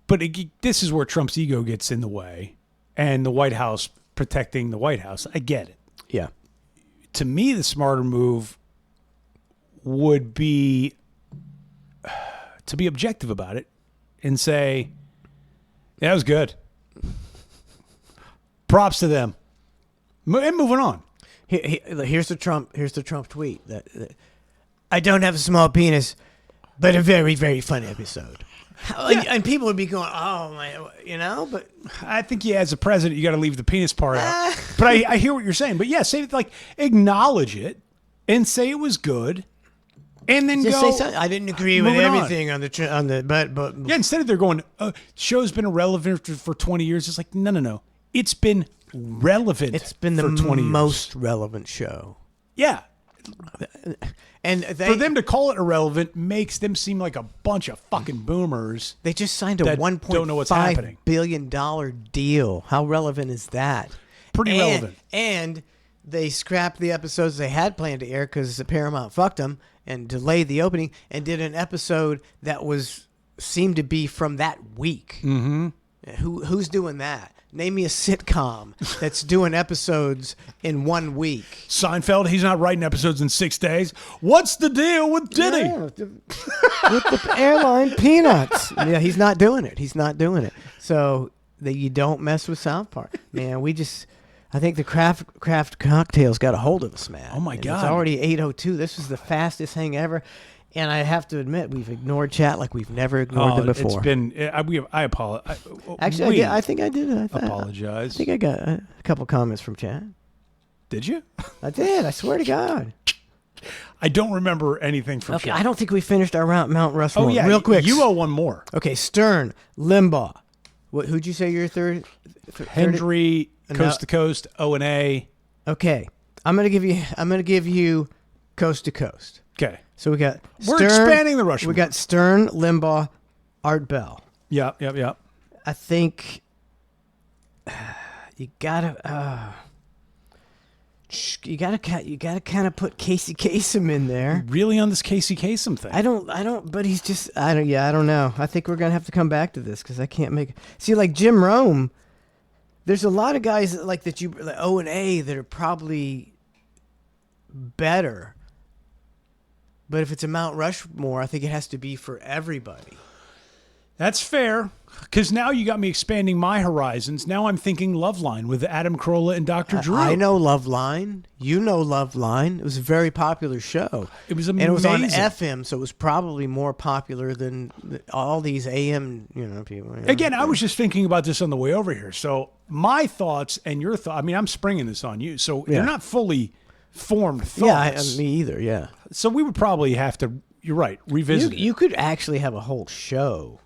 But this is where Trump's ego gets in the way, and the White House protecting the White House. I get it. Yeah. To me, the smarter move would be to be objective about it and say, yeah, that was good. Props to them. And moving on. Here's the Trump tweet. That I don't have a small penis, but a very, very fun episode. Yeah. And people would be going, oh, my, but I think, as a president, you got to leave the penis part out. But I hear what you're saying. But yeah, say acknowledge it and say it was good. And then just go. Say something. I didn't agree with everything on the but yeah. Instead of they're going, show's been irrelevant for 20 years. It's like no. It's been relevant. It's been the most relevant show. Yeah. And for them to call it irrelevant makes them seem like a bunch of fucking boomers. They just signed a $1.5 billion deal. How relevant is that? Pretty relevant. And they scrapped the episodes they had planned to air because Paramount fucked them and delayed the opening and did an episode that seemed to be from that week. Mm-hmm. Who's doing that? Name me a sitcom that's doing episodes in 1 week. Seinfeld, he's not writing episodes in 6 days. What's the deal with Diddy? Yeah, with the airline peanuts. Yeah, he's not doing it. So you don't mess with South Park. Man, I think the craft cocktails got a hold of us, man. Oh, my God. It's already 8:02. This is the fastest hang ever. And I have to admit, we've ignored chat like we've never ignored them before. It's been. I apologize. Actually, I think I did. Apologize. I think I got a couple comments from chat. Did you? I did. I swear to God. I don't remember anything from chat. I don't think we finished our Mount Rushmore. Oh, yeah. Real quick. You owe one more. Okay, Stern, Limbaugh. Who'd you say your third? Hendry, Coast to Coast, O&A. Okay. I'm gonna give you Coast to Coast. Okay. So we got We're expanding the Rushmore. We got Stern, Limbaugh, Art Bell. Yep. I think you gotta kind of put Casey Kasem in there. Really on this Casey Kasem thing? I don't. But he's just. I don't know. I think we're gonna have to come back to this because I can't make. See, like Jim Rome. There's a lot of guys like O&A that are probably better. But if it's a Mount Rushmore, I think it has to be for everybody. That's fair. Because now you got me expanding my horizons. Now I'm thinking Loveline with Adam Carolla and Dr. Drew. I know Loveline. You know Loveline. It was a very popular show. It was amazing. And it was on FM, so it was probably more popular than all these AM, people. Again, I was just thinking about this on the way over here. So my thoughts and your thoughts, I'm springing this on you. So they're not fully formed thoughts. Yeah, me either, yeah. So we would probably have to, you're right, revisit You could actually have a whole show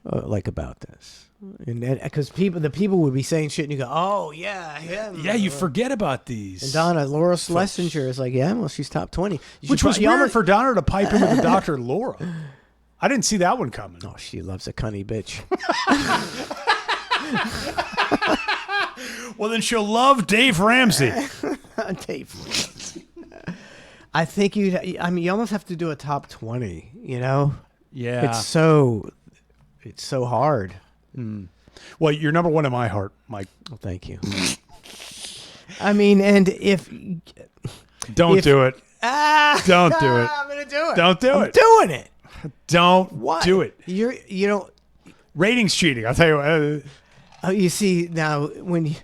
about this. Because the people would be saying shit and you go, oh, yeah, him. Yeah, you forget about these. And Donna, Laura Schlesinger is like, yeah, well, she's top 20. Which was weird for Donna to pipe in with the Dr. Laura. I didn't see that one coming. Oh, she loves a cunny bitch. Well, then she'll love Dave Ramsey. Dave Ramsey. I think you almost have to do a top 20, Yeah. It's so hard. Mm. Well, you're number one in my heart, Mike. Well, thank you. And if... Don't do it. Don't do it. I'm going to do it. Don't do it. I'm doing it. Don't do it. Ratings cheating. I'll tell you what. Oh, you see, now, when you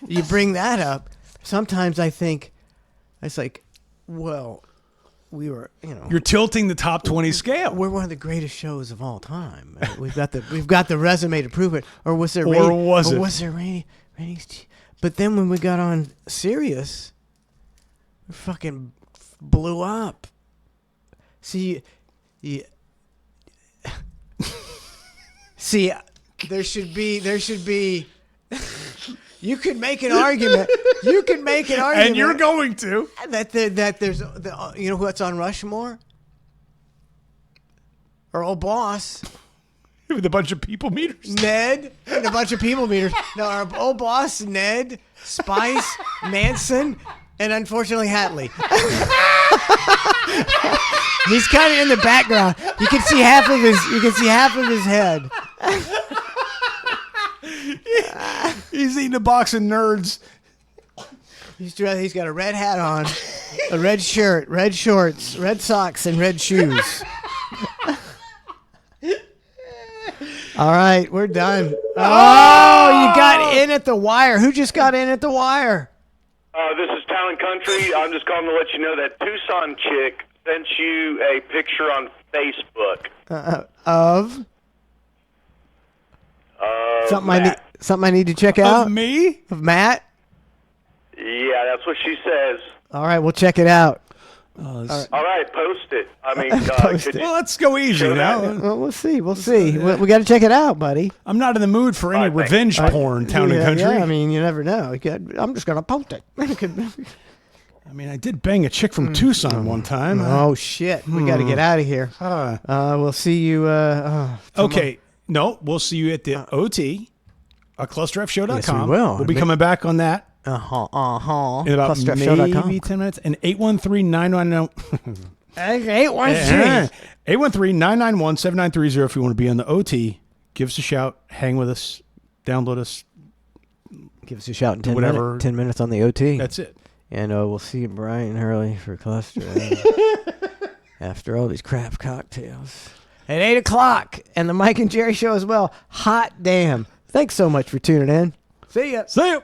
you bring that up, sometimes I think, it's like, well, we were, You're tilting the top 20 scale. We're one of the greatest shows of all time. We've got the resume to prove it. Or was there ratings? But then when we got on Sirius, we fucking blew up. See, see, there should be. You could make an argument. And you're going to. That there's what's on Rushmore? Our old boss. With a bunch of people meters. Ned and a bunch of people meters. No, our old boss, Ned, Spice, Manson, and unfortunately Hatley. He's kind of in the background. You can see half of his head. He's eating a box of Nerds. He's got a red hat on, a red shirt, red shorts, red socks, and red shoes. All right, we're done. Oh, you got in at the wire. Who just got in at the wire? This is Town and Country. I'm just calling to let you know that Tucson chick sent you a picture on Facebook. Of something I need to check out. Of me? Of Matt? Yeah, that's what she says. All right, we'll check it out. All right, post it. I mean, Well, let's go easy now. Well, we'll see. We got to check it out, buddy. I'm not in the mood for any revenge porn, Town and Country. Yeah, I mean, you never know. I'm just going to post it. I mean, I did bang a chick from Tucson one time. Oh, shit. We got to get out of here. We'll see you. Okay. No, we'll see you at the OT, clusterfshow.com. Yes, we will. We'll be coming back on that. In about maybe 10 minutes. And 813-991. 813-991-7930 if you want to be on the OT. Give us a shout. Hang with us. Download us. Give us a shout in 10 whatever. minutes. 10 minutes on the OT. That's it. And we'll see you bright and early for cluster. After all these crap cocktails. At 8 o'clock. And the Mike and Jerry show as well. Hot damn. Thanks so much for tuning in. See ya. See ya.